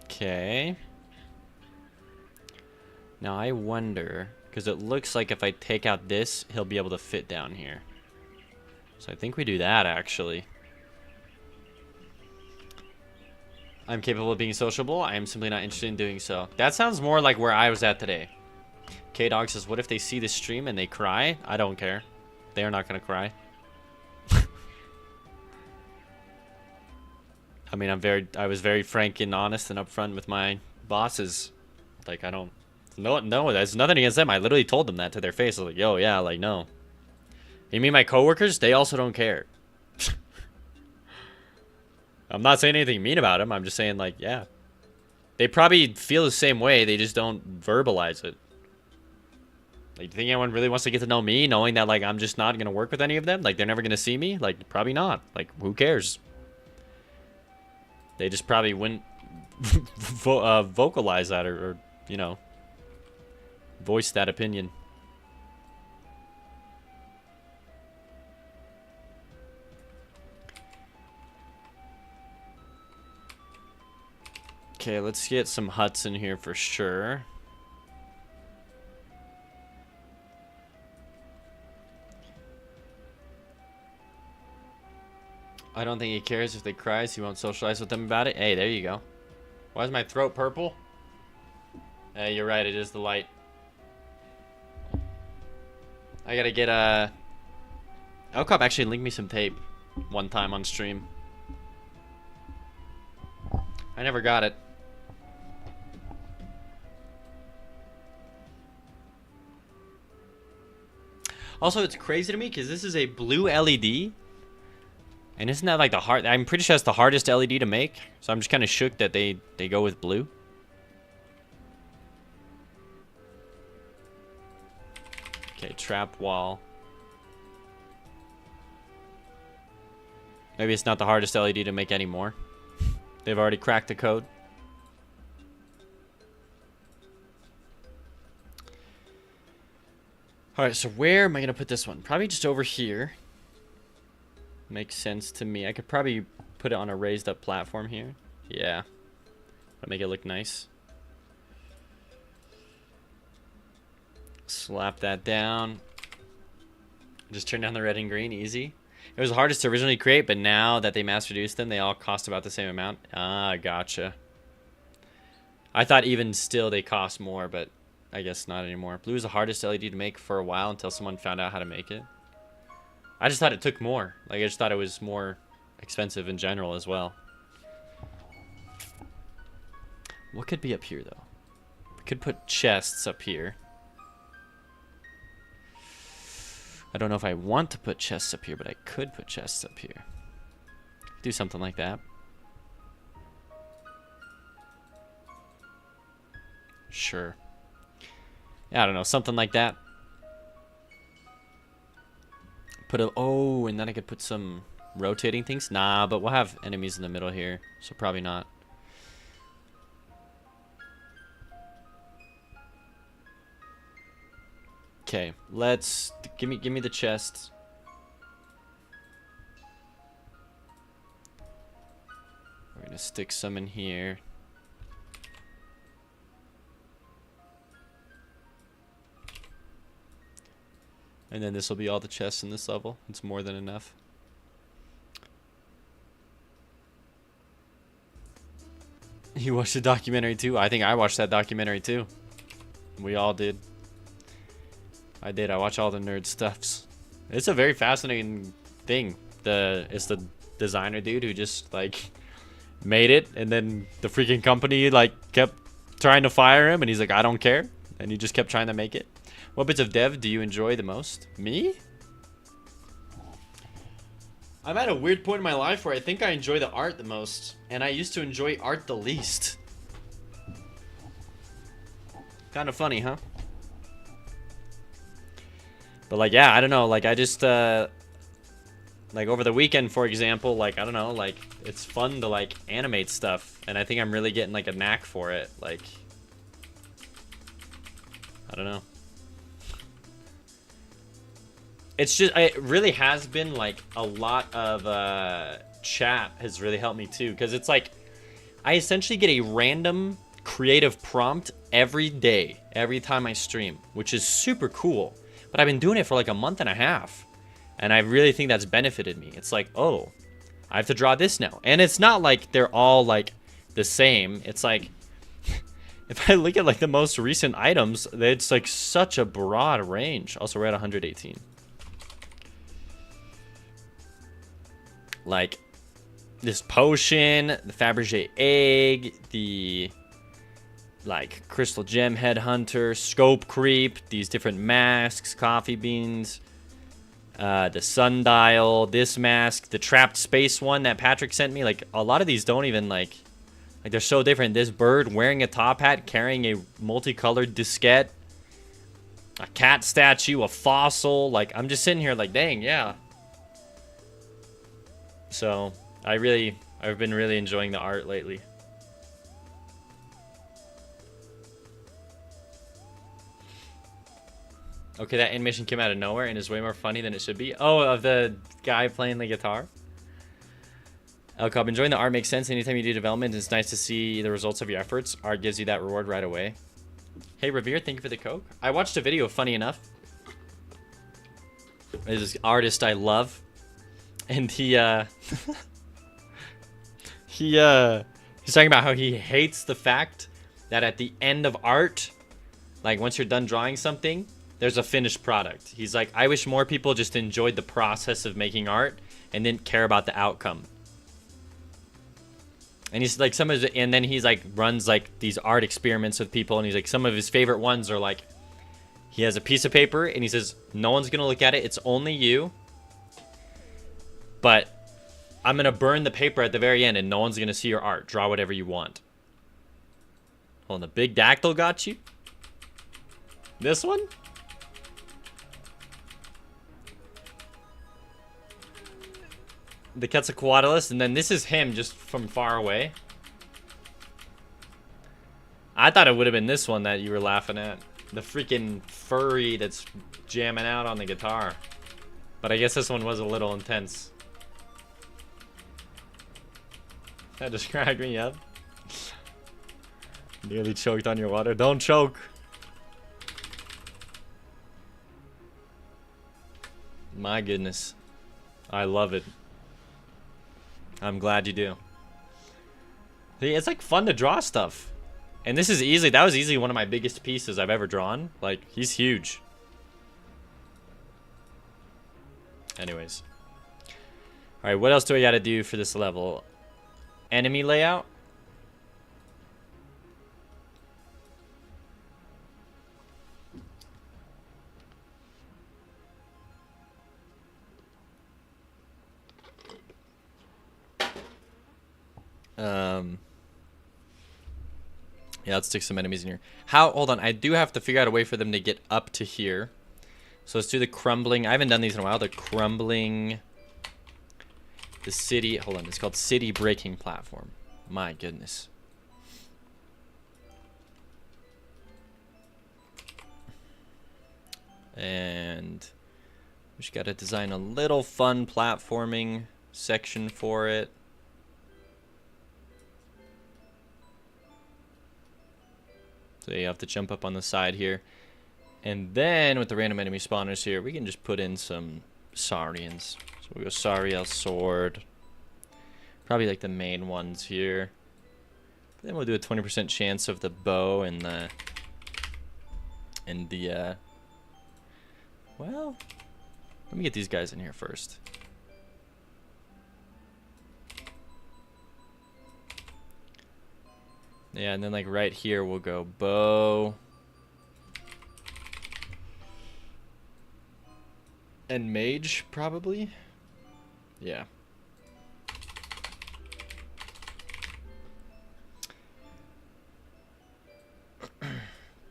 Okay. Now I wonder, because it looks like if I take out this, he'll be able to fit down here. So I think we do that, actually. I'm capable of being sociable. I am simply not interested in doing so. That sounds more like where I was at today. K-Dog says, what if they see this stream and they cry? I don't care. They are not going to cry. I mean, I was very frank and honest and upfront with my bosses. Like, I don't... No, there's nothing against them. I literally told them that to their face. I was like, yo, yeah, like, no. You mean my coworkers? They also don't care. I'm not saying anything mean about them. I'm just saying, like, yeah. They probably feel the same way. They just don't verbalize it. Like, do you think anyone really wants to get to know me, knowing that, like, I'm just not going to work with any of them? Like, they're never going to see me? Like, probably not. Like, who cares? They just probably wouldn't vocalize that or, you know, voice that opinion. Okay, let's get some huts in here for sure. I don't think he cares if they cry, so he won't socialize with them about it. Hey, there you go. Why is my throat purple? Hey, you're right, it is the light. I gotta get Elcop actually linked me some tape one time on stream. I never got it. Also, it's crazy to me because this is a blue LED. And isn't that like the hard... I'm pretty sure that's the hardest LED to make. So I'm just kind of shook that they go with blue. Okay, trap wall. Maybe it's not the hardest LED to make anymore. They've already cracked the code. Alright, so where am I going to put this one? Probably just over here. Makes sense to me. I could probably put it on a raised up platform here. Yeah. That'll make it look nice. Slap that down. Just turn down the red and green. Easy. It was the hardest to originally create, but now that they mass reduced them, they all cost about the same amount. Ah, gotcha. I thought even still they cost more, but I guess not anymore. Blue is the hardest LED to make for a while until someone found out how to make it. I just thought it took more. Like, I just thought it was more expensive in general as well. What could be up here, though? We could put chests up here. I don't know if I want to put chests up here, but I could put chests up here. Do something like that. Sure. Yeah, I don't know. Something like that. Put a... Oh, and then I could put some rotating things. Nah, but we'll have enemies in the middle here, so probably not. Okay, let's give me the chest. We're gonna stick some in here. And then this will be all the chests in this level. It's more than enough. You watched the documentary too? I think I watched that documentary too. We all did. I did. I watch all the nerd stuffs. It's a very fascinating thing. It's the designer dude who just like made it, and then the freaking company like kept trying to fire him, and he's like, I don't care, and he just kept trying to make it. What bits of dev do you enjoy the most? Me? I'm at a weird point in my life where I think I enjoy the art the most, and I used to enjoy art the least. Kind of funny, huh? But like, yeah, I don't know, like I just like over the weekend, for example, like I don't know, like it's fun to like animate stuff, and I think I'm really getting like a knack for it. Like, I don't know. It's just, it really has been like a lot of chat has really helped me too, because it's like I essentially get a random creative prompt every day, every time I stream, which is super cool. But I've been doing it for like a month and a half, and I really think that's benefited me. It's like, oh, I have to draw this now, and it's not like they're all like the same. It's like if I look at like the most recent items, it's like such a broad range. Also, we're at 118. Like this potion, the Fabergé egg, the like crystal gem headhunter, scope creep, these different masks, coffee beans, the sundial, this mask, the trapped space one that Patrick sent me. Like a lot of these don't even like they're so different. This bird wearing a top hat, carrying a multicolored diskette, a cat statue, a fossil. Like I'm just sitting here like, dang, yeah. So I've been really enjoying the art lately. Okay, that animation came out of nowhere and is way more funny than it should be. Oh, of the guy playing the guitar. Elcob, enjoying the art makes sense. Anytime you do development, it's nice to see the results of your efforts. Art gives you that reward right away. Hey, Revere, thank you for the Coke. I watched a video, funny enough. There's this artist I love. And he's talking about how he hates the fact that at the end of art, like once you're done drawing something, there's a finished product. He's like, I wish more people just enjoyed the process of making art and didn't care about the outcome. And he's like, and then he's like runs like these art experiments with people, and he's like, some of his favorite ones are like, he has a piece of paper and he says, no one's gonna look at it, it's only you. But I'm going to burn the paper at the very end and no one's going to see your art. Draw whatever you want. Hold on, the big dactyl got you? This one? The Quetzalcoatlus, and then this is him just from far away. I thought it would have been this one that you were laughing at. The freaking furry that's jamming out on the guitar. But I guess this one was a little intense. That just cracked me up. Nearly choked on your water. Don't choke. My goodness. I love it. I'm glad you do. See, it's like fun to draw stuff. And this is easily, that was easily one of my biggest pieces I've ever drawn. Like, he's huge. Anyways. Alright, what else do I gotta do for this level? Enemy layout. Yeah, let's stick some enemies in here. Hold on, I do have to figure out a way for them to get up to here. So let's do the crumbling. I haven't done these in a while. The crumbling. The city, hold on, it's called City Breaking Platform. My goodness. And we just got to design a little fun platforming section for it. So you have to jump up on the side here. And then with the random enemy spawners here, we can just put in some Saurians. So we'll go Sauriel Sword. Probably like the main ones here. But then we'll do a 20% chance of the bow and the... well, let me get these guys in here first. Yeah, and then like right here we'll go bow and mage probably. Yeah.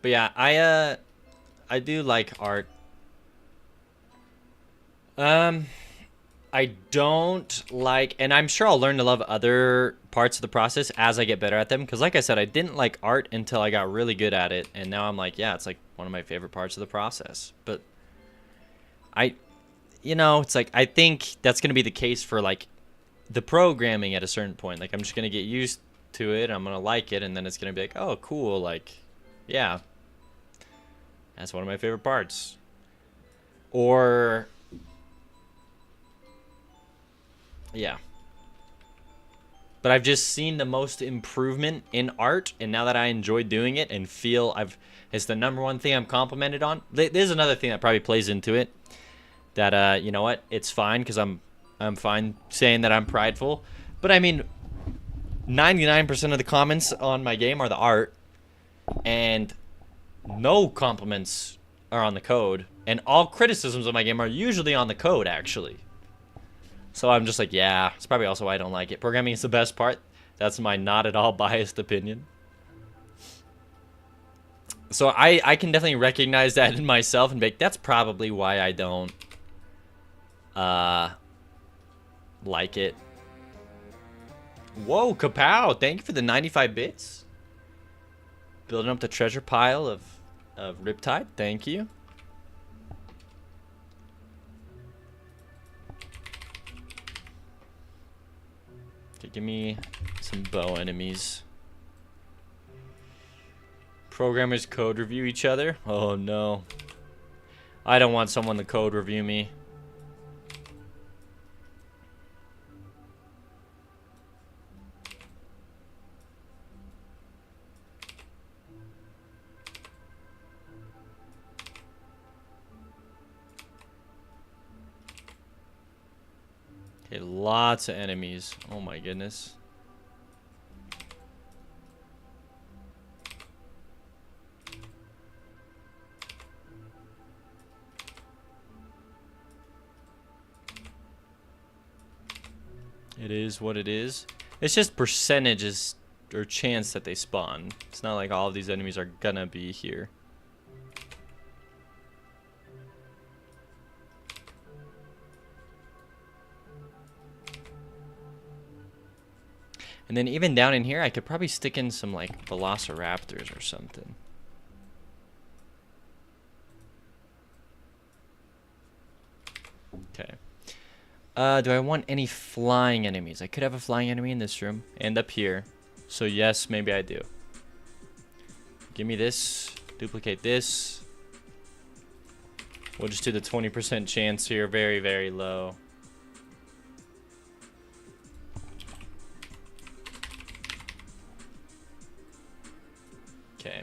But yeah, I do like art. I don't like, and I'm sure I'll learn to love other parts of the process as I get better at them. Because like I said, I didn't like art until I got really good at it. And now I'm like, yeah, it's like one of my favorite parts of the process. But it's like, I think that's going to be the case for like the programming at a certain point. Like I'm just going to get used to it. I'm going to like it. And then it's going to be like, oh, cool. Like, yeah, that's one of my favorite parts. Or... yeah. But I've just seen the most improvement in art, and now that I enjoy doing it and feel it's the #1 thing I'm complimented on. There's another thing that probably plays into it. That you know what? It's fine because I'm fine saying that I'm prideful. But I mean, 99% of the comments on my game are the art, and no compliments are on the code, and all criticisms of my game are usually on the code actually. So I'm just like, yeah, it's probably also why I don't like it. Programming is the best part. That's my not at all biased opinion. So I can definitely recognize that in myself and be like, that's probably why I don't like it. Whoa, kapow! Thank you for the 95 bits. Building up the treasure pile of Riptide. Thank you. Okay, give me some bow enemies. Programmers code review each other? Oh no. I don't want someone to code review me. Okay, lots of enemies. Oh my goodness. It is what it is. It's just percentages or chance that they spawn. It's not like all of these enemies are gonna be here. And then even down in here, I could probably stick in some like velociraptors or something. Okay. Do I want any flying enemies? I could have a flying enemy in this room and up here. So yes, maybe I do. Give me this. Duplicate this. We'll just do the 20% chance here. Very, very low. Okay.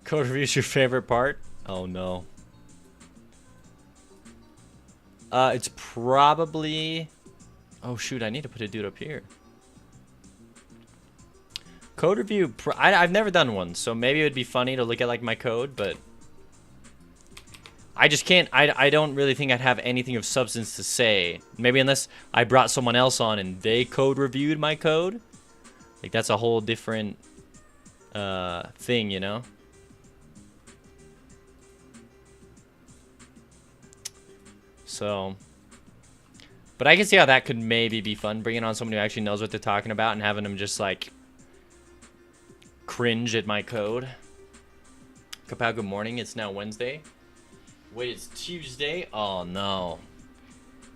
Code review is your favorite part? Oh no. It's probably... oh shoot, I need to put a dude up here. Code review... I've never done one, so maybe it would be funny to look at like my code, but... I just can't... I don't really think I'd have anything of substance to say. Maybe unless I brought someone else on and they code reviewed my code. Like, that's a whole different... thing, you know? So, but I can see how that could maybe be fun, bringing on someone who actually knows what they're talking about and having them just like cringe at my code. Kapow, good morning. It's now Wednesday. Wait, it's Tuesday? Oh, no.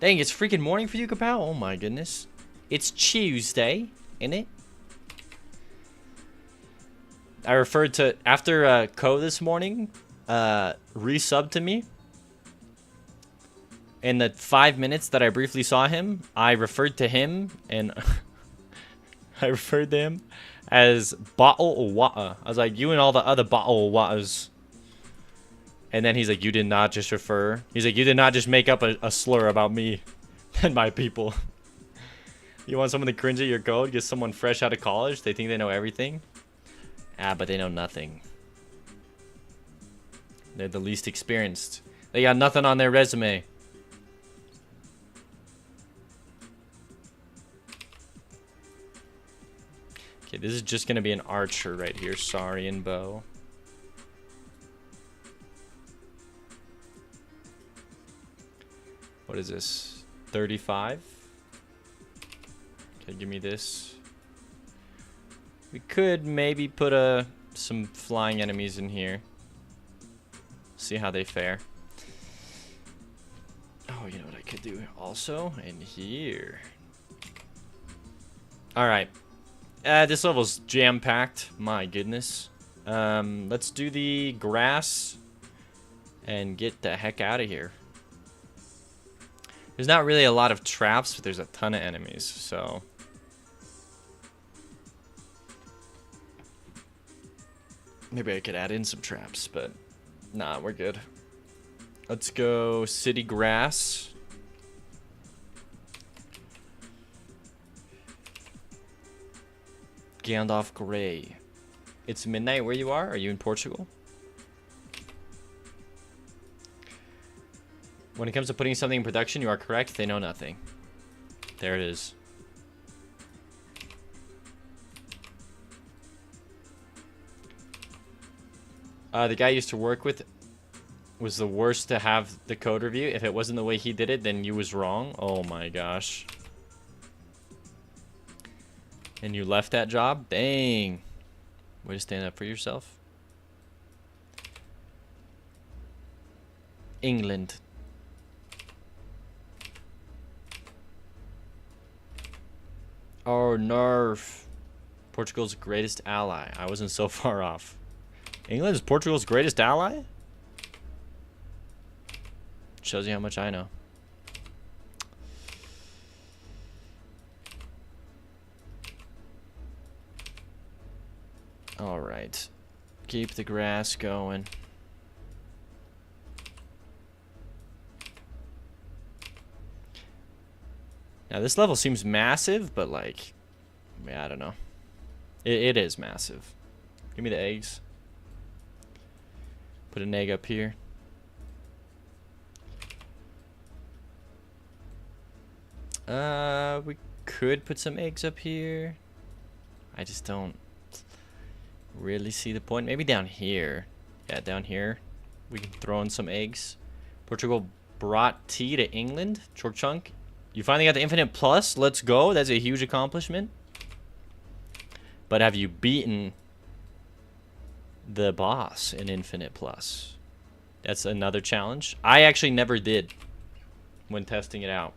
Dang, it's freaking morning for you, Kapow? Oh, my goodness. It's Tuesday, isn't it? I referred to... After Ko this morning resubbed to me, in the 5 minutes that I briefly saw him, I referred to him and... I referred to him as bottle of water. I was like, you and all the other bottle of waters. And then he's like, you did not just refer. He's like, you did not just make up a slur about me and my people. You want someone to cringe at your code? Get someone fresh out of college? They think they know everything? Ah, but they know nothing. They're the least experienced. They got nothing on their resume. Okay, this is just gonna be an archer right here. Sorry, and bow. What is this? 35? Okay, give me this. We could maybe put some flying enemies in here. See how they fare. Oh, you know what I could do also? In here. Alright. This level's jam-packed. My goodness. Let's do the grass and get the heck out of here. There's not really a lot of traps, but there's a ton of enemies, so... Maybe I could add in some traps, but... Nah, we're good. Let's go city grass. Gandalf Grey. It's midnight where you are? Are you in Portugal? When it comes to putting something in production, you are correct. They know nothing. There it is. The guy I used to work with was the worst to have the code review. If it wasn't the way he did it, then you was wrong. Oh my gosh. And you left that job? Dang. Way to stand up for yourself. England. Oh, nerf. Portugal's greatest ally. I wasn't so far off. England is Portugal's greatest ally? Shows you how much I know. All right. Keep the grass going. Now this level seems massive, but like, yeah, I don't know. It is massive. Give me the eggs. Put an egg up here. We could put some eggs up here. I just don't really see the point. Maybe down here. Yeah, down here. We can throw in some eggs. Portugal brought tea to England. Chork Chunk. You finally got the Infinite Plus. Let's go. That's a huge accomplishment. But have you beaten the boss in Infinite Plus? That's another challenge. I actually never did when testing it out.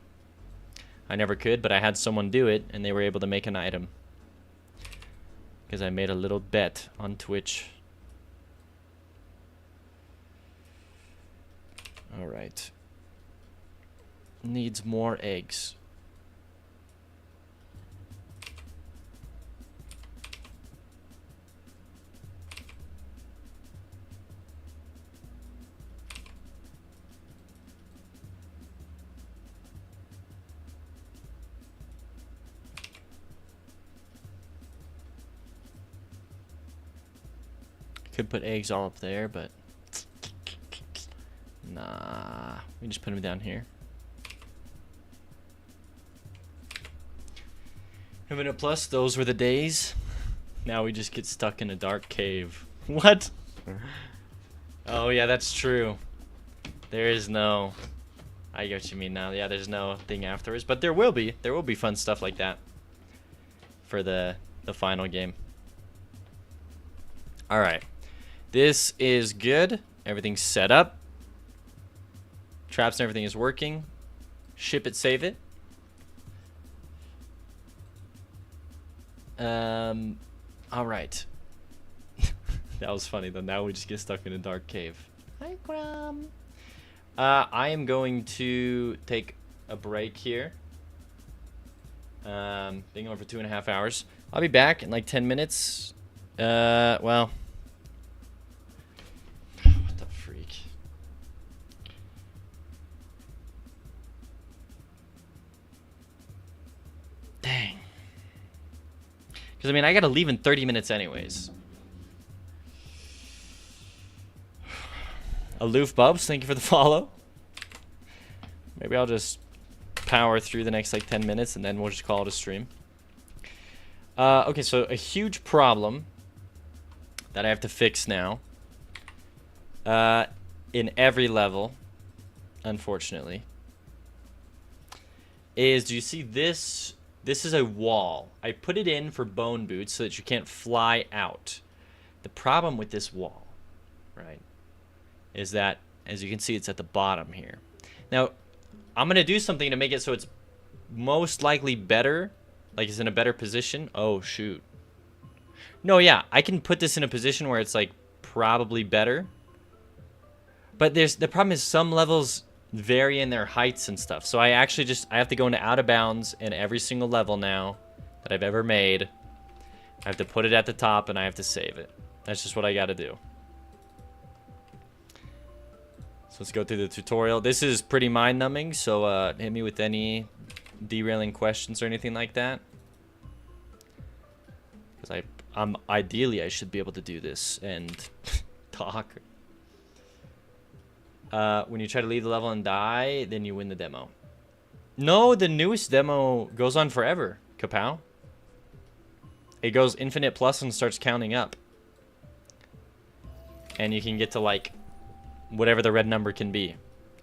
I never could, but I had someone do it, and they were able to make an item. Because I made a little bet on Twitch. Alright. Needs more eggs. Could put eggs all up there, but nah, we just put them down here. Infinite Plus, those were the days. Now we just get stuck in a dark cave. What? Oh yeah, that's true. There is no, I get what you mean now. Yeah, there's no thing afterwards, but there will be fun stuff like that for the final game. All right. This is good. Everything's set up. Traps and everything is working. Ship it, save it. All right. That was funny though. Now we just get stuck in a dark cave. Hi, Grum. I am going to take a break here. Been going for 2.5 hours. I'll be back in like 10 minutes. Well. What the freak? Dang. Because, I mean, I gotta leave in 30 minutes anyways. Aloof Bubs, thank you for the follow. Maybe I'll just power through the next like 10 minutes and then we'll just call it a stream. Okay, so a huge problem that I have to fix now in every level, unfortunately, is, do you see this? This is a wall. I put it in for bone boots so that you can't fly out. The problem with this wall, right, is that, as you can see, it's at the bottom here. Now, I'm going to do something to make it so it's most likely better, like it's in a better position. Oh, shoot. No, yeah, I can put this in a position where it's, like, probably better. But the problem is some levels vary in their heights and stuff. So I have to go into out of bounds in every single level now that I've ever made. I have to put it at the top and I have to save it. That's just what I got to do. So let's go through the tutorial. This is pretty mind-numbing, so hit me with any derailing questions or anything like that. Because ideally I should be able to do this and talk. When you try to leave the level and die, then you win the demo. No, the newest demo goes on forever, Kapow. It goes infinite plus and starts counting up. And you can get to, like, whatever the red number can be.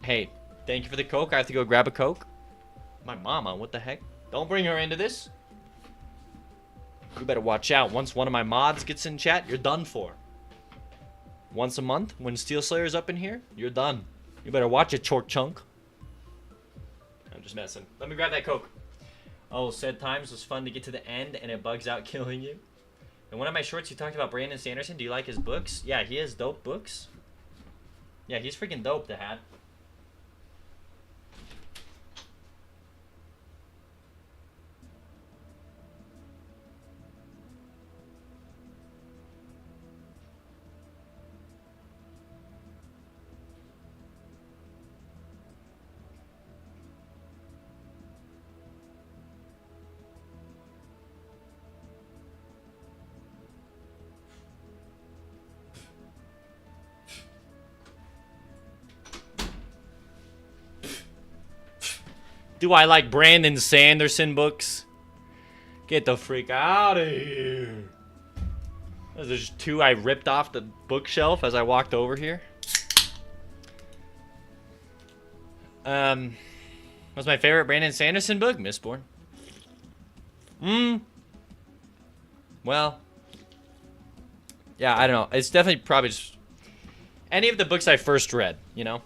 Hey, thank you for the Coke. I have to go grab a Coke. My mama, what the heck? Don't bring her into this. You better watch out. Once one of my mods gets in chat, you're done for. Once a month, when Steel Slayer's up in here, you're done. You better watch it, Chork Chunk. I'm just messing. Let me grab that Coke. Oh, Said Times was fun to get to the end, and it bugs out killing you. In one of my shorts, you talked about Brandon Sanderson. Do you like his books? Yeah, he has dope books. Yeah, he's freaking dope, the hat. Do I like Brandon Sanderson books? Get the freak out of here. Those are just two I ripped off the bookshelf as I walked over here. What's my favorite Brandon Sanderson book? Mistborn. Well. Yeah, I don't know. It's definitely probably just any of the books I first read, you know?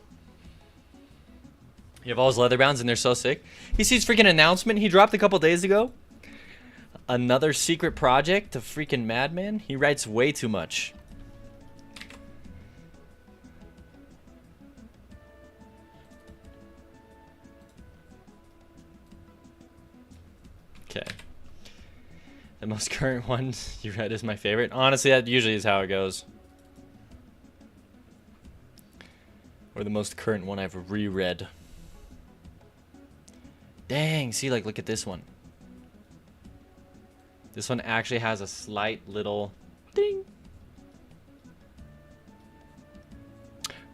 You have all his leather bounds and they're so sick. He sees freaking announcement he dropped a couple days ago. Another secret project, a freaking madman. He writes way too much. Okay. The most current one you read is my favorite. Honestly, that usually is how it goes. Or the most current one I've reread. Dang, see, like, look at this one. This one actually has a slight little ding.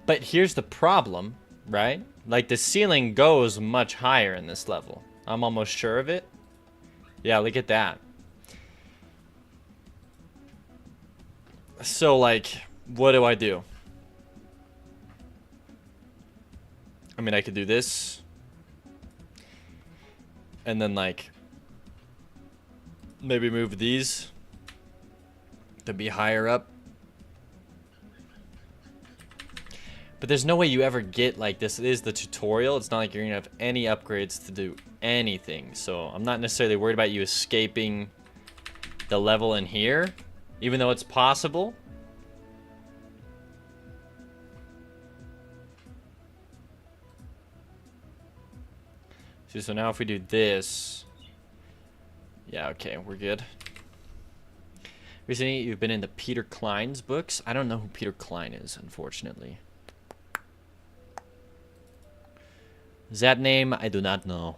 But here's the problem, right? Like, the ceiling goes much higher in this level. I'm almost sure of it. Yeah, look at that. So, like, what do I do? I mean, I could do this. And then, like, maybe move these to be higher up. But there's no way you ever get, like, this is the tutorial. It's not like you're gonna have any upgrades to do anything. So I'm not necessarily worried about you escaping the level in here, even though it's possible. See, so now if we do this, yeah, okay, we're good. Recently, you've been into Peter Klein's books. I don't know who Peter Klein is, unfortunately. That name, I do not know.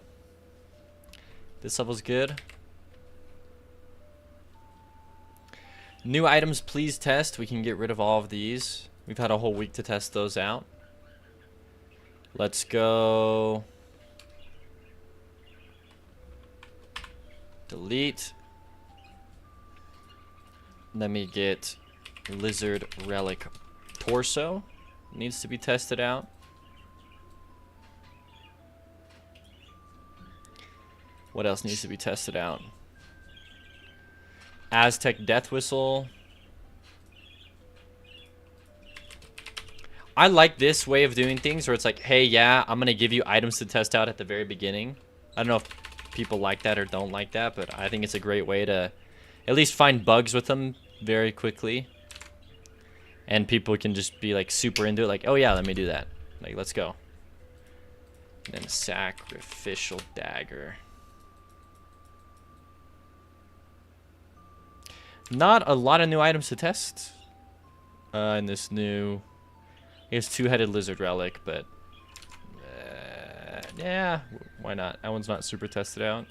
This level's good. New items, please test. We can get rid of all of these. We've had a whole week to test those out. Let's go. Delete. Let me get Lizard Relic Torso. Needs to be tested out. What else needs to be tested out? Aztec Death Whistle. I like this way of doing things where it's like, hey, yeah, I'm going to give you items to test out at the very beginning. I don't know if people like that or don't like that, but I think it's a great way to at least find bugs with them very quickly. And people can just be like super into it, like, oh yeah, let me do that. Like, let's go. And then Sacrificial Dagger. Not a lot of new items to test in this new, I guess, two-headed lizard relic, but yeah, why not? That one's not super tested out.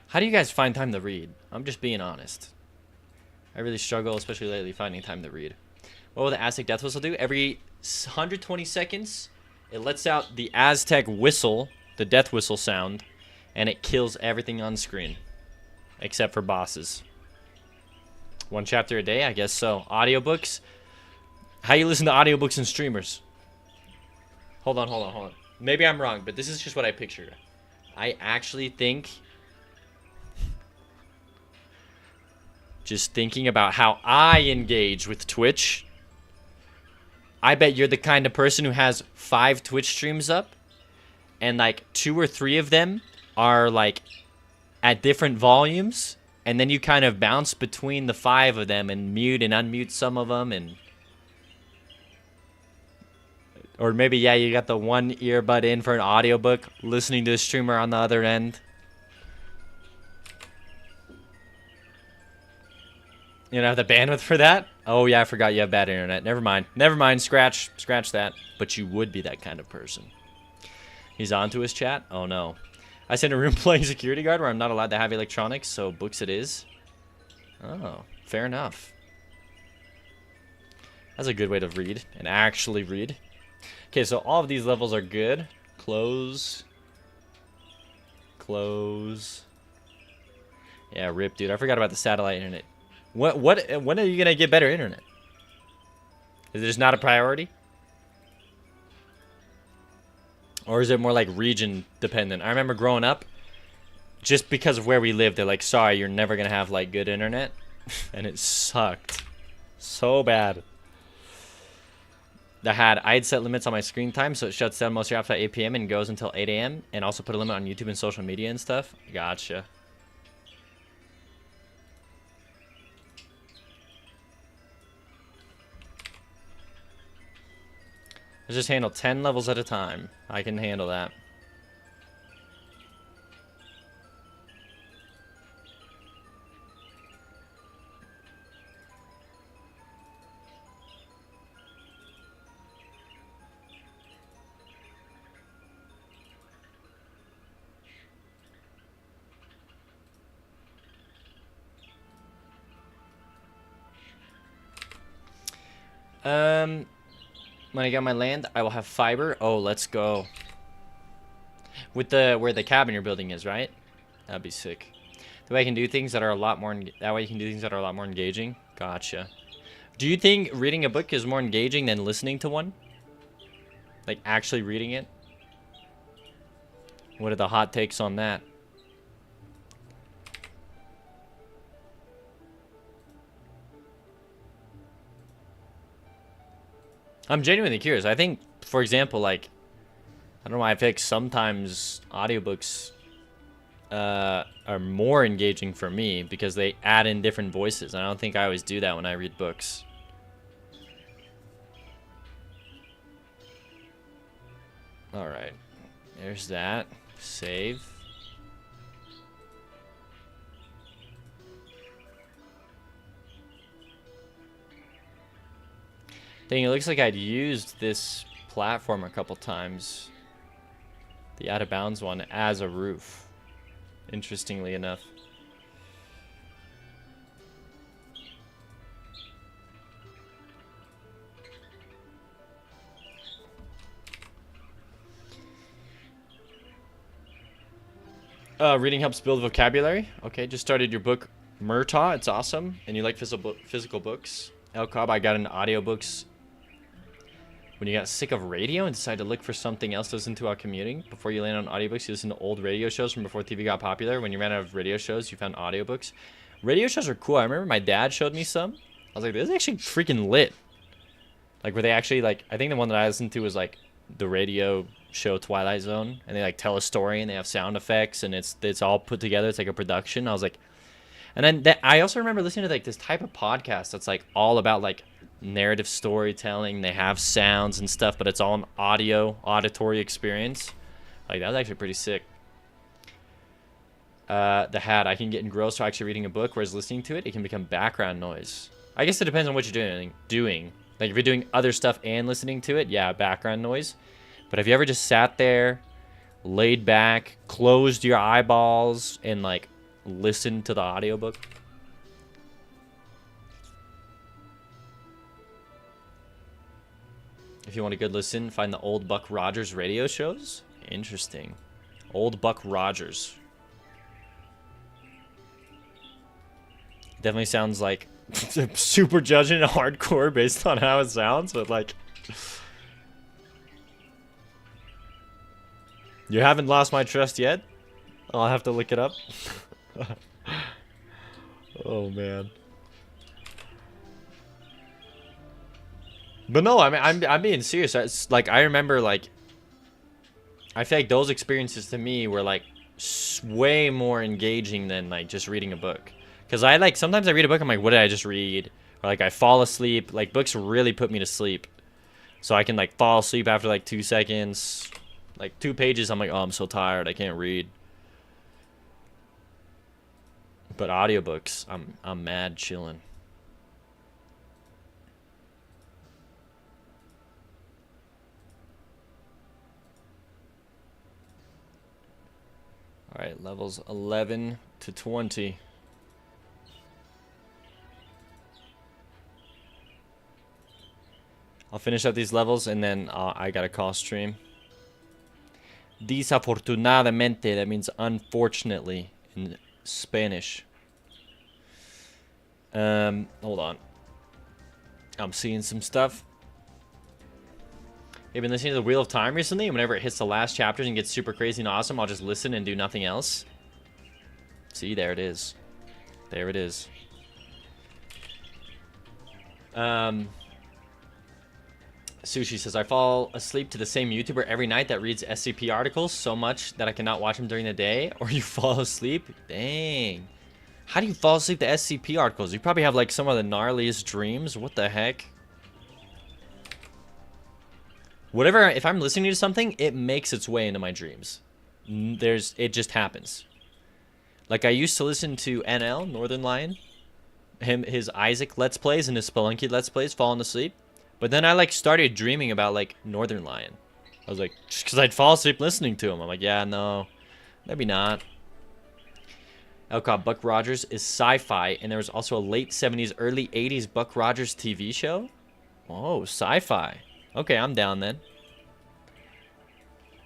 How do you guys find time to read? I'm just being honest. I really struggle, especially lately, finding time to read. What will the Aztec Death Whistle do? Every 120 seconds, it lets out the Aztec whistle, the death whistle sound, and it kills everything on screen, except for bosses. One chapter a day? I guess so. Audiobooks? How you listen to audiobooks and streamers? Hold on. Maybe I'm wrong, but this is just what I pictured. I actually think, just thinking about how I engage with Twitch, I bet you're the kind of person who has 5 Twitch streams up, and like 2 or 3 of them are like at different volumes, and then you kind of bounce between the 5 of them and mute and unmute some of them, and or maybe, yeah, you got the one earbud in for an audiobook, listening to a streamer on the other end. You don't have the bandwidth for that? Oh, yeah, I forgot you have bad internet. Never mind. Scratch that. But you would be that kind of person. He's on to his chat? Oh, no. I sit in a room playing security guard where I'm not allowed to have electronics, so books it is. Oh, fair enough. That's a good way to read and actually read. Okay, so all of these levels are good. Close. Yeah, rip, dude. I forgot about the satellite internet. When are you gonna get better internet? Is it just not a priority? Or is it more like region dependent? I remember growing up, just because of where we lived, they're like, sorry, you're never gonna have like good internet. And it sucked so bad. I'd set limits on my screen time, so it shuts down most of your apps at 8 p.m. and goes until 8 a.m. and also put a limit on YouTube and social media and stuff. Gotcha. Let's just handle 10 levels at a time. I can handle that. When I get my land, I will have fiber. Oh, let's go. With where the cabin you're building is, right? That'd be sick. That way I can do things that are a lot more. That way you can do things that are a lot more engaging. Gotcha. Do you think reading a book is more engaging than listening to one? Like actually reading it? What are the hot takes on that? I'm genuinely curious. I think, for example, like, I don't know why I feel like sometimes audiobooks are more engaging for me because they add in different voices. I don't think I always do that when I read books. All right, there's that. Save. Dang, it looks like I'd used this platform a couple times. The out of bounds one as a roof. Interestingly enough. Reading helps build vocabulary. Okay, just started your book, Murtaugh. It's awesome. And you like physical books. El Cobb, I got into audiobooks when you got sick of radio and decided to look for something else to listen to while commuting. Before you land on audiobooks, you listen to old radio shows from before TV got popular. When you ran out of radio shows, you found audiobooks. Radio shows are cool. I remember my dad showed me some. I was like, this is actually freaking lit. Like, were they actually, like, I think the one that I listened to was, like, the radio show Twilight Zone. And they, like, tell a story and they have sound effects and it's all put together. It's like a production. I was like... And then I also remember listening to, like, this type of podcast that's, like, all about, like, narrative storytelling. They have sounds and stuff, but it's all an auditory experience. Like, that was actually pretty sick. The hat, I can get engrossed while actually reading a book, whereas listening to it, it can become background noise. I guess it depends on what you're doing. Like, if you're doing other stuff and listening to it, yeah, background noise. But have you ever just sat there, laid back, closed your eyeballs, and, like, listened to the audiobook? If you want a good listen, find the old Buck Rogers radio shows. Interesting. Old Buck Rogers. Definitely sounds like super judging and hardcore based on how it sounds, but like... You haven't lost my trust yet? I'll have to look it up. Oh, man. But no, I mean, I'm being serious. It's like, I remember, like, I feel like those experiences to me were, like, way more engaging than, like, just reading a book. Because I, like, sometimes I read a book, I'm like, what did I just read? Or, like, I fall asleep. Like, books really put me to sleep. So I can, like, fall asleep after, like, 2 seconds. Like, 2 pages, I'm like, oh, I'm so tired, I can't read. But audiobooks, I'm mad chilling. All right, levels 11 to 20. I'll finish up these levels and then I gotta call stream. Desafortunadamente, that means unfortunately in Spanish. Hold on. I'm seeing some stuff. You've been listening to the Wheel of Time recently, and whenever it hits the last chapters and gets super crazy and awesome, I'll just listen and do nothing else. See, there it is. There it is. Sushi says, I fall asleep to the same YouTuber every night that reads SCP articles so much that I cannot watch them during the day. Or you fall asleep? Dang. How do you fall asleep to SCP articles? You probably have, like, some of the gnarliest dreams. What the heck? Whatever, if I'm listening to something, it makes its way into my dreams. It just happens. Like, I used to listen to NL, Northern Lion. His Isaac Let's Plays and his Spelunky Let's Plays, falling asleep. But then I, like, started dreaming about, like, Northern Lion. I was like, just because I'd fall asleep listening to him. I'm like, yeah, no, maybe not. Elcott, Buck Rogers is sci-fi, and there was also a late 70s, early 80s Buck Rogers TV show. Oh, sci-fi. Okay, I'm down then.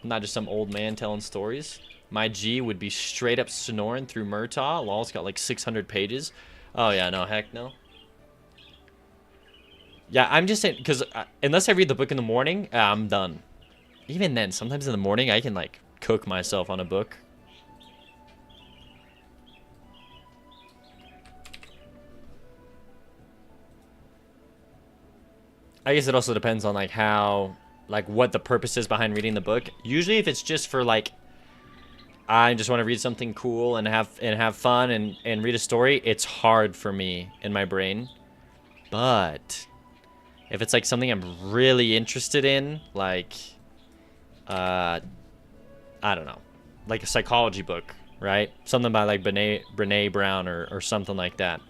I'm not just some old man telling stories. My G would be straight up snoring through Murtaugh. LOL's got like 600 pages. Oh, yeah, no, heck no. Yeah, I'm just saying, because unless I read the book in the morning, I'm done. Even then, sometimes in the morning, I can, like, cook myself on a book. I guess it also depends on like how, like what the purpose is behind reading the book. Usually if it's just for like, I just want to read something cool and have fun and read a story, it's hard for me in my brain. But if it's like something I'm really interested in, like, I don't know, like a psychology book, right? Something by like Brene Brown or something like that.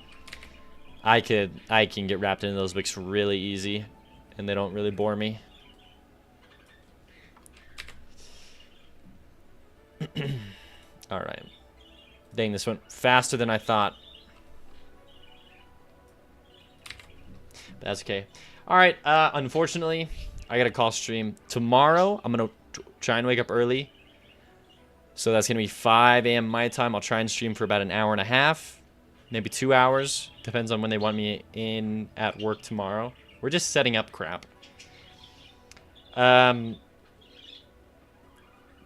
I can get wrapped into those books really easy, and they don't really bore me. All right. Dang, this went faster than I thought. But that's okay. All right. Unfortunately, I got a call stream tomorrow. I'm gonna try and wake up early, so that's gonna be 5 a.m. my time. I'll try and stream for about an hour and a half, maybe 2 hours. Depends on when they want me in at work tomorrow. We're just setting up crap. Thank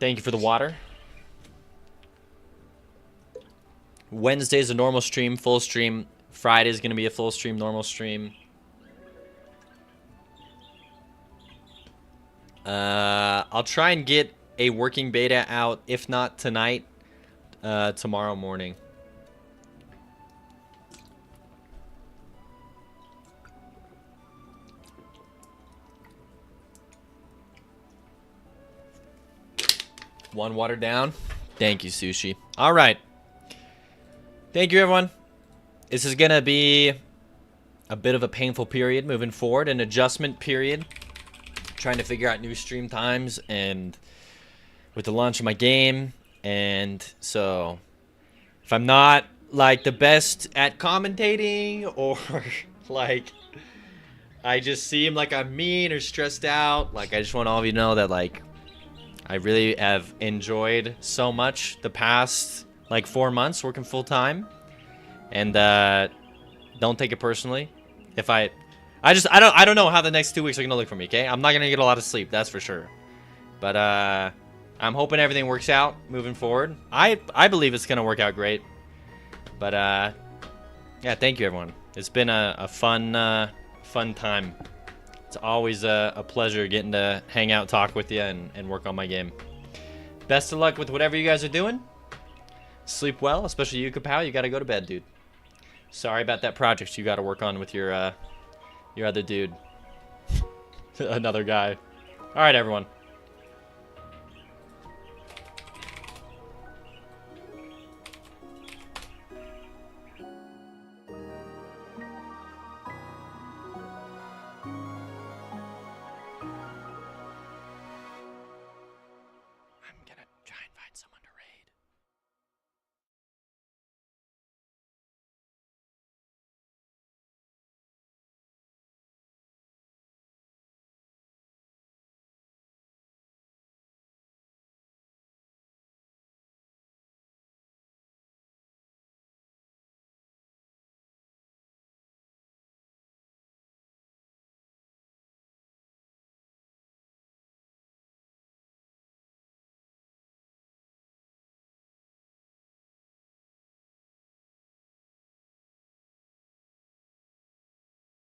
you for the water. Wednesday's a normal stream, full stream. Friday's gonna be a full stream, normal stream. I'll try and get a working beta out, if not tonight, tomorrow morning. One water down. Thank you, Sushi. All right. Thank you, everyone. This is going to be a bit of a painful period moving forward, an adjustment period. Trying to figure out new stream times and with the launch of my game. And so if I'm not like the best at commentating, or like I just seem like I'm mean or stressed out, like I just want all of you to know that like I really have enjoyed so much the past like 4 months working full time, and don't take it personally. If I don't know how the next 2 weeks are gonna look for me. Okay, I'm not gonna get a lot of sleep, that's for sure. But I'm hoping everything works out moving forward. I believe it's gonna work out great. But yeah, thank you, everyone. It's been a fun time. It's always a pleasure getting to hang out, talk with you, and work on my game. Best of luck with whatever you guys are doing. Sleep well, especially you, Kapow. You gotta go to bed, dude. Sorry about that project you gotta work on with your other dude. Another guy. All right, everyone.